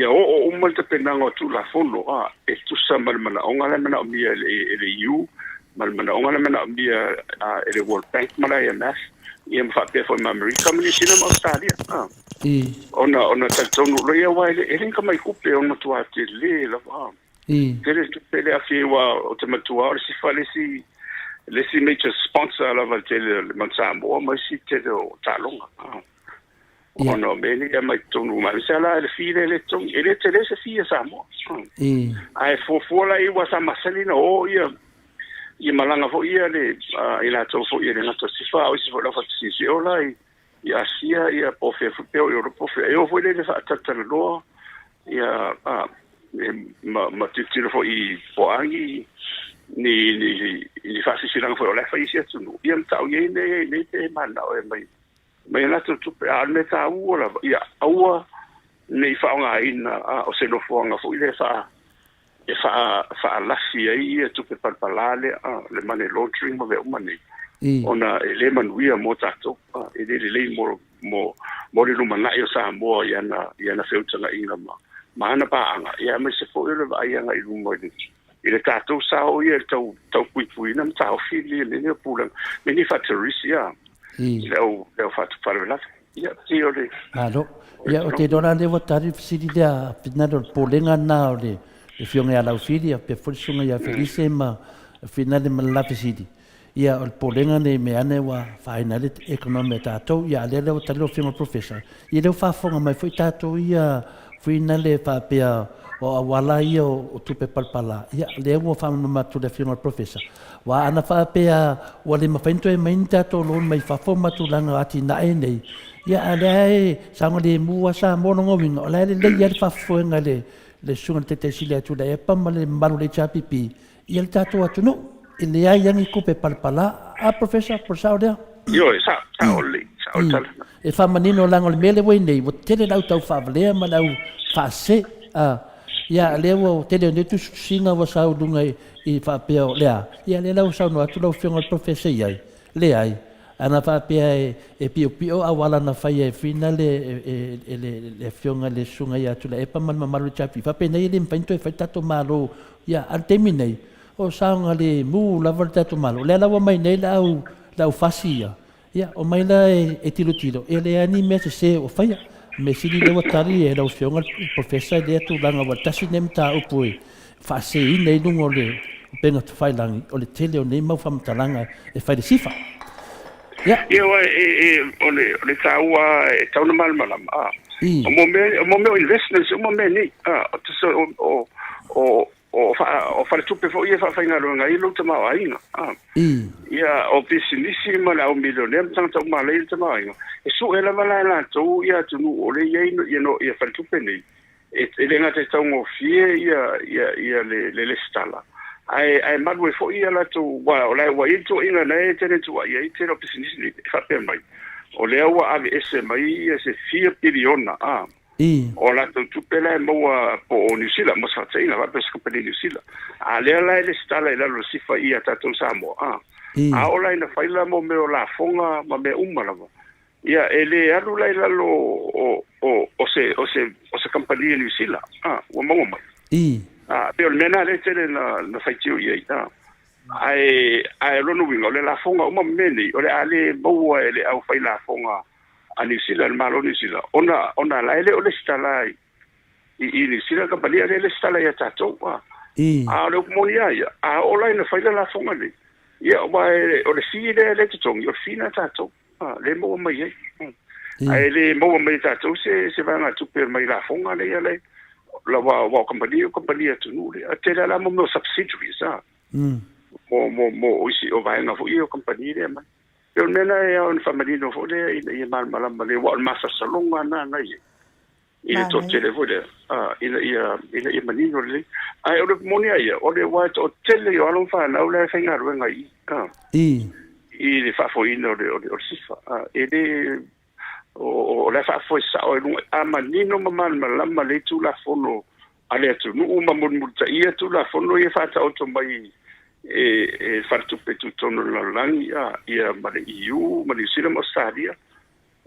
o mo te pena ngo tu la fono e tu sa mana onga le mana o mia le you mana onga le mana o mia le World Bank mana ia mas ia me fa pe fo ma America me sina ma Australia ona tonu lo ia wai e ringa mai kupe ona tu ate le la tere tu pele a fi wa o te matua o si fa le si major sponsor la valtele le Monsanto ma si te o talonga ono bene ya mai tonu ma sala le file le tong e le tele se fia samo ai fo la i wa sa masalina o ia malanga fo ia le ila to fo ia na to si fa o si fo la fa si o la ia sia ia po fe pe o po fe eu fo le fa tata lo ia ma titiro fo i po angi ni fa si lang fo la fa isi tu ia tau ye ne te mana o mai na tu pe al me ta u la ia aua nei fa nga ina o se lo fo nga fo ile fa la si ai tu pe palpalale le mane laundering mo ve umani ona le manuia mo tato e le mo le lumana yo sa mo ia na feutanga inga ma ana pa anga ia me se fo ile vai anga i lumo ile tato sa o ia tau pui na tau fili le pulang me ni factorisia leo fatu parvela ia tiole alo ia o te dona le votari fili dia fina do polenga na le fionga ala fili pe fulsunga ia felice ma fina le mala fili ia o polenga ne me ane wa final economic tato ia le votari lo fionga professor ia le fa fonga mai foi tato ia fina le fa pe o awala ia o tupe palpala ia le mo fa ma tu le fionga professor wa ana fa pe wa le mafento e mainta to lo mai fa fo matulanga ati na nei ia ale sango le mua sa mo no winga ole le ia fa fo ngale le sunga te sile tu le pa male malu le chapipi ia le tato atu no ile ia yang ku pe palpala a professor por saudia yo sa ole sa ole e fa manino lango le mele we nei wo tele lau tau fa vle ma lau fa se ia le wo tele ne tu singa wa sa dunga i fa pe lea ia le lau sa no atu lau fionga professor ia le ai ana fa pe e pio awala na fa ia finale le fionga le sunga ia tu le pa man malu chapi fa pe nei le mpanto e fa tato malo ia al terminei o sa ngale mu la volta to malo le la wa mai nei lau fasia ia o mai la e tilo ele ani me se o fa ia me sili le watari e lau fionga professor de tu langa wa tasi nem ta upui fa se i nei lungo le penga tu fai langi o le tele o nei mau fam talanga e fai de sifa ia ole taua e tauna malmala o mo me investments o mo me ni o o fa tupe fo ia fa fainga ro ngai lo tama ainga ia o business ma la o millionaire tang tang ma le tama ainga e su ela mala la to ia tu no o le ia no ia fa tupe nei e le ngate tang o fie ia le stala ai madwe fo ia la to wa o la wa into inga nei tene tu ia te no business ni fa pe mai o le wa ave ese mai ia se 4 biliona o la tu pela mo po New Zealand mo sa tsaina va pesca pe New Zealand a le la le stala la lo sifa ia tato samo a ola ina faila mo me o la fonga ma me umala ia ele alu la lo o se compagnia New Zealand o mo mai pero nena le tele na faitiu ia ai lo no wingo le la fonga o mo meni o le ale mo ele au faila fonga a New Zealand malo New Zealand ona la ele o le stala i New Zealand compagnia le stala ia tato a le monia ia a ola ina faila la fonga le ia o le si le tong yo fina tato le mo mai ai le mo mai tato se va na tu per mai la fonga le ia le la wa compagnia tu nu le a te la mo subsidiaries mo isi o vai na fu io compagnia le mai pero nena e on family no fode i mal le wa masa salonga na ia to tele fode ia manino le ai o le monia ia o le wa to tele o alon fa na o le fenga ruenga i le fa fo ino o sifa ele o le fa fo sa o a manino mal le tu la fono ale tu no uma multa ia tu la fono ia fa ta auto mai e fartu petu tono la langi ia ma le EU ma le New Australia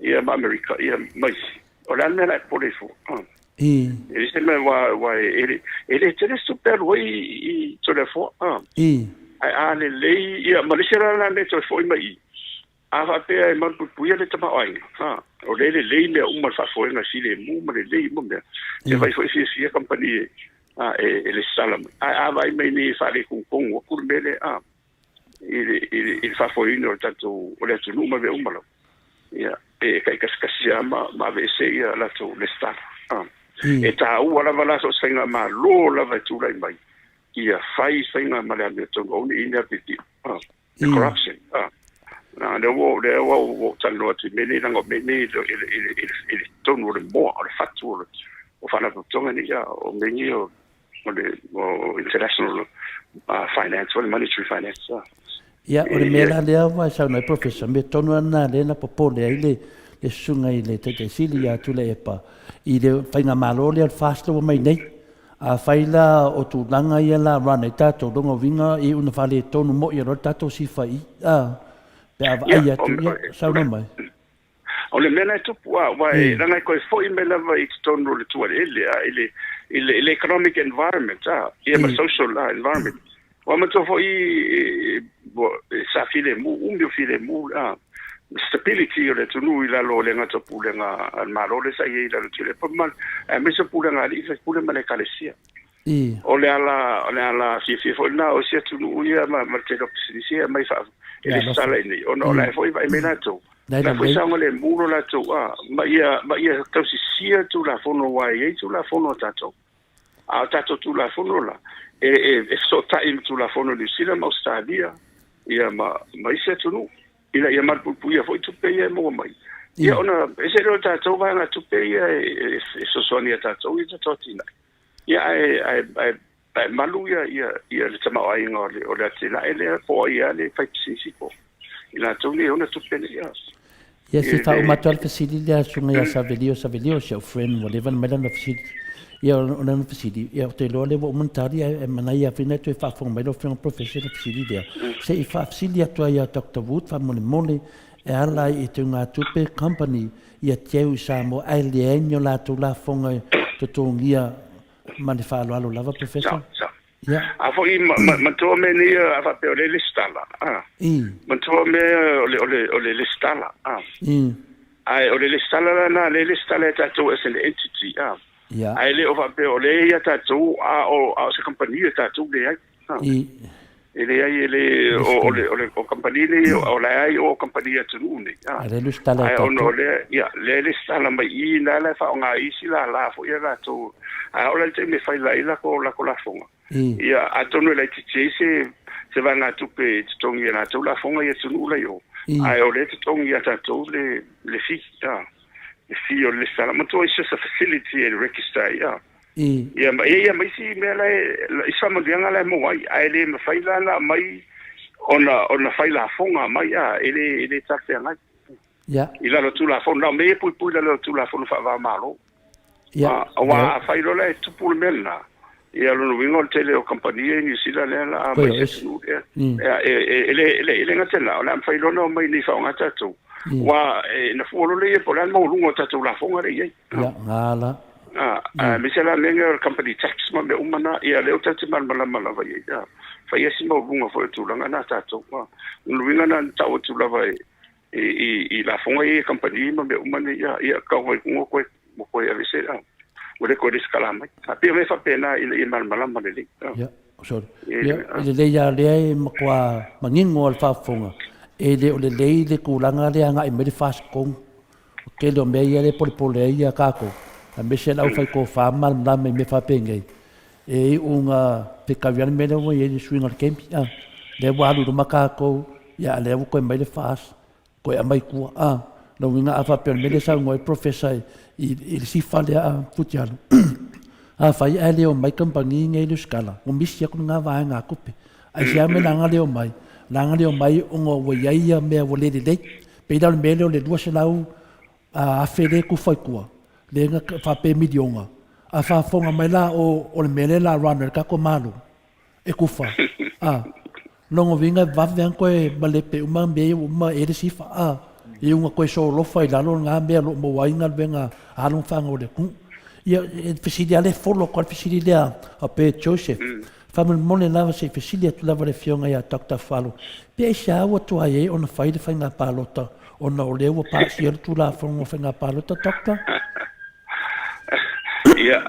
ia ma America ia mai o la mena por eso ele se me wa ele tele super wei to le fo ai le ia ma le sera la ne to fo mai ava pe ai ma puia le tama ai o le uma fa fo nga si le mu ma le mo me e vai fo si compagnie ele salam vai mai ni fare con o curmele il fa foino tanto o le tu numa ve umalo ia e kai kaskasia ma ve se ia la tu le sta e ta u ala vala so senga ma lo la va tu lai mai ia fai senga ma le to oni ina piti corruption na le wo talo ti meni na go meni il tono le mo le fatu o fa na tonga ni ya o meni o international finance or monetary finance ia o le mela le wa sa na professor me tonu na le na popole ai le sunga i le te sili ya tu le pa i le fainga malo le fast o mai nei a faila o tu langa ia la rana tato dongo vinga i una fale tonu mo i ro tato si fai pe ai tu sa no mai o le mena tu wa ranga ko foi me lava i tonu le tu ele economic environment e ma social environment wa ma to foi sa file mu file mu stability o le tunu i la lo le ngata pulenga al malo le sa i la tele pa mal me se pulenga li se pulenga le kalesia o le ala fi fo na o se tunu ia ma te do psisia mai fa ele sala ni o no la foi vai menato la foi sa le muro la to ma ia to si tu la fono wai tu la fono tato tato tu la fono la e so time tu la fono di sila ma Australia ia ma se tu ila ia mar puia foi tu pe mo mai ia ona ese ro tato va na tu pe e so sonia tato i tato tina ia ai maluia ia le tama ai ngole o le tina ele po ia le fai sisi po ila tu ni ona tu pe ia ia se fa o matal facility a sunga ia savelio seu friend whatever medan of city ia ona no facility ia te lo le mo montari e manai a fina tu fa fo mai lo fe un professional facility dia se i fa facility tu ia Dr. Wood fa mole e ala i te nga tupe company ia teu sa mo ai le enyo la tu la fonga to ngia mani fa lo lava professor yeah a foi ma to me ni a fa pe le stala ma to me o le stala ai o le stala na le stala ta to as an entity ai le o fa pe o le ya ta to o se compagnia ta to le ele ai ele o compagnia o le ai o compagnia tu ne le stala ai o le stala mai na la fa nga isi la fo ya la to ai o le te me fa la ko la fonga ia atonu le titi se va ngā tupe tongi na tau la fonga ia tunu la yo ai o le tongi ia tau le fi le fi o le sala ma to is just a facility and register ia mai si me la isa mo dianga la mo ai le me faila na mai ona faila fonga mai ele tafe ngai ila lo tu la fonga me pui la lo tu la fonga fa va malo wa failo le tu pul melna ia lo wingo tele o compagnie ni sila la mai su ele ngatela la failo no mai ni fa ngata tu wa na folo le po la mo lungo tatu la fonga le ia ngala mi se la lenga company tax ma me umana ia le tatu mal mala va ia fa ia si mo lungo fo tu langa na tatu ma winga na tau tu la vai i la fonga ia company ma me umana ia ka ngo ko ia se o ko skala mai pe me fa pena i mal ma le ya so le ya le makwa mangingo al fa fonga ele o le kulanga le anga i me fast kong ke lo me ia le pole ia kako a me se la fa ko fa mal na me fa penge unga pe kavian me no ye swing camp le wa lu makako ya le ko me le fast ko ya mai ku no winga afa pe me le sa ngoi professor il si fale a futialo fai ele o mai compagnie ngai skala o misia ko nga va nga kupe a sia me langa le o mai o wo ia me wo le pe dal me le dua se lau a fele ku foi ku le nga fa pe milionga a fa fonga mai la o le mele la runner ka ko malu e ku fa longo vinga va ven ko e male pe uma me uma ele si fa e unha koe so lo fai la lo nga me lo mo wainga venga alon fanga o le ku ia fisilia le folo ko fisilia a pe Joseph famil mole lava se fisilia tu lava le fionga ia Dr. Falo pe sa o to ai on fai de fanga palota on o le o pa si tu la fonga fanga palota doctor ia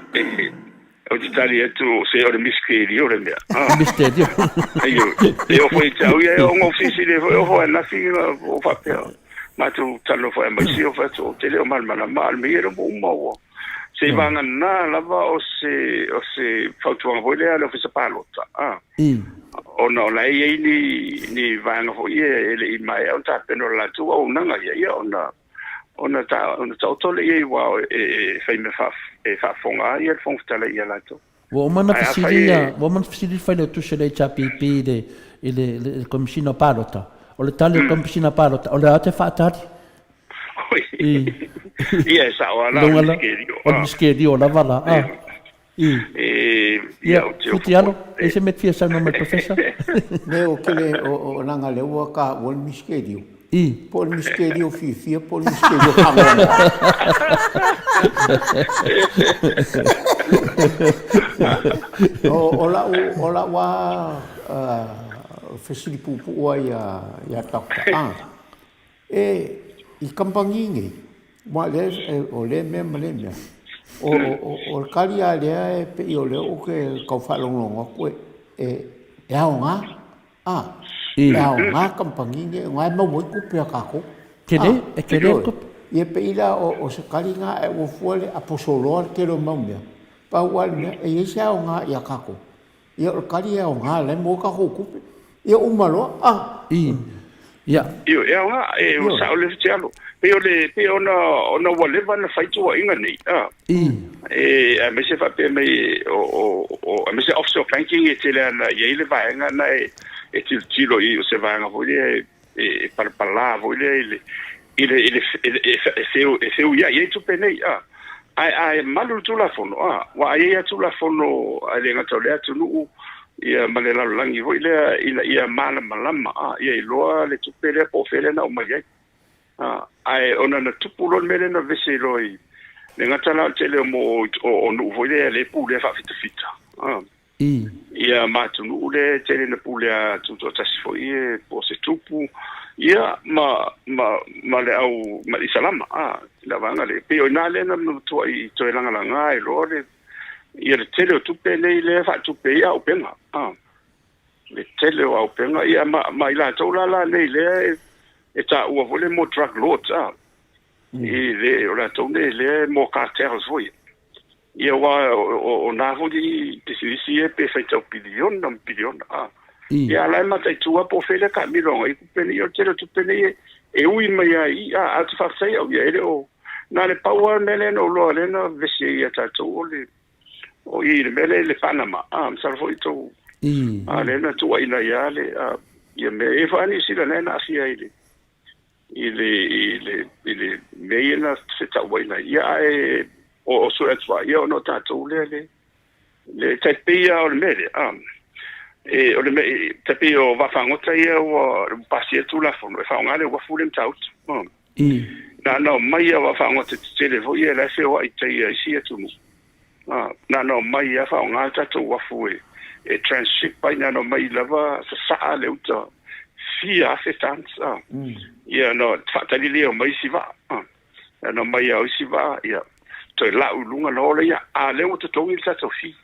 o Italia tu se o misterio le mea misterio io foi tau ia o fisilia o na finga o fa pe ma tu talo fa mai si o fa o tele o mal me era mo se vanga na lava o se fautuanga foi le ofisa palota o no la ni vanga foi ele i mai o ta peno la tu o nanga ia ona ta tole ia wa fai me fa fonga ia fonga tala ia la tu wo man fisilia fai le tu se le chapipi de il commissioner palota o le tale commissioner palota o le ate fatati ia sa wala o miskerio la vala ia futialo ese met fia sa no me professor le o kele o nanga le o ka o miskerio por miskerio fia por miskerio hamona o la wa fesili pupu o ya takta i kampangingi ma le o le me o kali ale pe o le o ke ka fa longo ko ya nga ya nga kampangingi nga mo mo ku pe ka ko kele ko ye pe ila o se kali nga o fuele a posolo ke lo mamia pa wal me e ya nga ya ka ko ye o kali ya nga le mo ka ko ku ye o malo ia nga o sa le tialo pe ona wale va na fight wa inga nei a me se fa pe me o a me se offshore banking e tele na ye le va nga na e tilo o se va nga vole para lá vole ele feu ia tu pe nei ai malu tu la fono wa ia tu la fono ale nga tole atu nu ia malela langi vole ia malama ia loa le tu pe le po fele na o mai ai ona na tupulo mele na veseloi le ngatala tele mo o no voile le pule fa fita ia matu no le tele na pule tu tasfoi po se tupu ia ma le au ma isalama la vanga le pe ona le na to i to langa langa e lo le ia le tele tu pe le fa tu pe ia o penga le tele o penga ia ma ila to la le e ta ua vole mo drug lords le o la tone le mo cartels voi ia wa o na ho di si pe fai tau bilion ia lai matai tua po fele ka miro i peni o tele tu peni e ui mai ai a tu fa sai o ia ele o na le paua mele no lo le na vesi ia tatu o i le mele le Panama sa foi to le na tu ai na ia le ia me e fani si le na si ai ile me na se ta wai na ia e o so etwa ia no tatu le tapia o le mele e o le me tapi o va fangota ia o pasie tu la fono fa ngale o fulem taut na no mai va fangota tele vo ia la se o ai ia si tu na no mai va ngata tu wa fu e transship pai na no mai lava sa le uta si assistance ia no fatali le mai si va no mai o si va ia to la ulunga no le ia a le o to tongi sa to fi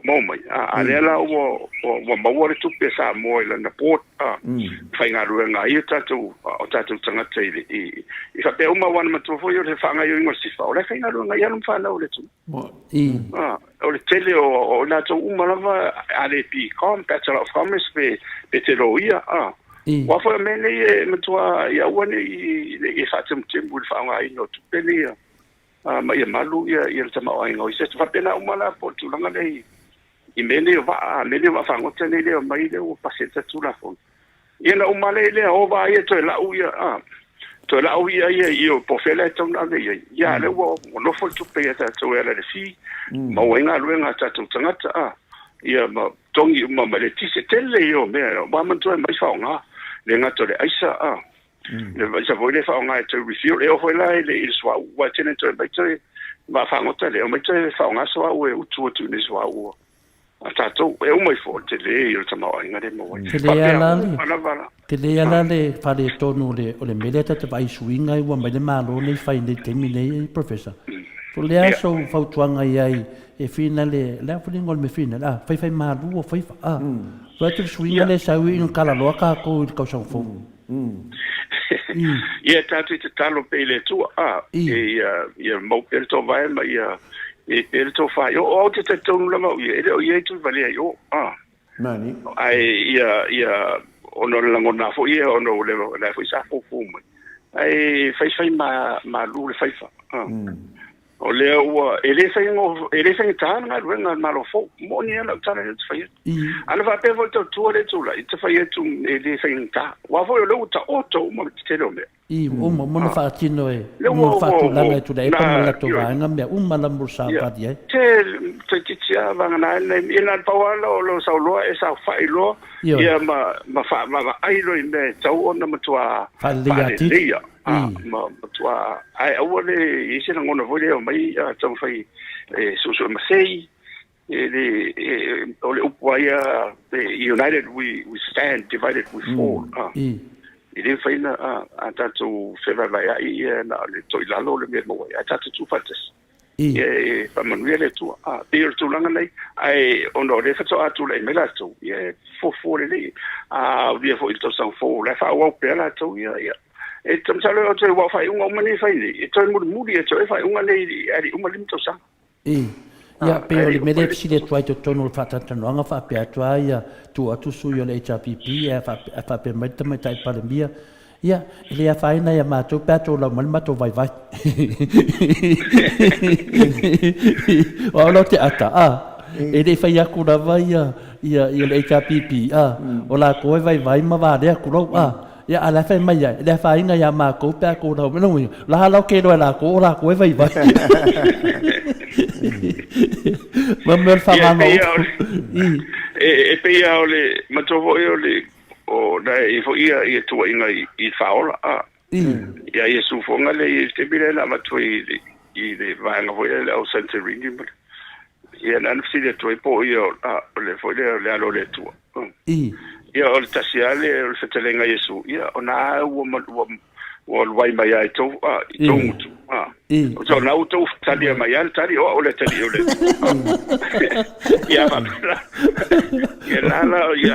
momai ale la o mawore tu pesa mo ile na port fai nga ruenga ia tatu o tatu tanga tele I fa pe uma wana matofo yo le fanga yo ngo sifa o le fai nga ruenga ia no fa na o le tu o le tele o na to uma lava ale pi com bachelor of commerce pe te lo ia wa fo mele e matua ia wane I fa tembu fanga I no tu pele ia ma ia malu ia tama o ngo se fa pena uma la po tu langa le I mele va fangota le le mai le o paseta tu la fon ia na umale le o va ia to la uia ia po fele to na le ia le o no fo tu pe ta to era le fi ma wenga luenga ta tu tangata ia ma tongi ma le tise tele yo me ba man to mai fa nga le nga to le aisa le va sa voi le fa nga to refill e o foi la le swa wa tene to mai to va fangota le o mai to fa nga so o tu ne so o Atato e o mai forte le io tama inga de mo. Te le ala le fare tonu le o le mele te vai swinga I wa mai le malo le fai le termine professor. To le aso fautuanga ai e fina le la fulingo me fina fai malu o fai va te swinga le sawi in kala loka ko ka sa fo. Ia tatu te talo pe le tu ia mo per to vai ma ia e to fa yo o te tonu la mo ye tu vale yo mani ai ia ono la ngona fo ia ono le la fo sa fo ai fai ma lu le fai fa o le o ele fai ta na ruenga ma lo fo mo ni la ta le fai ana va pe volto tu le tu la te fai tu ele fai ta wa fo le uta auto mo te lo me o mo fa tino mo fa tu la tu dai pa la to va nga me la bursa pa di te tia va na ina pa wa lo sa lo e sa fa lo ia ma fa ma ai lo me tau ona ma tua fa li ma tua ai o le ise na ngona vole o mai tau fai so ma sei o le upoia united we stand divided we fall Ele fai na tatu feva vai ai na le toilalo le me mo ai tatu tu fates pa manuele tu per tu langa nei ai ono le fatso atu le mela tu fo le via fo il to san fo le fa o pe la tu e tam salo o te wa fai un mani fai e to mu e to fai un nei ari un lim to sa ia pe o le mele fisi le tuai to tonu whatatanoanga wha pe atua ia tu atu sui o le HRPP e wha pe mai tai palemia ia le a whaina ia mātou pe atou lau mani mātou vai vai o alo te ata e le whai aku rawa ia le HRPP o la koe vai vai ma vare aku rau ia ala whai mai ia le a whaina ia mātou pe akou lau mani la halau ke roe la koe vai vai Mamel fa mano. E pe ia ole matovo ole o dai fo ia tu inga I faola ia su fonga le te bile la matoi I le vanga vo le au center ringi ia nan si le tu po ia le fo le alo le tu ia o tasiale o fetelenga Yesu ia ona o vai mai ai to mutu o so na auto tali mai al tali o le tali o le ia va ia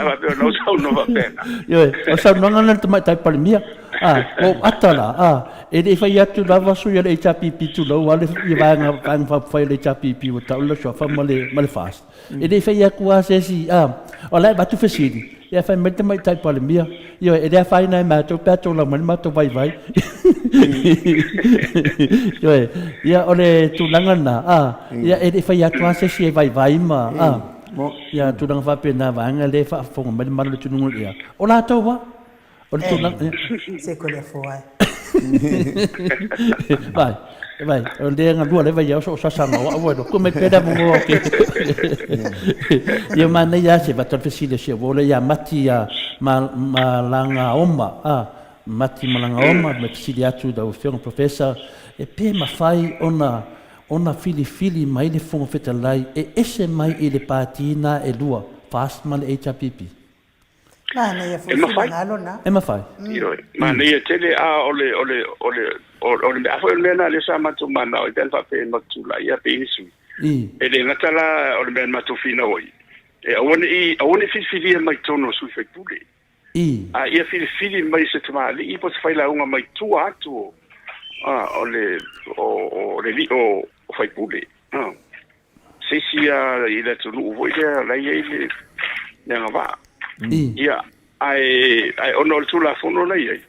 la va no so no va pena o sa no ngana te mai tai palimia o atala, e le fai atu lava su ia le tapipi tu lo, wale i vanga fai le tapipi o tau la sofa male fast. E le fai aku a se si, o lai batu fesiri, e fai mete mai tai pale mia, io e le fai nai mato, peto la mani mato vai. Io ia ole tu langana, ia e le fai atu a se si e vai ma, ia tu lang fa pena vanga le fa fonga mali malu tu nungul ia. O la tau wa? O le tu lang se ko le foi vai, o le nga lua le vai so sanga wa bueno, come peda mo ke. Ia mana ia se va tafsile se vole ia mati ia malanga oma, mati malanga oma, me tafsile atu da o professor e pe ma fai ona fili mai le fonga fetalai e ese mai i le patina e lua fast mal HPP. na ia foi ngalo na E ma fai. Io, ma ne tele ole me afo le na le sa matu mana o del fa pe matu la ia pe isu. E le natala ole me matu fina oi. E awone fili mai tono su fe pule. Ia fili mai se tuma le i pot fai la unga mai tu atu. Ole o fai pule. Se sia ile tu no voi la ile ne va. Ia ai ono tu la fono la ia.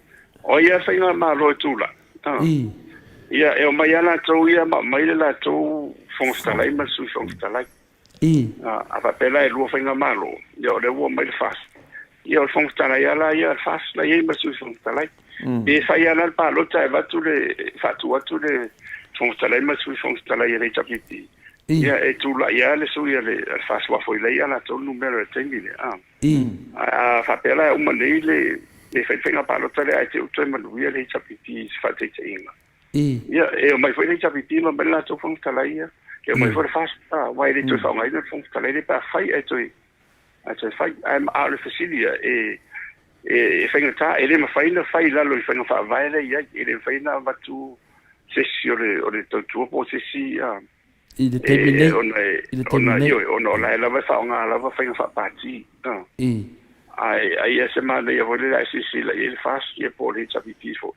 O ia fai ma lo tu la. Ia e o mai ana tau ia mai la tau fongstala ima su fongstala. A papela e lua whainga malo. Ia o le ua mai le fast. Ia o fongstala ia la ia fast la ia ima su fongstala. E whai ana pa lota e watu le fongstala ima su fongstala ia le tapiti. Ia e tu la ia le su ia le fast wafo ia ia la tau numero e tengi le. A papela e umanei le whainga pa lota le ai te utoi manu ia le tapiti sifate te inga. Ia e o mai foi le tapiti ma bella tau fongstala ia. E mai for fast wai le tu fa mai le fongstala le pa fai e tu fai I'm out of Cecilia e whaingata e le mawhaina whai lalo i whainga wha vaile ia e le whaina watu sesi o le tautua po sesi I le terminate ona la lava whaonga lava whainga wha pati ai e se mana ia vole la sesi la i le fast ia po le tapiti fo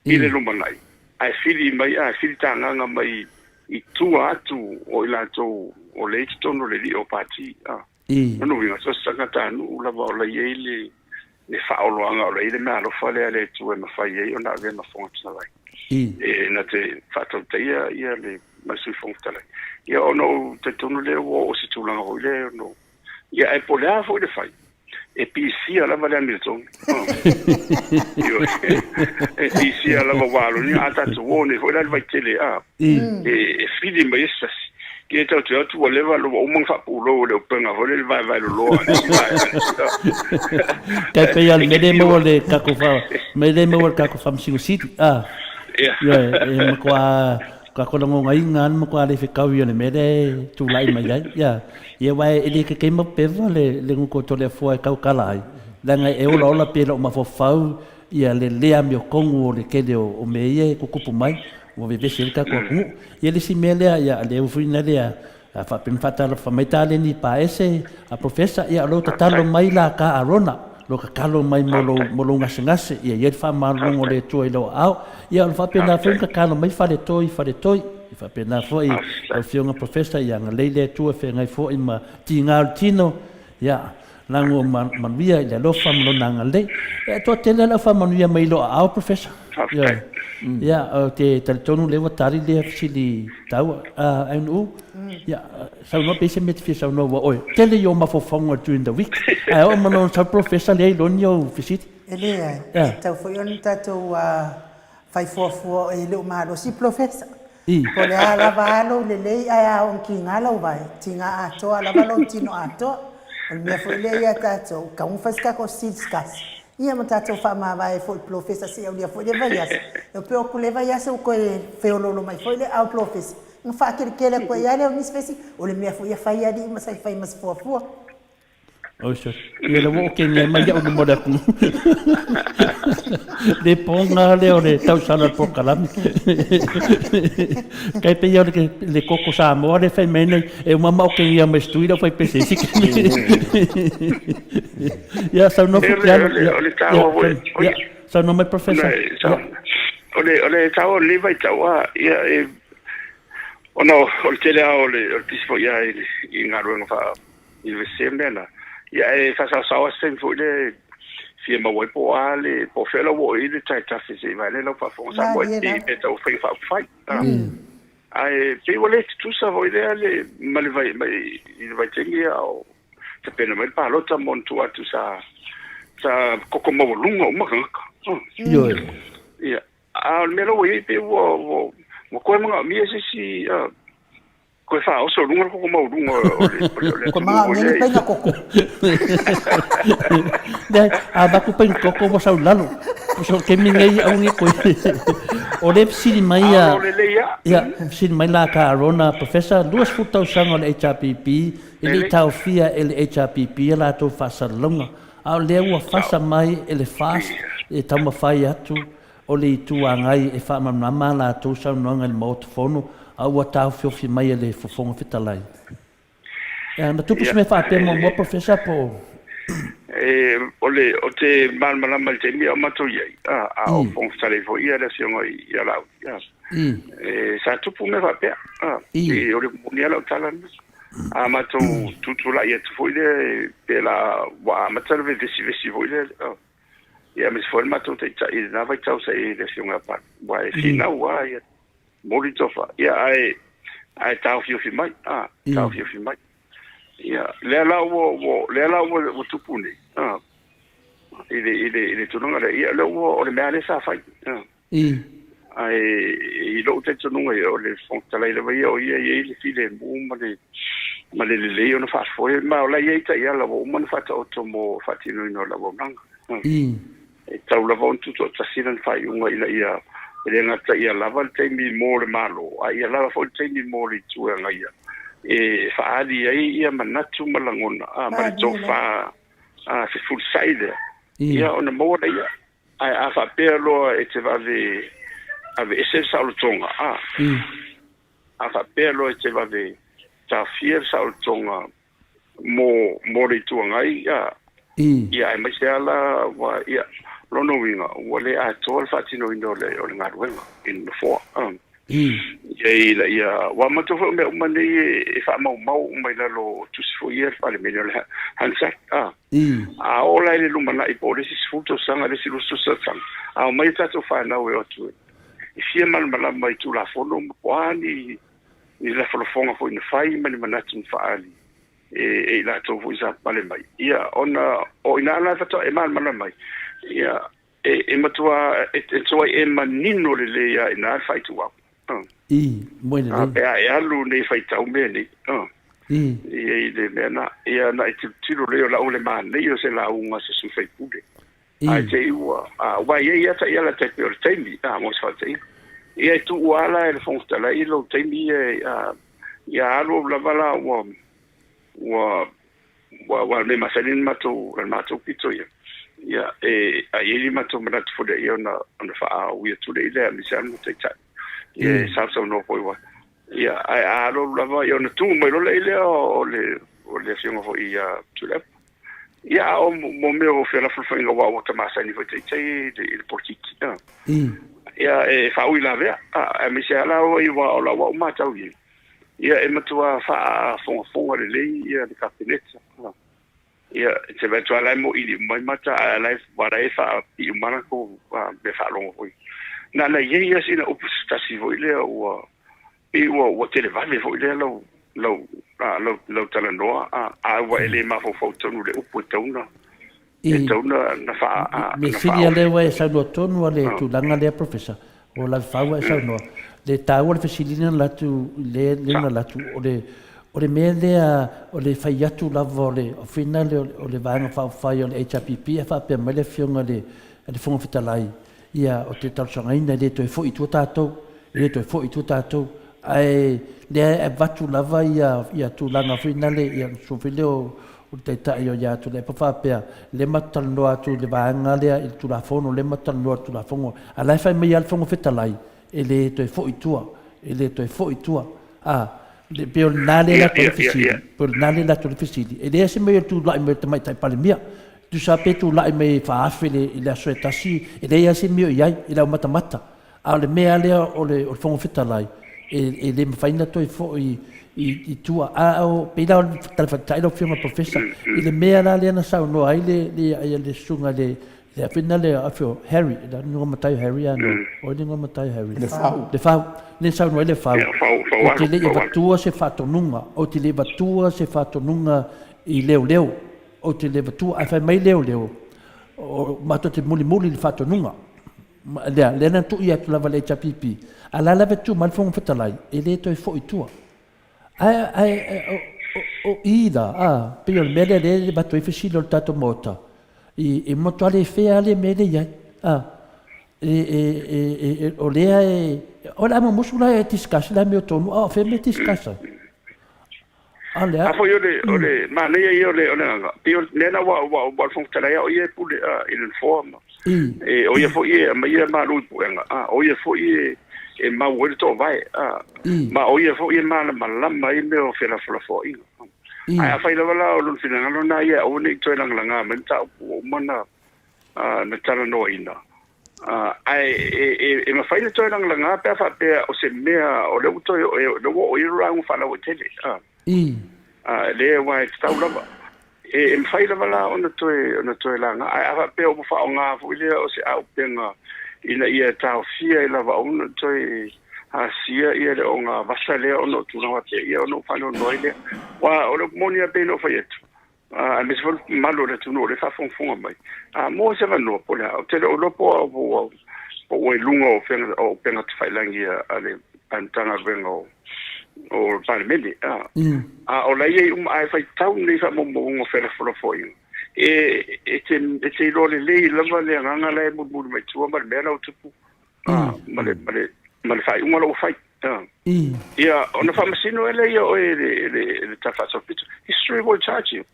i le lumanai ai fili mai fili tanganga mai i tu atu o ila to o le tono le o pati no vinga so sanga tanu la va la yele le faolo anga le ile ma lo fale ale tu e ma fai e ona ve ma fonta lai e na te fato te ia le ma su fonta lai ia ono te tono le o si tu langa o le no ia e polea fo le fai e pisi ala vale Hamilton e pisi ala valo ni ata tu one fo la vai tele e fili mai essas que tau tu o leva lo o mong fa pulo le penga vole vai lo ka pe ya me de mo le kako fa msiu city e ka ko ngo ngai ngan mo kwa le fikau yo le mede tu lai mai ya ye vai ele ke mo pe vale le ngo to le fo ka kalai la ngai e ola pe lo ma fo fau ia le mi kongo le ke le o me ye ku kupu mai o ve se ka ko ye le si mele ya le u fina le fa pen fatal fa metale ni pa ese a professor ia lo tatalo mai la ka arona lo ka kalo mai molo ngase ia fa malongo le to ilo au ia fa pena fa ka kalo mai fa le toi fa pena foi o fionga professor ia ngale tu fe ngai fo ima tingal tino ia lango man via ia lo fa lo ngale e to tele la fa man via mai lo au professor ia te tonu le watari le fili tau anu ia sa no pese met fi sa no oi tele yo ma fo fonga during the week o mano sa professor le lo nyo visit ele tau foi on tato fai fo e le ma lo si professor po le ala valo le ai on kinga lo vai tinga ato ala valo tino ato o me foi le ia tato ka un fasca ko siskas ia mo tato fa ma vai foi professor se eu ia foi le vai eu pe o le vai o ko feololo mai foi le au professor não faz aquele que ele é coiado, eu me esqueci. Olha, minha filha faz ali, mas aí faz mais fofo. Oxe, ele vou que nem mais eu não moro com. Depois na leone, tão sala por calam. Que pior que le coco samo, ele faz menos. Eu mamau que ia me estudar, foi pensei se que. Sa no mai professor. Ole tau le vai tau ia ono o te lea o tispo ia I ngā ruenga wha I vesemena ia fa sa sen fu le fia mawai po ale po fela wo I le tai tafi se vai le lo fa fo sa mo I pe tau fai fa fai ai pe wole tu sa voi le mal vai vai tengi au te pena mai pa lota mon tu atu sa koko mo lungo ma ka Yo. ia me lo I pe wo ko mga mi si ko fa o so lungo ko mo lungo Ko mga ngeni penga koko. Dai aba ku pen koko mo sa lalo. So ke mi ngai au ni ko. O le si mai ya si mai la ka rona professor duas futa usanga le HRPP ele tau fia ele HRPP la to fa sa longa. Au le wa fa sa mai ele fast e tama fai atu o le tuangai e fa mamama la to sa nonga le motofono au tau fio mai le fofonga fitalai. Ya na tu me fa te mo professor po. Ole o te malmala mal te mi o mato ye. O fon sale fo ia la sion ia la. Sa tu me fa pe. O le monia la talan. Mato tu la ia tu fo ile pe la wa mato ve vesi fo ile. Ia me fo mato te ta ina vai tau sai le sion pa. Wa fina wa ia. Molitofa ia ai tau fio fi mai tau fio fi mai ia le la wo tupuni ile tununga ia le wo le mea sa fai ai lo te tununga o le fontala ile vai o ia ile file ma le ona fa foi ma la ia ta ia la wo man fa to mo fatino no la wo nanga e tau la von tutto tsina fai unga ia ele ngata ia lava te mi more malo ia lava fo te mi more tu nga ia e fa ali ia manatu malangona ma to fa se full side ia ona mo ia a fa pelo e te vave ave ese sautonga a fa pelo e te vave ta fier sautonga mo tu nga ia ia mai sela wa ia lono winga wale a tol fatino ino le o nga ruenga in the four ye la ia wa mato fo me mane e fa mau mai la lo tu fo year fa le me le hansa a ola le lumana I polisi sfuto sanga le silu so sang a mai tato fa na we o tu I fia mal mala mai tu la fono kwani ni la fo fonga fo in fai mani manatu fa ali e la to vo isa pale mai ia ona o ina la tato e mal mala mai ia e matua e toa e manino le ia ina fai tu wa mo le e alu nei fai tau me nei e le mena ia na e tiro le la ole man nei o se la unga se su fai pude ai te wa wa ia ta ia la te per tembi mo fa te ia tu wala e fonsta la ilo tembi ia alu la bala wa me masalin mato pito ia ia ai mato manat fo de ia na fa we to de ile mi san mo te chat ia sa no poi wa ia ai alo la va ia na tu mo le ile o le fiona fo ia to le ia o mo me o fe la fo fa wa ta masa ni fo te de portiki ia fa ui la vea mi se la o wa la wa ma ta ui ia matua fa fo le ia de capinetta ia te vetua lai mo ili mai mata lai wara fa I umana ko be fa longo foi na la ia sina opsta si voi le o o te le vale foi le lo talanoa wa ele ma fo tonu le upo tona e tona na fa me filia le wa sa no tonu le tu langa le professor o la fa wa sa no le taua le fasilina la tu le na la tu o le mele o le fai atu lava o finale o le vanga fai o le HRPP fa pe mele fionga le fonga fitalai ia o te talsongaina le toi fo I tu tatou ai le vatu lava ia tu langa finale ia so fileo o te tai o ia tu le fa pe le matalno atu le vanga le il tu la fono le matalno tu la fonga ala fai me al fonga fitalai e le toi fo I tua le pe nale la to fisili per nale la to fisili e le se me tu la me mai tai palemia tu sa pe tu la me fa afele i la so tasi e le ia se mio ia i la mata a le mea le o le fongo fetalai e le faina toi fo i tua a o pe la tal fa lo firma professor i le mea la le na sa no ai le sunga le fina le afio Harry da no matai Harry ano o le no matai Harry le fa le sa no le fa o te le vatua se fa tonunga o te le vatua se fa tonunga i leo o te le vatua ai fa mai leo o mato te muli le fa tonunga le na tu ia tu lava le chapipi ala la vetu mal fong fetalai e le toi fo i tua ai o ida pe o mele le bato i fesilo il tato mota e moto ale fe ale mele ia o le o la mo musula e discuss la mio tono fe me discuss ale a foi ole ma le io le pio le na wa fong fetalai o ie pule in forma e o ia foi ma ia ma lu puenga o ia foi e ma wole to vai ma o ia foi ma ma i me o fela foi ai fai la o lu fina no na ia o ni to langa menta o mana na tala no ina ai ma fai to langa pe fa pe o se mea o le to o i rang fa la o tele le wa sta lava e fai la ona to langa ai fa pe o fa nga fu le o se au penga ina ia tau fia ila va ona to sia ia le onga vasale ono tu na te ia ono fa no noile wa o le monia pe no fai tu a me se malo le tu no le fa fon mai mo se va no po la o te lo po o lunga o penga te fai langi ale antanga vengo o parmeli o la ia ai fai tau ni fa mo mo fera foi e lo le lava le nganga le mo mai tu ma le o tupu ma le fai uma lo fai ia ona fa masino ele ia o ele ta fa so pitu history will charge you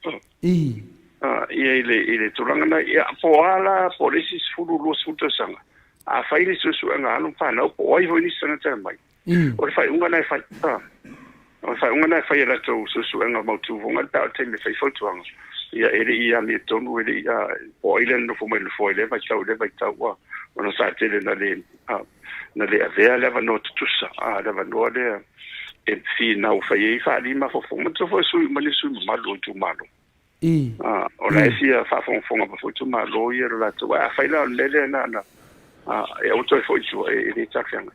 ia ele tulanga na ia po ala policies fulu lo suta sanga a fai ni su nga no fa no po ai voi ni sana ta mai o le fai uma na fai o fai uma na fai la to su nga mo tu vonga ta te me fai foto anga ia ia mi tonu ele ia po ile no fo mai le fo ile vai tau wa ona sa te le na le avea le va no tusa le va no le e fi na u fai fa li ma fo mo to fo su ma le su ma lo tu ma lo o la sia fa fo ma fo tu ma lo ia la to wa fai la le na e o to fo ju e le tafianga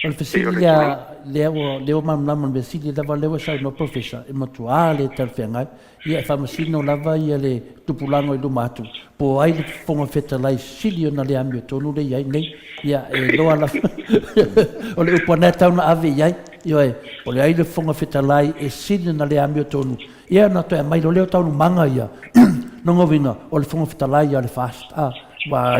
o fesilia leo mamlama le fesilia lava leo sa no professor e matuale talfenga ia fa masino lava ia le tupulango i lumatu po ai le fonga fetalai silio na le ambio tonu le ia nei ia e loa la o le uponeta una ave ia io o le ai le fonga fetalai e silio na le ambio tonu ia na to mai lo leo tau manga ia non ovina o le fonga fetalai ia le fast wa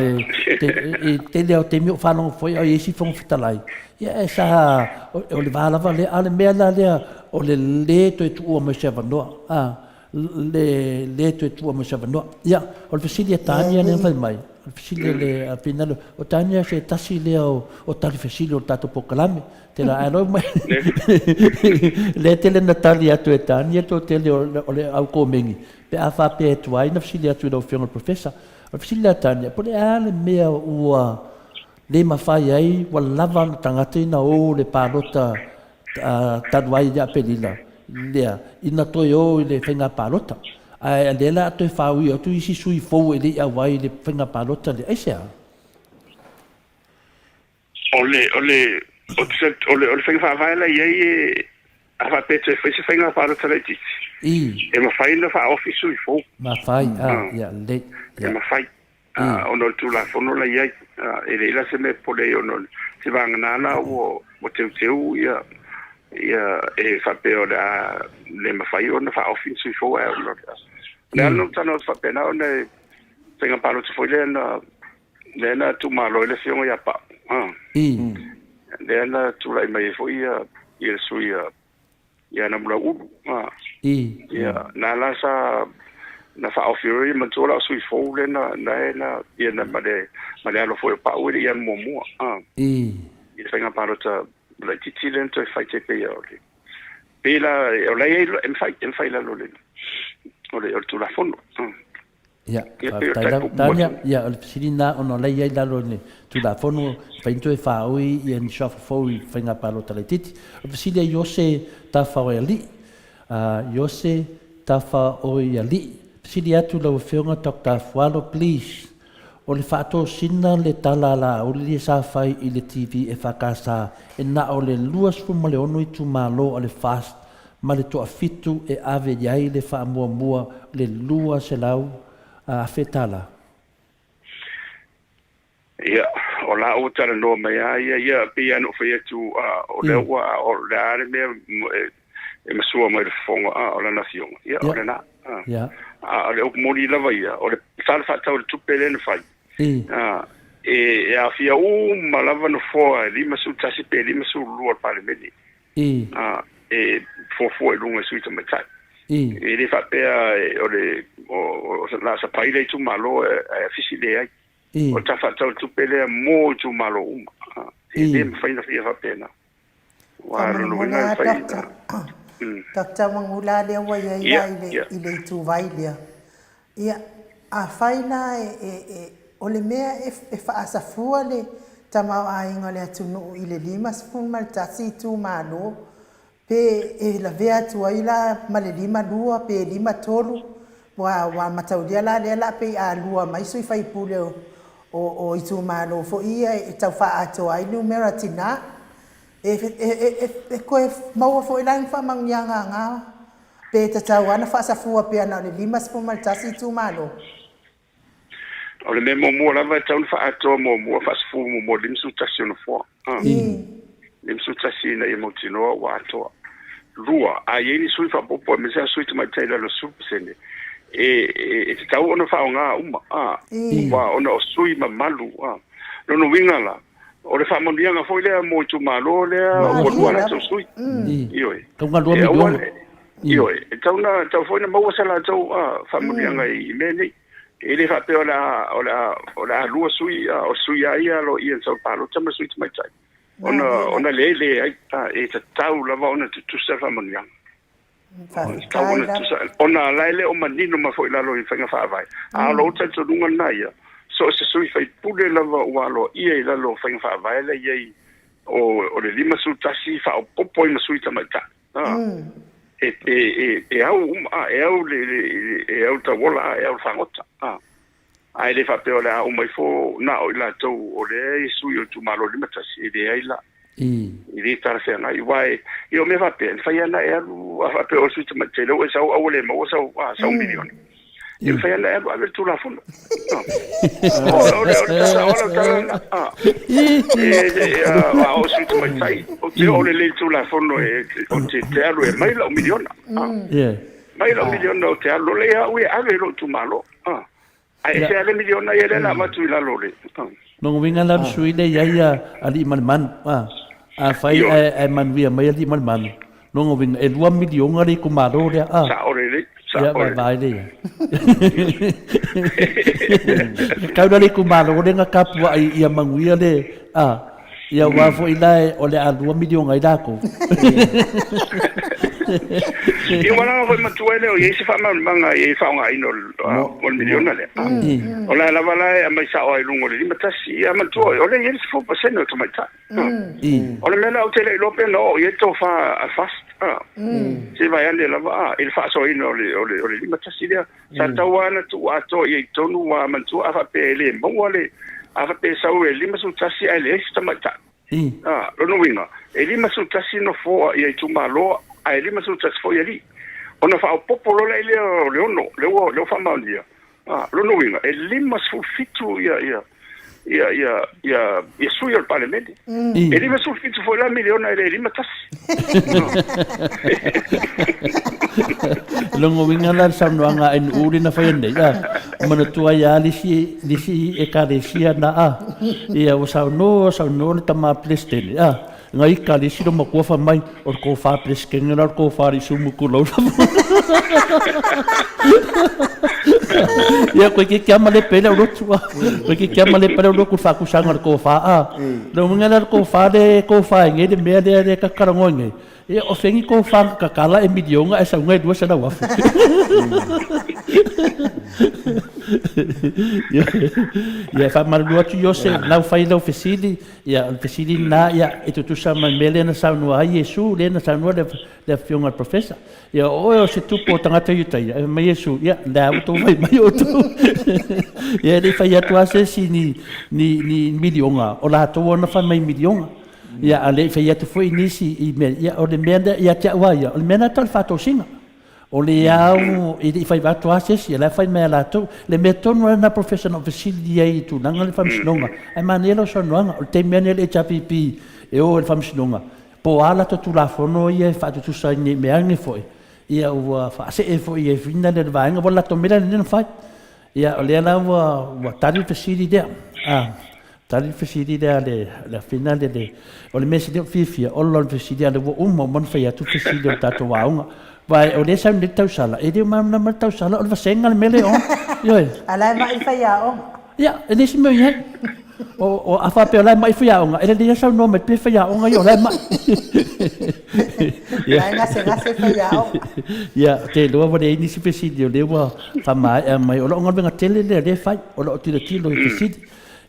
te leo te mio whanonga foi o esi fonga fetalai ia sa o le valava le ale mea la lea o le to e tu ua me se vanoa le to e tu ua me se vanoa ia o le fesilia tania le vai mai o le fesilia le apinalo o tania se tasi lea o tali fesilia o tato pokalame te la alo mai le tele na tali atu e tania to tele o le au komengi pe a fa pe tu ai na fesilia atu do fiona professor o fesilia tania po le ale mea ua le mafai ai wa lava tangata ina o le palota taduai ya pelila lea ina toi o le whenga palota ai le la toi whaui o tu isi sui fou e le awai le whenga palota le aisea ole whenga whaai la iei a wha pete whaise whenga palota le titi e mawhai na wha ofi sui fou mawhai ia le e mawhai ono tu la fono la iei e le ila se me pole ono se vanganana o teu ia e whapeo le mawhai o na wha ofin sui fo e ono le anu tano whapena o ne whenga palo te fo le na tu malo le fiongo ia pa le na tu lai mai fo ia sui ia na mula ulu ia na la sa na fa ofiri man tola sui fo le na ia na male alo fo pa o ia mo i whenga palo ta la titi lento e fai te pe ole pela o la en fai la lo le o telefono. Ya, tanya ya silina ono lai ai lalo ni telefono fainto e faui e en shop foi fainga palo taletiti o silia yose ta faeli yose ta fa oiali silia tu lo feunga Dr. Fualo please o le fato sina le talala o le sa fai i le TV e fakasa e na o le luas fu male ono i tu malo o le fast ma le to afitu e ave yai le fa mua le lua se lau a fetala. Ia, o la o tara no mai ia pia no foi tu o le wa o la me e masua mai fonga o la nación. Ia, o le na. Ia. Le o mori la vai o le sal fa tau tu pele no fai. E a fia malava no fo li masu tasi pe li masu luar parlamenti. E fo lunga suita mai tai. E le fa pe o le o la sa pai le tu malo e fisile ai o ta fa tu pele mo tu malo e le fa ina fa pena wa no vinga fa Dr. Mangula le wa ia ile tu vai le ia a faina o le mea e fa asafua le tama ainga le tu no ile limas fu mal tasi tu malo pe e la vea tu ila male lima lua pe lima tolu wa mataulia la pe a lua mai sui fai pule o itu malo fo ia e tau fa ato ai numera tina e ko mau fo ila fa mangyanga nga pe tau ana fa sa fu pe ana le limas po maltasi tu malo o le memo mo la va tau fa ato mo fa fu mo lim su tasio fo lim su tasi na emotino wa to lua ai ni sui fa popo me sa sui tu mai tela lo su sene e te tau ona whao ngā wa ona o sui ma malu no winga la o le whamondianga foi lea mo tu malo lea o lua na tau sui ioe ioe e tau foi na maua sala tau whamondianga i mene e le whape o la lua sui o sui aia lo i en sau palo tama sui tu mai tai ona lele ai e te tau lava ona tu sa whamondianga ona laile o manino ma foi lalo i fanga fa vai a lo tento dunga naia so se sui fai pule lava walo ia lalo fanga fa vai le ia o le lima su tasi fa o popo i masui tamata au ta wola au fangota ai le fa pe ola o mai fo na o la to o le sui o tu malo lima tasi de ai la i tar se na i vai io me va pe fa ia na fa pe o su te matelo e sa o le mo sa sa un milione io fa ia na a tu la fondo o su te mai o te o le tu la fondo e o te alo e mai la un milione mai la un milione o te alo le a ue ave lo tu malo ai se ale milione ia la ma tu la lo le no vinga la suile ia ali man a fai e manvia mai ali man no vinga e 2 milione ali ku maro le sa ore sa ore vai le ka dali ku maro le nga kapua ia manguia le ia wa fo ila o le a 2 milione ai dako io wala ko matuele o yesi fa manga e fa nga ino 1 milione le o la wala e mai sa o lungo le matasi a matu o le yesi fo paseno to mai ta o le mena o tele lo pe no ye to fa fast se vai ande la va il fa so ino le matasi le sa tawana tu ato ye tonu wa matu a fa pe le mo le a fa pe sa o le masu tasi ale sta mai ta lo no winga e li masu tasi no fo ye tu malo ai lima su tas foi ali ona fa o popolo le ono le fa mandia lo no winga e lima su fitu ia su il parlamento e lima su fitu foi la milione e lima tas lo winga la samnoanga en urina fa ende mana tua ya lisi e karesia na ia o sa no tama plestele ngai kali siro mo ko fa mai or ko fa presken or ko fa ri sumu ku lo ya ko ki kama le pele o tua ko ki kama le pele o ku fa ku sangar ko fa lo ngana ko fa de nge de me de ka karangonge ia o fengi ko fa kakala e milionga e sa ngai dua sana wafu ia fa malua tu yo se lau fai lau fesili ia fesili na ia e tu sa mele na sa no ai Yesu le na sa no le fionga professor ia o se tu po tangata yuta ia mai Yesu ia la to mai o tu ia le fai atu ase si ni milionga o la to na fa mai milionga ia ale fai atu foi nisi i me ia o le menda ia te wa ia o le mena tal fa to singa o le au i fai va to ase si la fai me la to le metono na professional facility ai tu nanga le famsinonga ai manelo so nanga o te mena le chapipi e o le famsinonga po ala to tu la fono ia fa tu sa ni me ange foi ia o fa se e foi e fina le vainga vola to mena ni fai ia o le la wa tali facility there tali facility there le finale de o le mesi de fifia o lo facility le wo mon fai tu facility tato waunga vai o le sa ni tau sala e de mam na tau sala o va senga le mele on yo ala mai fa ya o ia e ni simo ia o afa pe la mai fa ya on e le sa no me pe fa ya on yo la mai ia nga se fa ya o ia te lo va de ni si facility le wa fa mai o lo ngal nga tele le fai o lo tiro facility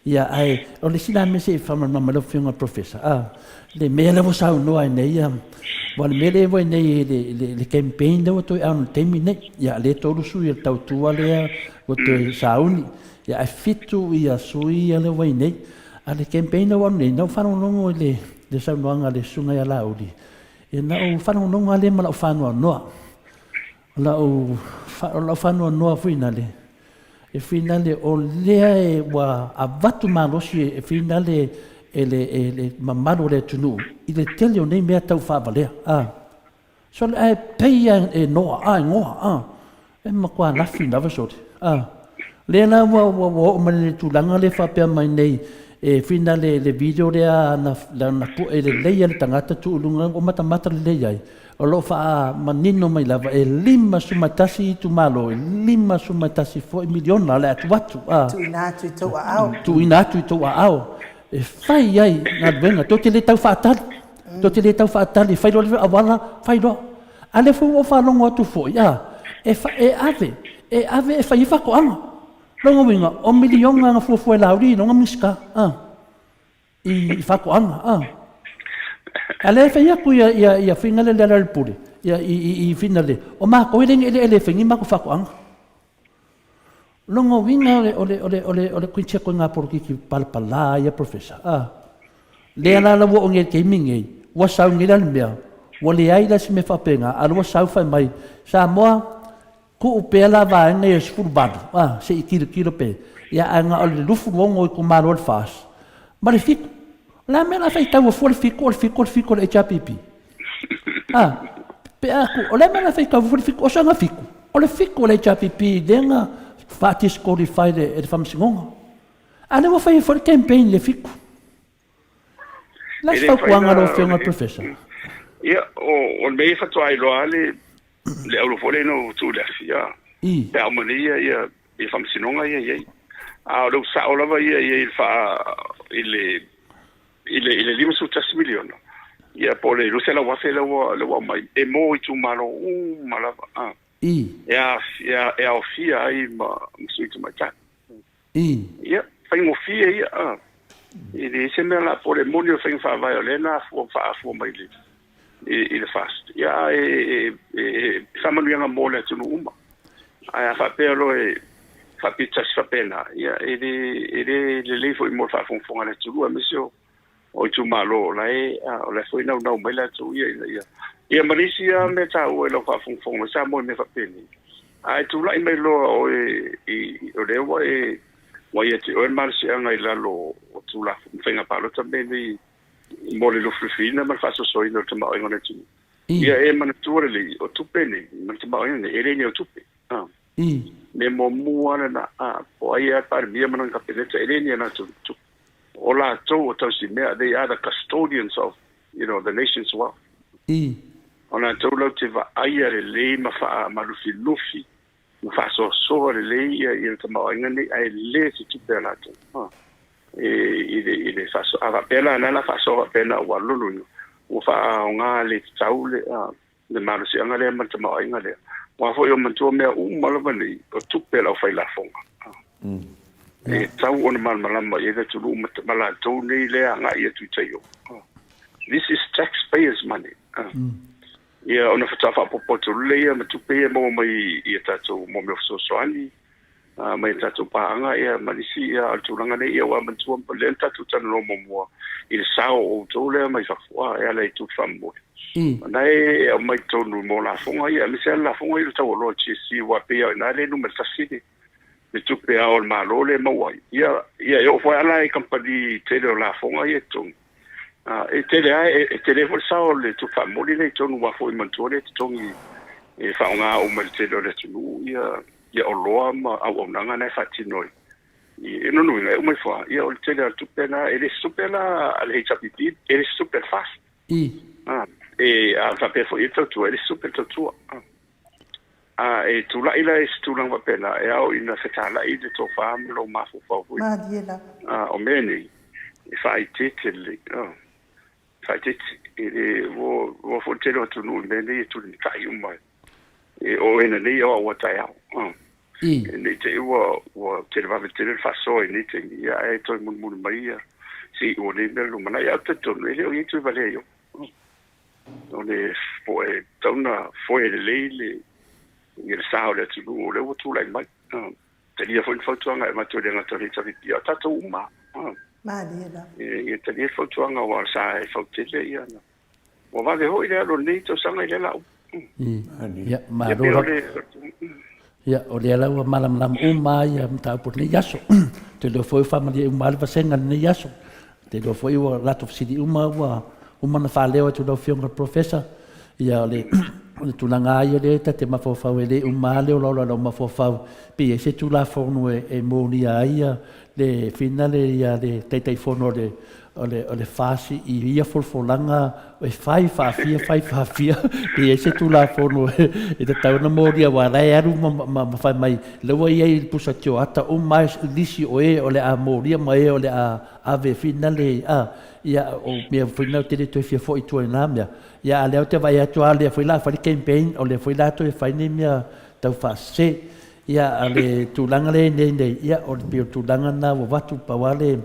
ia ai o le sila me se fa ma lo fiunga professor le mele vo sa no ai nei Wal mele vo nei le campaign do to an termine ya le to su il tau tu ale o to sauni ya fitu ia sui ale vo nei ale campaign do nei no fa no le sa no anga le sunga ya laudi e na o fa no ale ma fa no la o fa no finale e finale o le wa avatu malosi e finale ele mamalo le tunu ile tele o nei mea tau whavalea so le peia e noa ngoa e makua lafi lava sote le na wa mane tulanga le whapea mai nei e fina le video rea na pu e le leia le tangata tu ulunga o mata le leia o lo fa manino mai lava e lima sumatasi tu malo e lima sumatasi fo miliona le atu tu ina tu to au e fai ai na venga to te le tau fatal e fai lo awala fai lo ale fu o fa longo tu fo ya e ave e fai fa ko anga longo winga o milion nga fu lauri no miska i fa ko anga ale fai ya ku ya finale le puri ya i finale o ma ko ele fingi ma ko fa ko anga longo winga ole kuinche ko nga por ki palpala ya professor le ala la wo nge gaming e wa sa ngi la mbia wo le ai la se me fa penga al wo sa fa mai sa mo ku upela va nge sfur bad se kilo pe ya anga ole lufu ngo ko malo fas malefik la me la fa ta wo for fico e chapipi pe aku ole me la fa ta wo for fico o sa nga fico ole fico le chapipi denga fatis qualified e famsingonga ana wa fai for campaign le fico la sta quanga lo fiona professor ia o me fa toi lo ale le au fole no tu le fia pe amania ia e famsingonga ia lo sa o lava ia fa ile lima su 3 milion ia pole lo se la wa lo mai e mo tu malo malava e au fia ai ma msuitu mata ia fai mo fia ia e se me la por monio fai fa violena fu mai le fast ia fa manu nga mole tu no uma ai fa pelo e fa pizza fa pena ia le foi mo fa fun le tu a mesio o tu malo la o la foi no mai la tu ia Malaysia me ta o lo fa fun sa mo me fa peni ai tu la mai lo o le wa ia te o Malaysia ngai la lo tu la fenga pa lo tambe ni mo le lo frifina ma fa so ino te mai ngone tu ia man tu le o tu peni man te mai ne ni o tu pe ne mo mu ana na po ia par mia man ka pele te ni na tu ola to si me they are the custodians of the nation's wealth ona tolo te va aia le ma fa lufi ma fa so le ia te ma ngani ai le tu pela to ile fa so ava pela na la fa so pena wa lulu o fa nga le tau le malu si anga le man tama inga le wa fo yo man tu me malo bani o tu pe la fa la fonga e tau on mal malama e da tu mala tu ni le anga ia tu tayo this is taxpayers money ia ona fa fa po tu le ia ma tu pe mo mai ia ta tu mo me so soani mai ta tu pa anga ia malisi ia tu langa le ia wa man tu pa le ta tu tan no mo il sao o tu le mai fa wa ia le tu fa mo nei mai tu no mo la fonga ia mi se la fonga ia ta lo chi si wa pe ia na le no me sa si le tu pe a o ma lo le mo wa ia yo fa ala e company te la fonga ia tu e tele fo sao le tu fa mo le tu no wa fo man tu le tu e fa nga o me te le tu ia o loa ma au nanga na fatinoi e no ngai mai fa ia o tele tu pena ele supela ale chapiti ele super fast e a fa pe fo ito tu ele super tu e tu la ila e tu lang va pena e au ina fetala i de to fa lo ma fo fa fu ma diela o meni e fa itele fa e vo fo tele tu no meni tu ni kai mai e o ena ni o wa tai au ne te wa te va vedere fa so ni te ia e to mun mai si o ne me lo mana ia te to ne o i tu vale ioone foi tona foi le il sao le tu le o tu lai mai te ia foi foto nga ma tu le nga to ri ia ta to uma ma diela e te ia foto nga wa sa e foto le ia o va de ho ile lo ni to sanga ile la ya ma ro ya o le ala wa malam uma ya mta por le yaso te lo foi family mal va senga le yaso te lo foi o lato sidi uma na fa leo tu lo fiong professor ya le tu langa ia le te ma fo fa le uma le lo ma fo fa pe se tu la forno e moni ia le finale ya le te forno le fasi i ia folfolanga e fai fa fia pe se tu la forno e te tau na mori wa lai aru ma fai mai le wa ia il pusa tio ata mais lisi o le a mori mai o le a ave finale ia o me foi na te fia foi tu na mia ia le te vai atu ale foi la fai campaign o le foi la to fai ne mia tau fa se ia ale tu langa le ne ia o pe tu langa na wa tu pa wale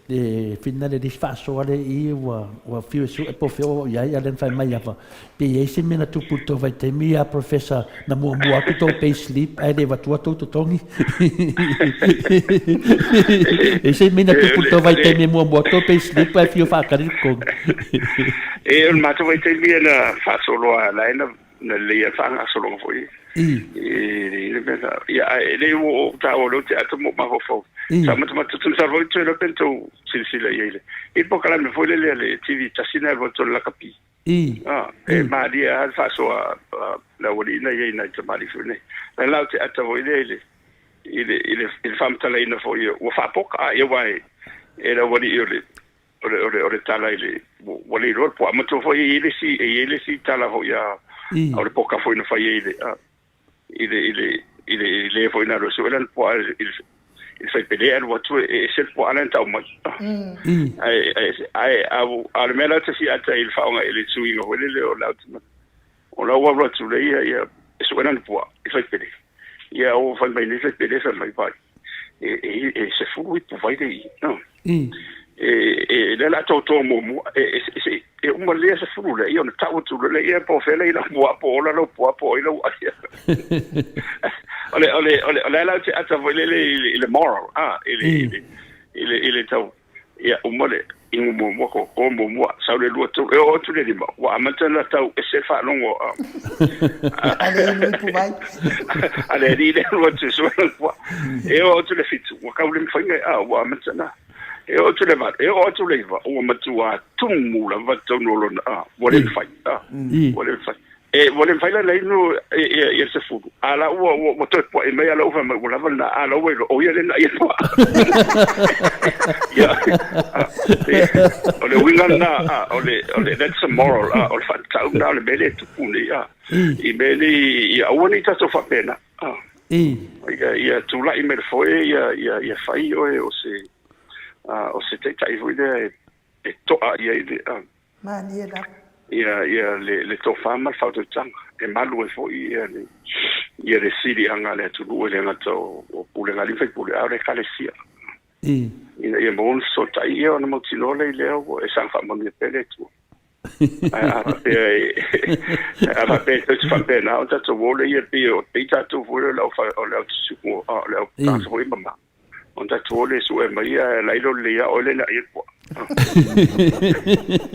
le finale di faso ale I wa fiu su e po fio ia le fai mai apa pe ese mena tu puto vai te mia professor na mo aku to pay sleep ai le va tu tongi ese mena tu puto vai te mo to pay sleep ai fio fa kari ko e un mato vai te mia na faso lo ala na le fa solo foi le beta ia le o ta o lo te atomo ma fo sama tu salvo tu lo pento silsila ile e po kala me foi le TV tasina volto la capi e maria fa so la wolina ye na te mari fune la te atavo ile il fam tala ina foi o fa poca e vai era wali ile ore tala ile wali ro po ma to foi ile si tala ho ya ore poca foi no fai ile foi na ro so eran po il fai pedere watu e se po alenta uma ai al mela te si ata il fa nga ele tsui ngo le o la o la wa watu le ia so eran po il fai pedere ia o fa mai le fai pedere fa mai pai e se fu i po vai dei no e la toto mo e uma le se fu le io na tau tu le ia po fele ila po la lo po ila wa ole la te ata le moral ele tau ia umole ingo mo ko mo sa le lu to e o tu le ma wa amata la tau e se fa longo ale no pu vai ale le lu tu so e o tu le fitu wa ka le mfanga wa amata na e o tu le va o matu a tumu la va to no lo wa le fai wa le fai e vole fai la no e se fu ala o to po e me ala o fa me la vala ala o ia le na ia po ya ole winga na ole that's a moral ole fa ta na le bele tu pune ya I bele ia woni ta so fa pena ia tu la I me foi ia fai o se te tai foi de e to ia ide ma ni da ia le tofama fautotanga e malu e fo'i ia le siri anga le atunu e le ngata o pulenga li fai pule aure kalesia ia mon so tai ia ona motilole i leo e sang fa mon pele tu a pe te fa pe na o tato vole ia pe o pita tu vole la fa o la su o la ta so mama on tato vole su e mai la ilo le ia o le la ia po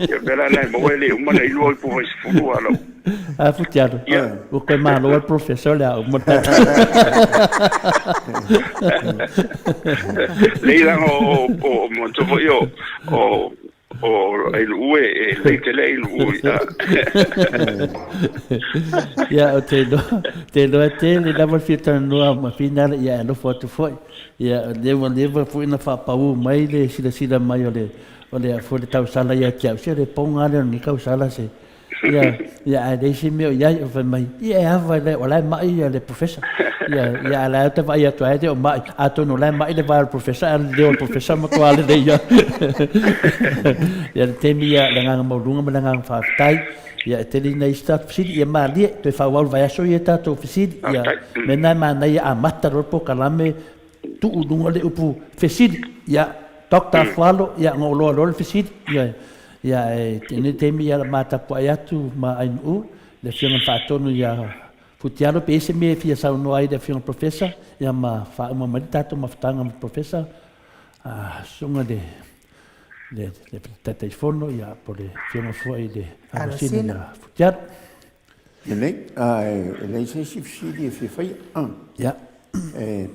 ia bela na mo ele uma na ilo i po fu alo a futiado o que malo o professor lá o mata leila o monto io o el ue le que le el ue ya te le dava fita no ma final ya no foto foi ya leva foi na fa pau mai le sila mai ole foi tau sala ya tau se le ponga le ni kau sala se ya desse meu ya mai ya vai le ola mai le professor ya la te vai tu ai o mai a tu no la mai le vai professor le professor ma quale de ya ya te mia le nga mo lunga me nga fa tai ya te li nei stat fisi ya ma li te fa wal vai so ya ta to fisi ya me na ma na ya mata ro po kalame tu lunga le upu fisi ya doctor falo ya ngolo lo fisi ya te mia mata po ya tu ma ai u le fianga fa tonu ya futiaro pe ese me fia sa no ai de fianga professor ya ma fa uma meditato ma fatanga professor sunga de telefono ya por fianga foi de alcina futiaro ele se sifsidi fi fai ya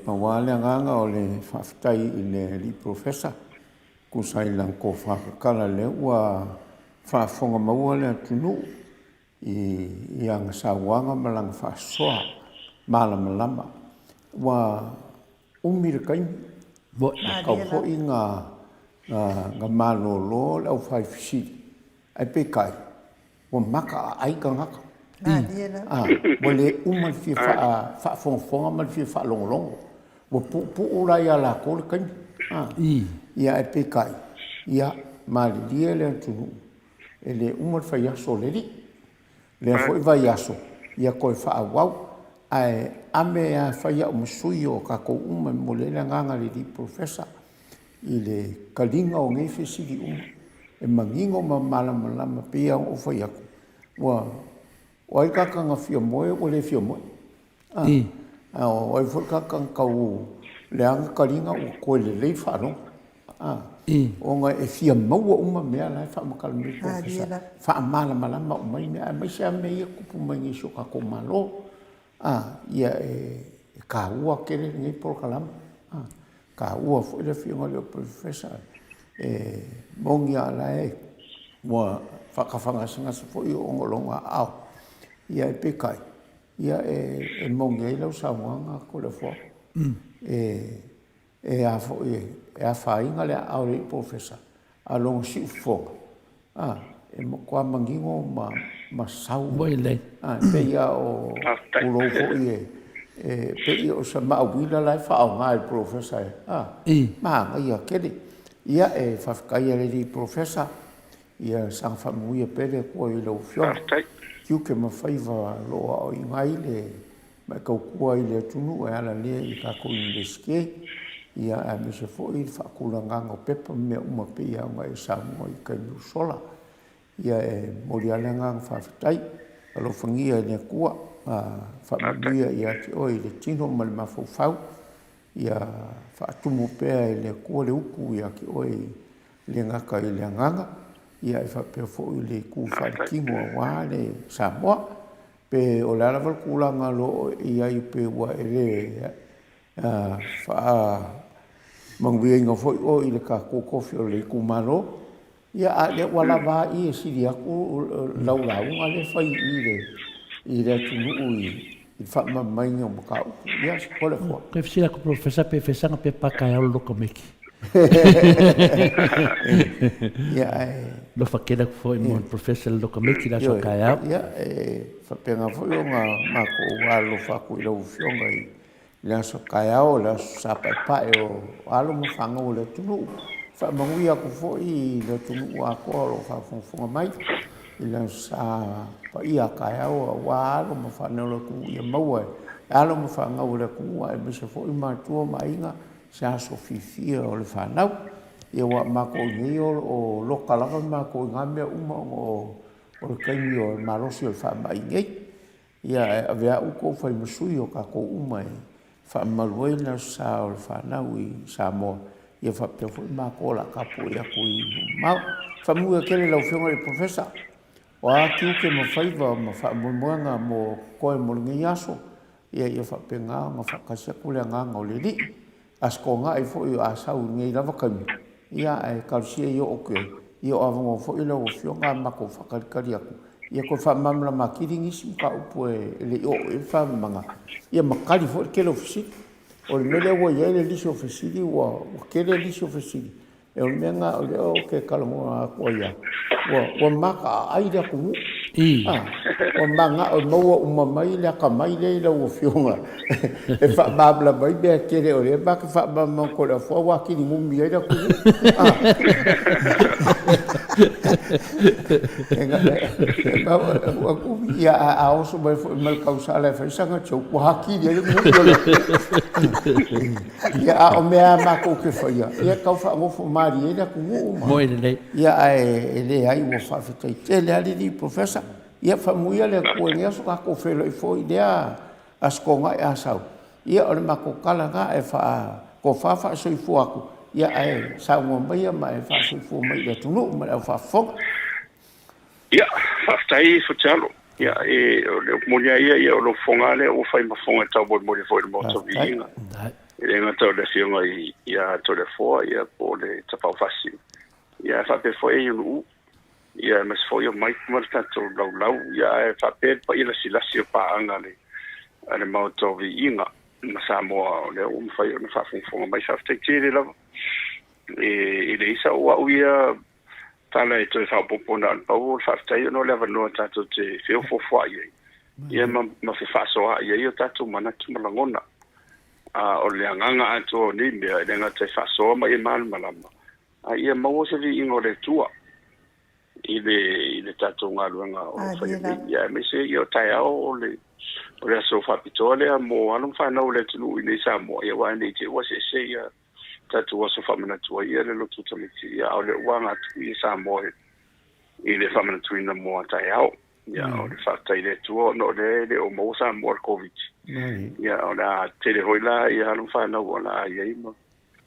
pa wale nganga ole faftai ile li professor ku sai lang ko fa kala le wa fa fonga maua le tunu i yang sa wanga malang fa soa malam lama wa umir kain bo ka fo inga malo lo le fa fisi ai pe kai wa maka ai ka ngaka le umal fi fa fonga mal fi fa long long wa pu ula ya la ko kain ia e pe kai ia mali dia le tunu ele umar fa ya so le le foi vai aso ia ko fa wau ai ame a fa ya musuio ka ko uma mole le nganga le di professor ile kalinga o ngai fesi di e mangingo ma mala mala ma pia o fa ya wa oi ka ka ngafio moe o le fio moe oi fo ka ka le anga kalinga o ko le fa no o nga e fia maua uma mea lai wha makalami professor wha mala malama o mai mea mai sea mea kupu mai ngi so ka ko malo ia e ka ua kere ngai por kalama ka ua fo le fia ngai o professor mongi ala mua whakawhanga sanga sa fo i o ngolonga au ia e pekai ia e mongi e lau sa wanga ko le fo a fo e a whainga le aure i professor a longa si ufonga e mo kua mangingo ma sau pe ia o ulo fo i pe ia o sa maawila lai whao ngā i professor maa ngai a kere ia e whawhkai ale di professor ia sang whamuia pere kua i lau whiong kiu ke mawhaiva loa o i ngai le mai kau kua i le tunu e ala lea i kako i le ske ia a me se foi whakula nganga o pepa mea uma pe ia ngai saunga i kai sola ia e moriale nganga whawhitai alo whangia i le kua whamamuia ia te oi le tino ma le mawhauwhau ia whaatumu pea i le kua le uku ia ki oi le ngaka i le nganga ia e whapea foi le ku wharikingo a wā le Samoa pe o le alaval kulanga lo ia i pe wa e le mangwia inga foi o i le ka kokofi o le kumaro ia a le wala wā i e siri aku laulaunga le whai i le tunu i whama mainga o maka uku ia kole fua ke fsira ko professor pe fesanga pe pakai au loko meki ia lo fakela ko foi mo professor loko meki la so kai au ia whapenga foi o ngā mako walo whaku i lau fionga i le so kai au le sapai pae o alo mo whanga o le tunu whamanguia ko foi le tunu a ko lo whafonga mai ila sa pa ia ka au wa lo mo fa no ku ia mau alo mo fa ngau le ku ai be se fo I ma tu ma inga sa so fi o le fa nau ia wa ma ko ni o lo kala ma ko ngame uma o le kai o ma lo si o fa ma inga ia avea u ko fa musui o ka ko uma fa malwena sa o fa nau I sa mo ia fa pe fo ma ko la ka po ia ko I ma fa mu ke le lo fionga le professor o atu ke mo faiva mo fa mo nga mo ko mo ngi aso ia fa pe nga mo fa ka se kule nga o le li as ko nga I fo I asa u ngi lava ka ia ai ka si yo o ke io avo fo I lo fionga ma ko fa ka ka ia ia ko fa mamla ma kiringi sim ka upo le o fa manga ia ma kali fo ke lo fisi o le mele wo ia le liso fisi wa ke le liso fisi e o menga o le o ke kalamo ko ia wa maka ai da ku o manga o mo o mai le ka mai le lo fionga e fa babla bai be ke le o le ba ka fa ba mo ko la fo wa ki ni mu mi da ku wa ku ia a o so ba mal causa le fa sanga cho ku haki le mu ia o me ma ko ke fa ia ka fa mo fo mari da ku mo le ia ele ai wo fa fa te le ali di professor ia fa muia le ko ngia so ka ko felo I fo idea as ko nga a sau ia o le ma ko kala nga e fa ko fa so I fo aku ia ai sa mo mai ma e fa so I fo mai le tunu ma fa fo ia fa tai fo talo ia e le mo ia o lo fonga le o fa ma fonga ta bo mo le fo mo to vinga e nga to le fionga ia to le fo ia po le ta fa fasi ia fa pe fo e u ia mas foi o mai marta to lau ia fa pe pa ila silasi pa anga le mau to vinga ma sa mo le fa yo fa fun mai sa te tire la e le isa o ia tala to fa popona pa o fa te no le no ta to te feo fo ia ma fa so ia io ta to mana tu malangona o le nganga to ni me le nga te fa so ma mal malama ia mo se vi ingo le tua ile tato ngaluanga o ia me se io tai o le so fa pitole mo anu fa no le tunu ni sa mo ia wa ni te wa se ia tato wa so fa mana tu ia le lotu to ia o le wanga tu ia sa mo ile fa mana tu ina mo tai o ia o le fa tai le tu no le o mo sa mo covid ia o la tele hoila ia anu fa no wala ia mo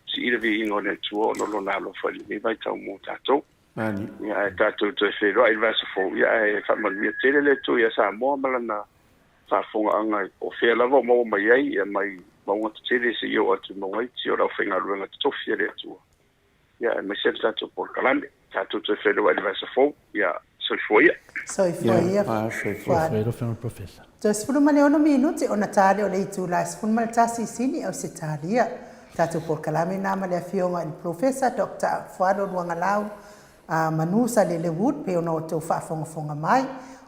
si ile vi ingo le tu no lo na lo fa ni vai tau mo tato ia tato to se ro il vaso fo ia fa ma mi tele le tu ia sa mo malana fa fonga anga o fe la mo mai ai ia mai ma o tele se io atu mo ai ti ora fenga ruanga to fe le tu ia me se tato por calande tato to se ro il vaso fo ia so fo ia lo professor to se fulu mane ono minuti ona tale o le tu la se fulu mal tasi sini o se talia tato por calame na male fionga il professor Dr. Fuado Luangalau manusa le wood pe ona to fa fonga mai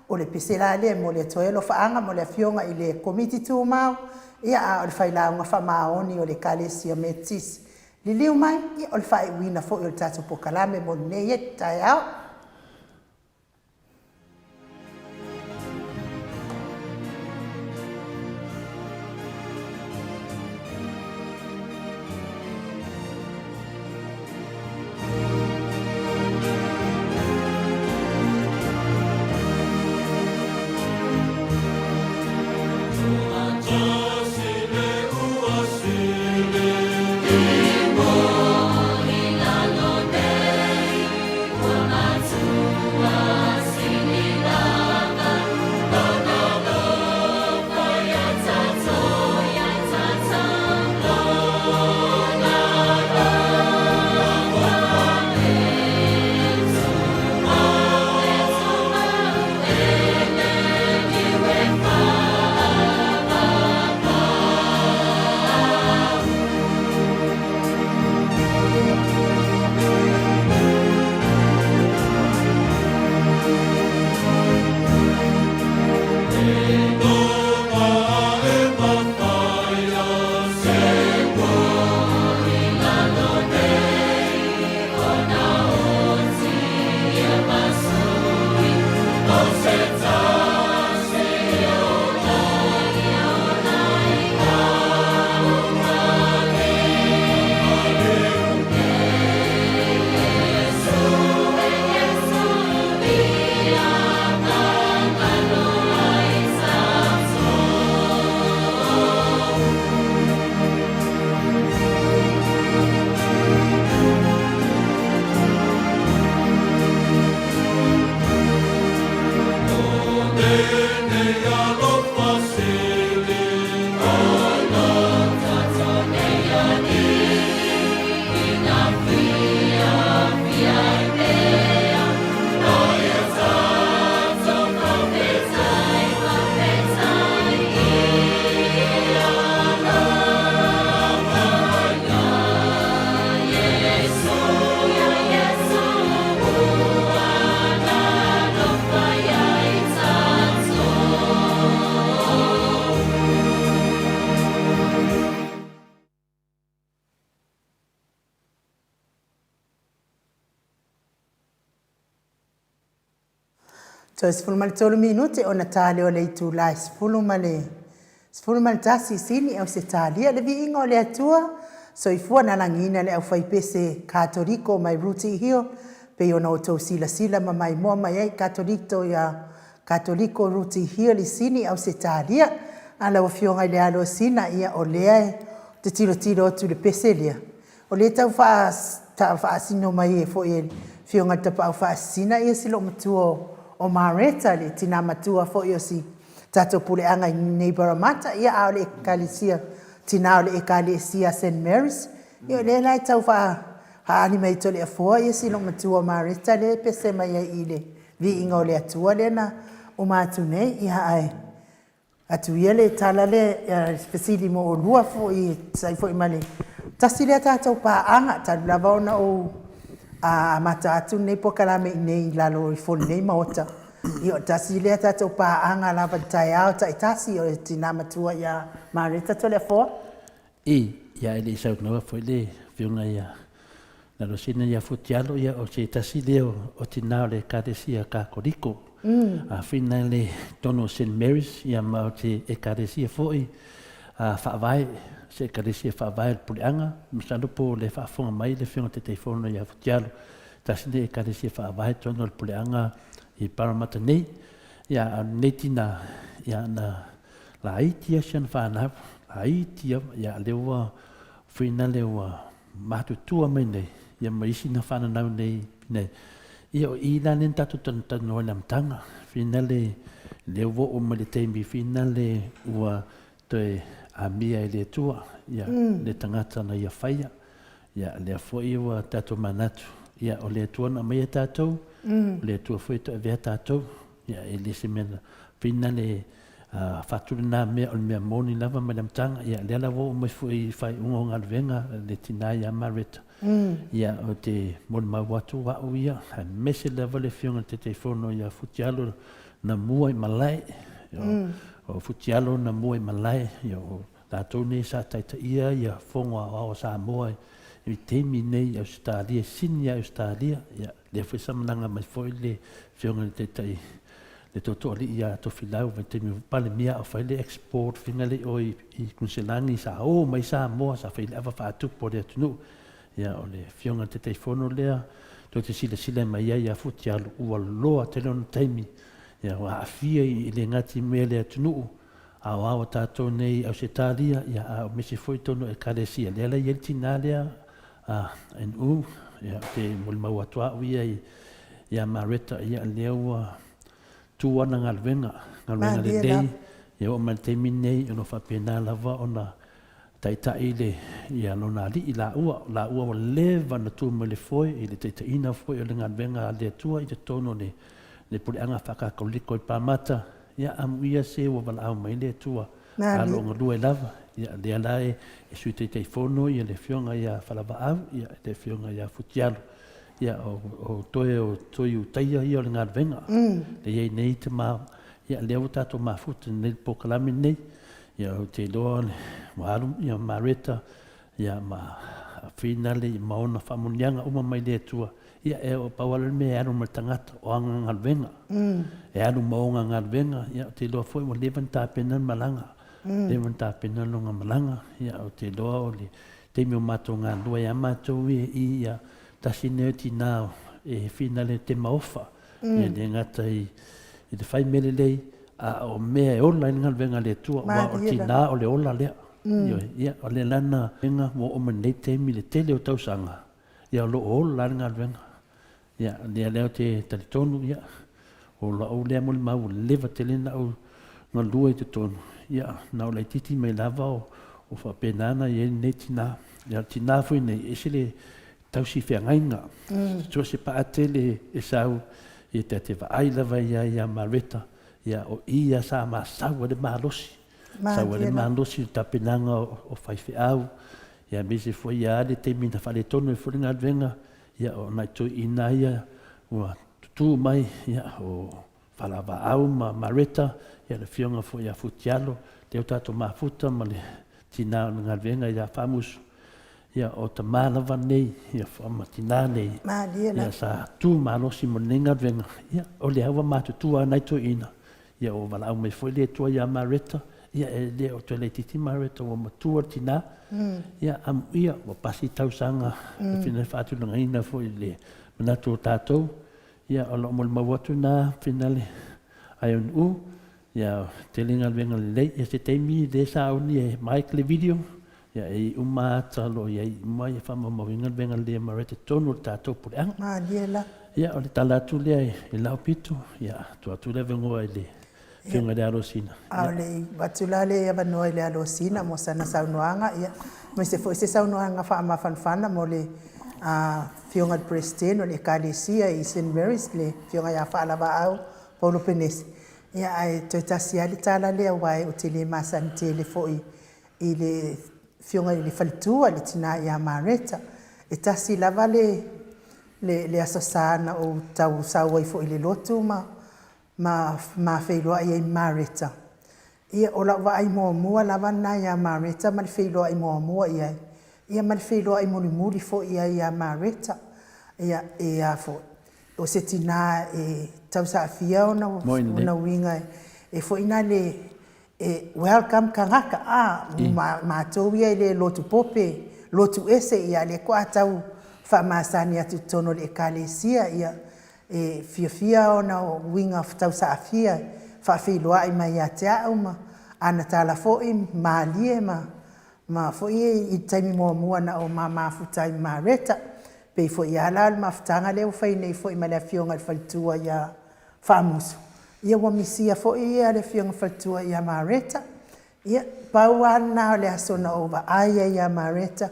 o le pisela le mo le toelo fa anga mo le fionga I le committee tu mau ia o le faila nga fa maoni o le kalisia metis li liu mai ia o le fa wina fo o tato po kalame mo ne ye taya One So sifulu male tolu minute ona tale o le itu lai sifulu male tasi sini au se talia le viinga o le atua so ifua na langina le au faipese Katoliko mai ruti hio pe ona o tau sila ma mai moa mai ai Katoliko ruti hio li sini au se talia ala o fionga le alo sina ia o lea te tiro tu le pese lea o le tau faa sino mai e fo e fionga tapa au faa sina ia silo matuo o Mareta le tina matua fo yo si tato pule anga nei Baramata ia au le ekalesia tina au le ekalesia St. Mary's ia le lai tau fa ani mai tole a fo ia si lo matua Mareta le pese mai ai le vi inga o le atua le na o matu nei ia ai atu ia le tala le spesili mo o lua fo i sai fo i male tasi le tato pa anga talu lava ona o a mata atu nei pokalame nei lalo I fo nei maota io tasi le tato pa anga lava tai au tai tasi o tina matua ia Mareta tole fo ia ele sa no foi le fiunga ia na lo sina ia futialo ia o se tasi le o tina le kadesia Katoliko a fina le tono St. Mary's ia ma te kadesia foi a fa vai se kadesia fa vai pulianga msando po le fa fonga mai le fiunga te telefono ia futialo tasi le kadesia fa vai tono pulianga I Paramata nei ia netina ia na la itia sian fa na aitia ia lewa fina lewa matu tua mai nei ia maisi na fa na nei nei ia I la nen tatu tan no lam tanga fina le lewo o mele tembi fina le ua te amia le tua ia le tangata na ia faia ia le foi ua tatu manatu ia o le tua na mai tatu le tua foi to ve tatu ia ele se mena fina le fatu na me o me moni lava madam tanga ia le la wo mo foi fai un alvenga le tinaya Mareta ia o te mon ma watu wa ia ha mese lava le fiona te telefono ia futialo na mua I malai o futialo na mua I malai ia o tatu ne sa taita ia fonga o sa moa I temi nei Australia sinia Australia ia le foi samanga mai foi le fiona te tai le toto ali ia to filau vai te pale mia o fai le export finale o I kunselangi sa o mai sa moa sa fai lava fa tu po le tunu ia o le fiona te telefono lea to te sila mai ia futialo ua loa te lona taimi ia wa afia I le ngati mele tunu a tato nei Australia ia a mesi foi tono e kalesia le la yeltina lea en ia te mulmau atua ia Mareta ia lewa tuana ngalvenga le dei ia o malte minei ono fa pena lava ona taitai le ia lona li la ua leva na tu mele foi ile te ina foi o le ngalvenga le tua I te tono le puleanga Katoliko I Paramata ia amuia se o vala au mai le tua alo ngalua lava ia le alae sui te telefono ia le fionga ia falava au ia le fionga ia futialo ia o toi utaia ia o le ngalvenga le iei nei te ma ia leo tato mafuta nei pokalame nei ia o te loa walu ia Mareta ia ma finale I maona whamunianga uma mai le tua ia o pawala me anu ma tangata o anga ngalvenga anu maonga ngalvenga ia te loa foi mo levan tapenan malanga levan tapenan longa malanga ia o te loa o le te mio mato ngā lua ia mato ia tasine tina e finale te maofa ia le ngata I le fai mele lei o mea ola ngalvenga le tua wa o tina o le ola lea ia o le lana venga mo o manei temi le tele o tausanga ia lo ola ngalvenga ia le leo te talitonu ia o la o le mo mau leva telena o ngalua I te tonu ia na o le titi mai lava o fa penana ia nei tina ia tina foi nei esile tausi feangainga so se pa atele e sau ia te va ai lava ia Mareta ia o ia sa ma sau le malosi sau le malosi tapenanga o fai feau ia misi foi ia le te mina fa le tonu e furinga advenga ia o nai tu ina ia ua tutu mai ia o falava au ma mareta ia le fionga foi ia futialo te o tato mafuta ma le tina o nga venga ia famusu ia o ta malava nei ia fama tina nei ia sa tu malosi mo nenga venga ia o le awa matutua nai tu ina ia o wala au mai foi le tua ia mareta ia e le o te le titi mareta o matua tina ia am ia o pasi tausanga fina fatu langa ina foi le manatu tatou ia o lo mo mawatu na finale ai un u ia telinga venga le ia se temi de sa uni e mic le video ia e uma talo ia mai fa mo venga venga le mareta tonu tatou por ang ia o le tala tu le e la pitu ia tu le vengo ile Fiunga de Arosina. Ale batulale ia vanoi le Arosina mo sana saunoanga ia mo se foi se saunoanga fa ma fanfana mo le fiunga de Preston o le Kalesia i St Mary's le fiunga ia fa lava au Paulo Penes. Ia ai to tasia le tala le wai o te le masante le foi i le fiunga le faltua le tina ia mareta e tasi lava le asasana o tau sawa foi le lotu ma feiloa ia mareta ia o la vai mo lava na ia mareta ma feiloa i mo ia ma feiloa i muri fo ia mareta ia fo o se tina e tau sa fia ona winga e fo ina le welcome kangaka ma to ia le lotu pope lotu ese ia le kwa tau fa masani atu tono le Kalesia ia e fia ona o winga tau sa fia fa filoa i mai atea uma ana tala fo i malie ma fo i taimi mo na o mama futai mareta pe fo i ala ma futanga le fai nei fo i mala fionga faltua ia famus ia wa misia fo i ale fionga faltua ia mareta ia pawana le asona over aya ia mareta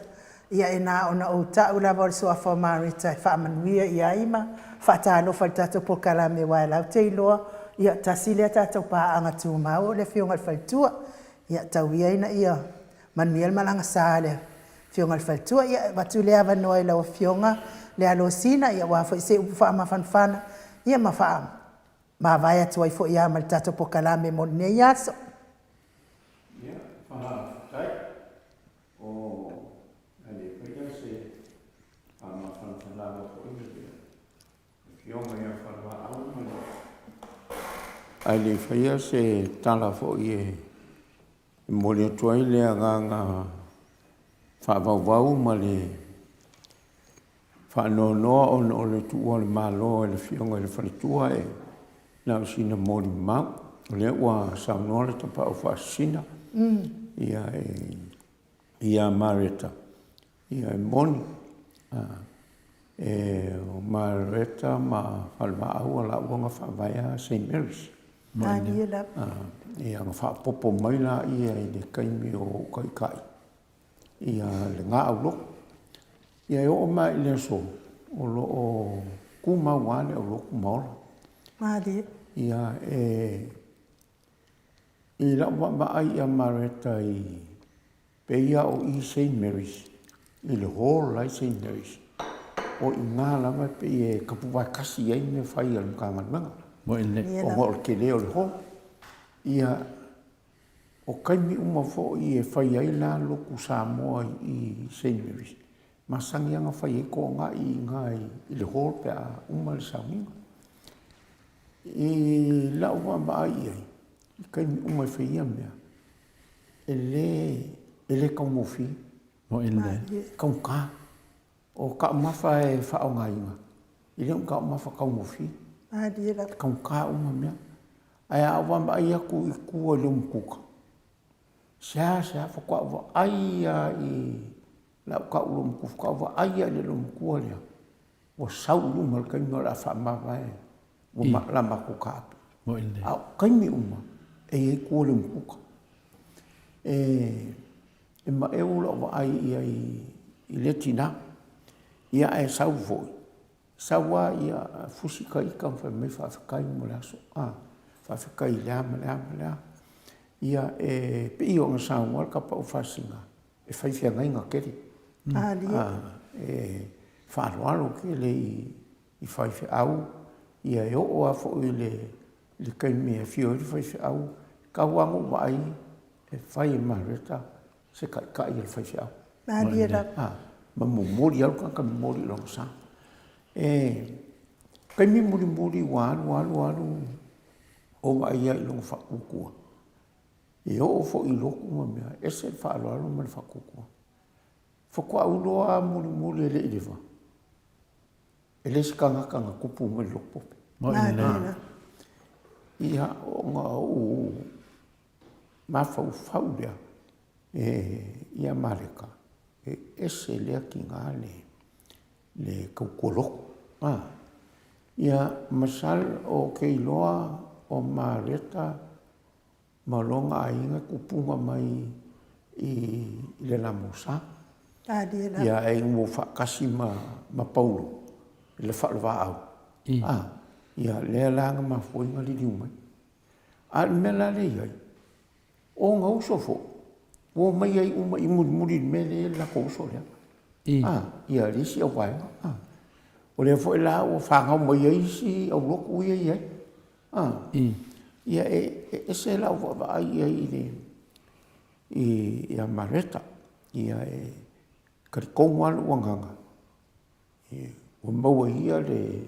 ia ina ona o ta ula vol so fa mareta fa manuia ia ima fatalo faltato po kalame wala teilo ia tasile tato pa anga tu mau le fionga faltua ia tawia ina ia manuel malanga sale fionga faltua ia batule ava noi la fionga le Arosina ia wa fa se fa ma fanfana ia ma fa ma vai atu ai fo ia mal tato po kalame mo ne yaso ia fa tai o ale pega se fa ma fanfana ko ai le faia se tala fo ie mo le tuai le aganga fa vau ma le fa no o le tua le malo le fionga le faltua e na sina mo le ma le wa sa no le tapa o fa sina ia mareta ia moni o mareta ma falva au la wonga fa vai St Mary's ia nga fa popo mai la ia i le kaimi o kai ia le ngā au loko ia e o mai le so o lo o kuma wane o lo kumaola ia i la wa ai a mareta i peia o i St Mary's i le hall lai St Mary's o i ngā lama pe e kapuwa kasi ai me whai al mkangamanga. Mo ele. O ngol ke leo le ho. Ia o kaimi uma fo i e whai ai la loku Samoa i St Mary's. Masangi anga whai e ko ngā i le ho pe a uma le sauminga. I la ua ba ai ai. I kaimi uma whai ia mea. Ele kaumofi. Mo ele. Kaunka. O ka mafa e whao ngainga. I leo ka mafa kaumofi. Kaunka uma mea. Ai awa mai aku i kua leo mkuka. Sea whakua awa aia i lau ka ulo mkuka. Awa aia le leo mkua lea. O sau luma le kaimi ora wha mawa e. O la makuka api. Mo ele. Au kaimi uma. E kua leo mkuka. E ma e ula awa ai i le tina. Ia e sau voi. Saua ia fusika i ka me whawhikai mo le aso. Whawhikai lea. Ia e pe i o ngā saua ka pau whasinga. e whaiwhia inga keri. E whaaloalo ke le i whaiwhi au, ia e o afo i le kaimea whio i whaiwhi au, ka wango mai e whai mareta se kai i le whaiwhi au. Ma mumuri au ka mumuri long sa. Kaimi muri walu o mai ia i long whakukua. E o fo i loko ma mea, e se whaaloalo ma le whakukua. Whakua uloa muri e le i lewa. E le si kanga kupu ma le loko pope. Ia o ngā o mawhau lea, ia mareka. E se lea ki ngā le kaukua loko. Ia masal o keiloa o mareta malonga ainga kupunga mai i le lamusa. Ia e mo whakasi ma paulo, le whalwa au. Ia lea langa ma fuinga li diumai. A mela le iai, o ngā usofo, o mai ai uma i muri me le la kouso lea. Ia risi au vaenga. O le fo la o whangau mai ai si au loko ui ai. Ia e se lau wa ai i a mareta. Ia e karikonga alu wanganga. O maua ia le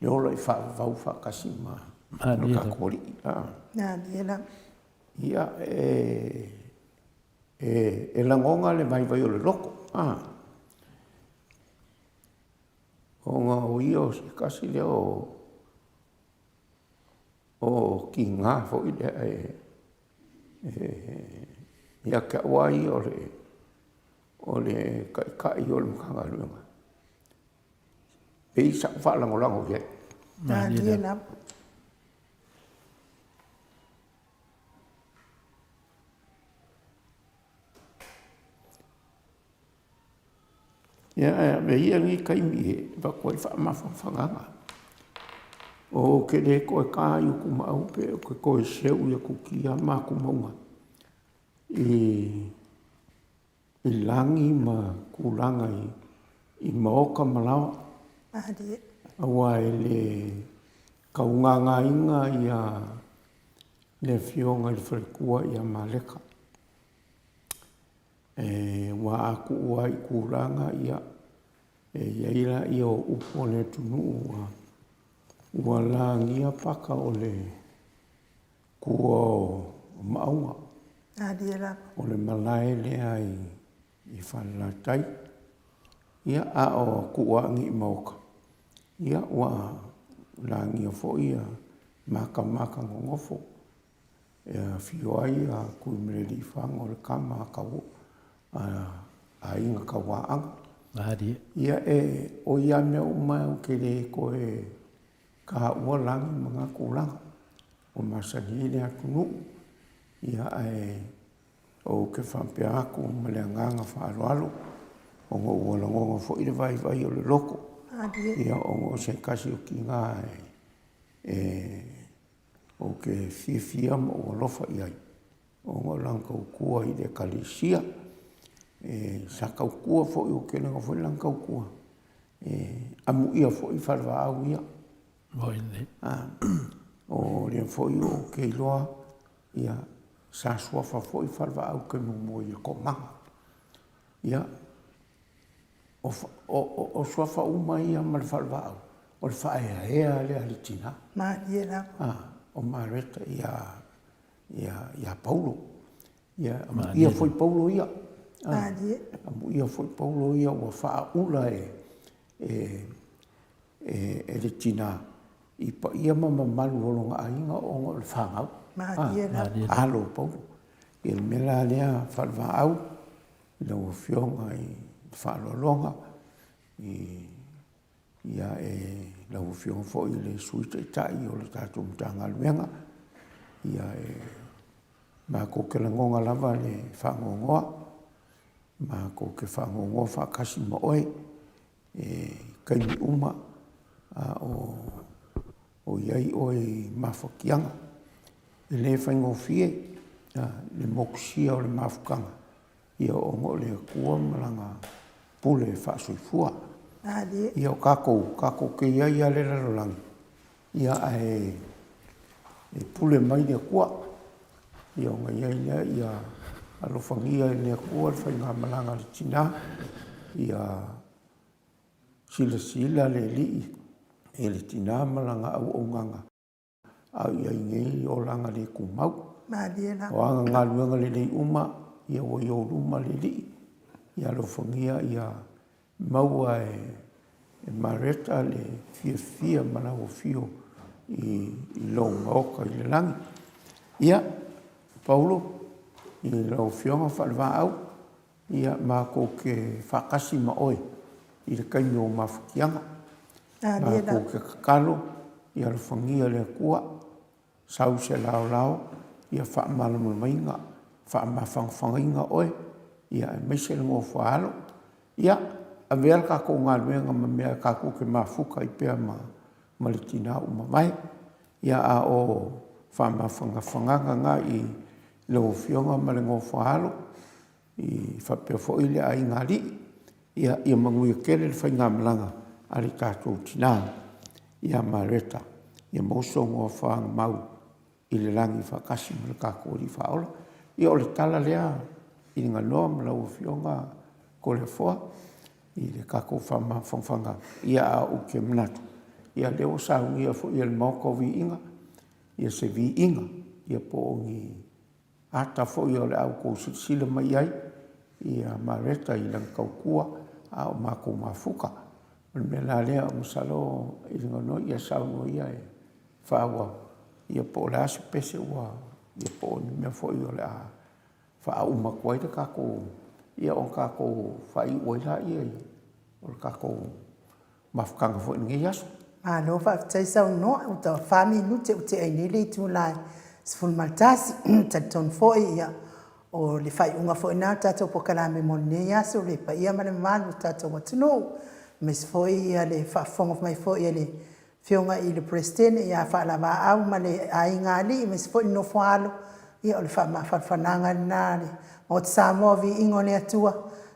ola i whau whakasi ma no kakori. Ia e langonga le mai vai o le loko. O ngā o ia o si kasi leo o ki ngā fo i lea ia kia wai o le kai o le mkanga luenga. Pei sa whalango lango ia. Ia me ia ngi kaimi e wakoi whamawhanganga. O ke le koe kā i uku mau pe o ke koe seu i a kukia māku maunga. I langi ma kulanga i maoka malawa. Awa e le kaunganga inga i a le fionga i wharekua i a maleka. Wa aku ua i kulanga i a iaira i o upo le tunu ua langia paka o le kua o maunga. O le malae lea i whalatai. Ia a o kua ngi mauka. Ia ua langia fo ia maka ngongofo. Ia fio ai a kui mele li whanga o le kama kawo. A inga ka waanga. Ia o ia mea umai o ke le koe ka ua langi mga kulanga. O masani le atunu. Ia o ke whampea aku ma le anganga whaaloalo. O ngā ua langonga fo i le vai o le loko. Ia o ngā se kasi o ki ngā o ke fia ma o lofa i ai. O ngā langka ukua i le kalisia. Sa kaukua fo i o ke lenga fo i lang kaukua. Amu ia fo i whalwa au ia. O le fo i o ke iloa ia sa suafa fo i whalwa au ke mumo i ko manga. Ia o suafa uma ia ma le whalwa au. O le whaea ea le alitina. O mareta ia Paulo. Ia foi Paulo ia. Ia foi Paulo ia ua whaula le tina i pa ia mamalu olonga ainga o ngā le whangau. Alo Paulo. I le mela lea whalwa au, le ua whionga i whalolonga, ia le ua whionga fo i le suita i tai o le tātou mtanga luenga, ia ma ko ke langonga lava le whangongoa, ma ko ke whangongoa whakasi ma oe, kaimi uma o iai oe mawhakianga. I le whaingofie, le mokusia o le mawhukanga. ia o ngo le kua malanga pule whaasoifua. Ali. Ia o kako ke ia le rarolangi. Ia e pule mai le kua. Ia o ngai ia alofangia le kua le whainga malanga le tina. Ia sila le lii. E le tina malanga au o nganga. Au ia ingei o langa le kumau. O anga ngā luenga le lei uma. Ia o iau luma le lii. Ia alofangia ia maua e mareta le fia mana o fio i lo maoka i le langi. Ia, Paulo, i lo fionga whalwa au, ia mako ke whakasi ma oe, i le kaimi o mawhakianga. Mako ke kakalo, ia le whangia le kua, sau se lao, ia whaamalamu mainga, whaamawhangwhanginga oe, ia e meise le ngō whaalo. Ia, a vea kako ngā luenga ma mea kako ke mafuka i pēr ma le tina uma mai. Ia a o whamawhanganga ngā i leo fionga ma le ngō whaalo, i whapea fo i le ai ngā li. Ia manguia kere le whainga malanga a le tātou tina. Ia mareta, ia mauso ngō whaanga mau i le langi whakasi ma le kako li whaola. Ia o le tala lea i ngā noa ma leo fionga ko le foa. I le kako whamawhangwhanga ia a uke manatu. Ia leo saungia fo ia le mauko vi inga. Ia se vi inga. Ia po ongi ata fo ia le au kou sila mai ai. Ia mareta i lang kaukua a o mako mafuka. Me la lea o masalo i ngano ia saungo ia e whaua. Ia po le asu pese ua. Ia po ni mea fo ia le a wha uma kwai te kako. Ia o kako whai oila ia i. O kako mafukanga fo inge yasu. Alo whaktai sau no, o ta whami nute o te ainele tu lai. Sful maltasi, taton fo ia. O le whai unga fo ina tato po kalame mone yasu, le pa ia mane manu tato watino. Mes fo ia le whafonga mai fo ia le whionga i le prestene, ia whaalawa au ma le aingali, mes fo ino whaalo. Ia o le whananga nare. O te Samoa vi ingo le atua,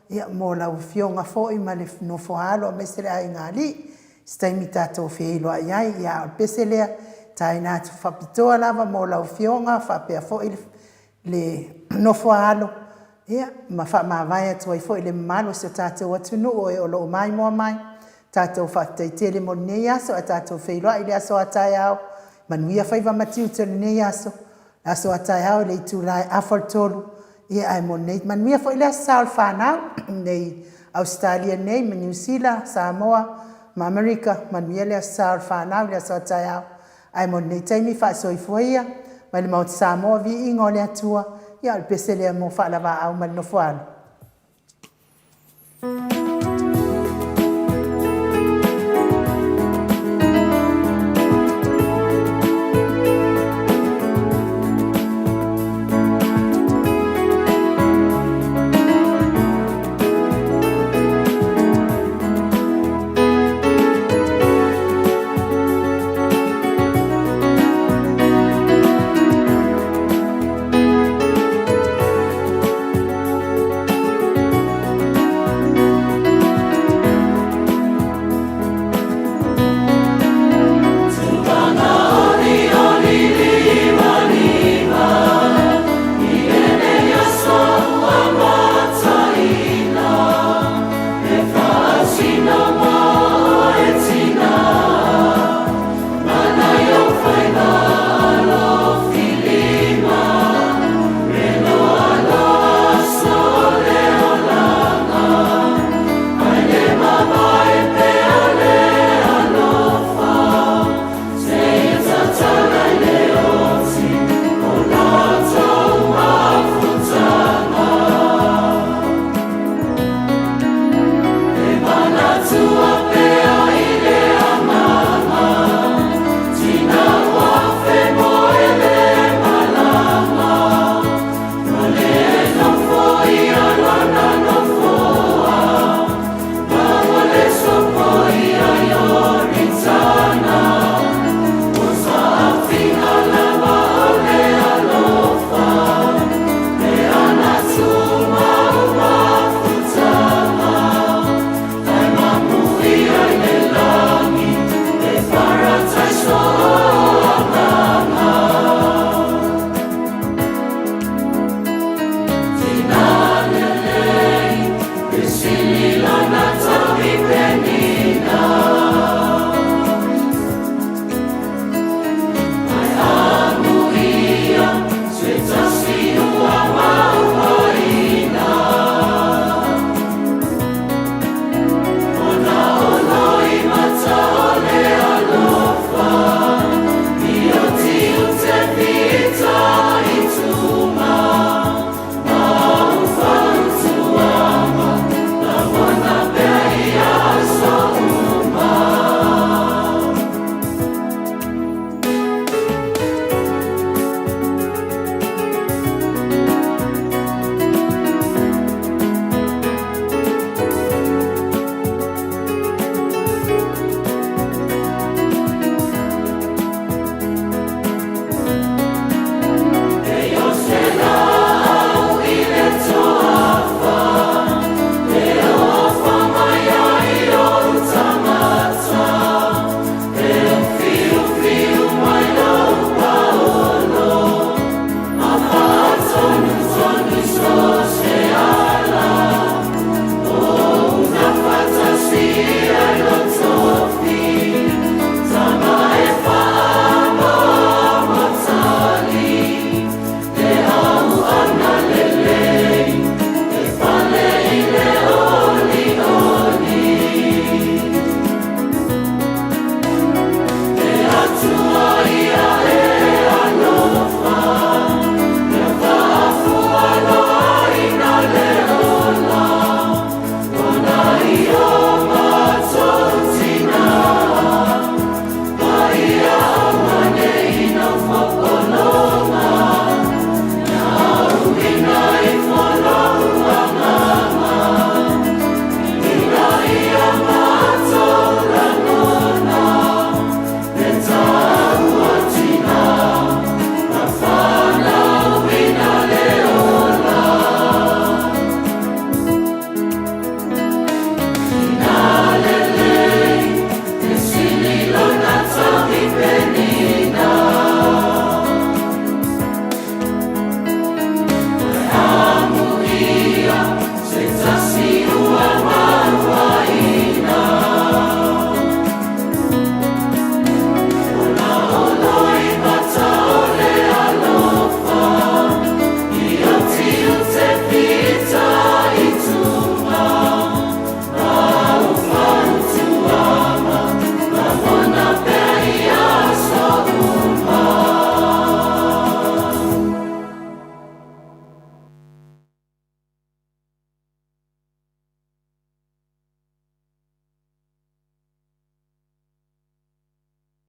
ia mo lau fionga foi ma le no foalo me se ai ngali, stai mi tato feilo ai ia o pese lea, tai na tu fapitoa lava mo lau fionga, fa pe foi le no foalo, ia ma fa ma vai atu ai foi le malo se tato atu no o lo mai mo mai, tato fa te tele mo nei so tato feilo ai le so atai au, manuia faiva matiu te nei aso atai au le tulai afartolu. Ia ai mo nei man mia foi le sal fanau nei Australia nei ma New Zealand Samoa ma America man mia le sal fanau le so taia ai mo nei taimi fa so foia ma le maut Samoa vi ingo le atua ia le pese le mo fa lava au ma no foal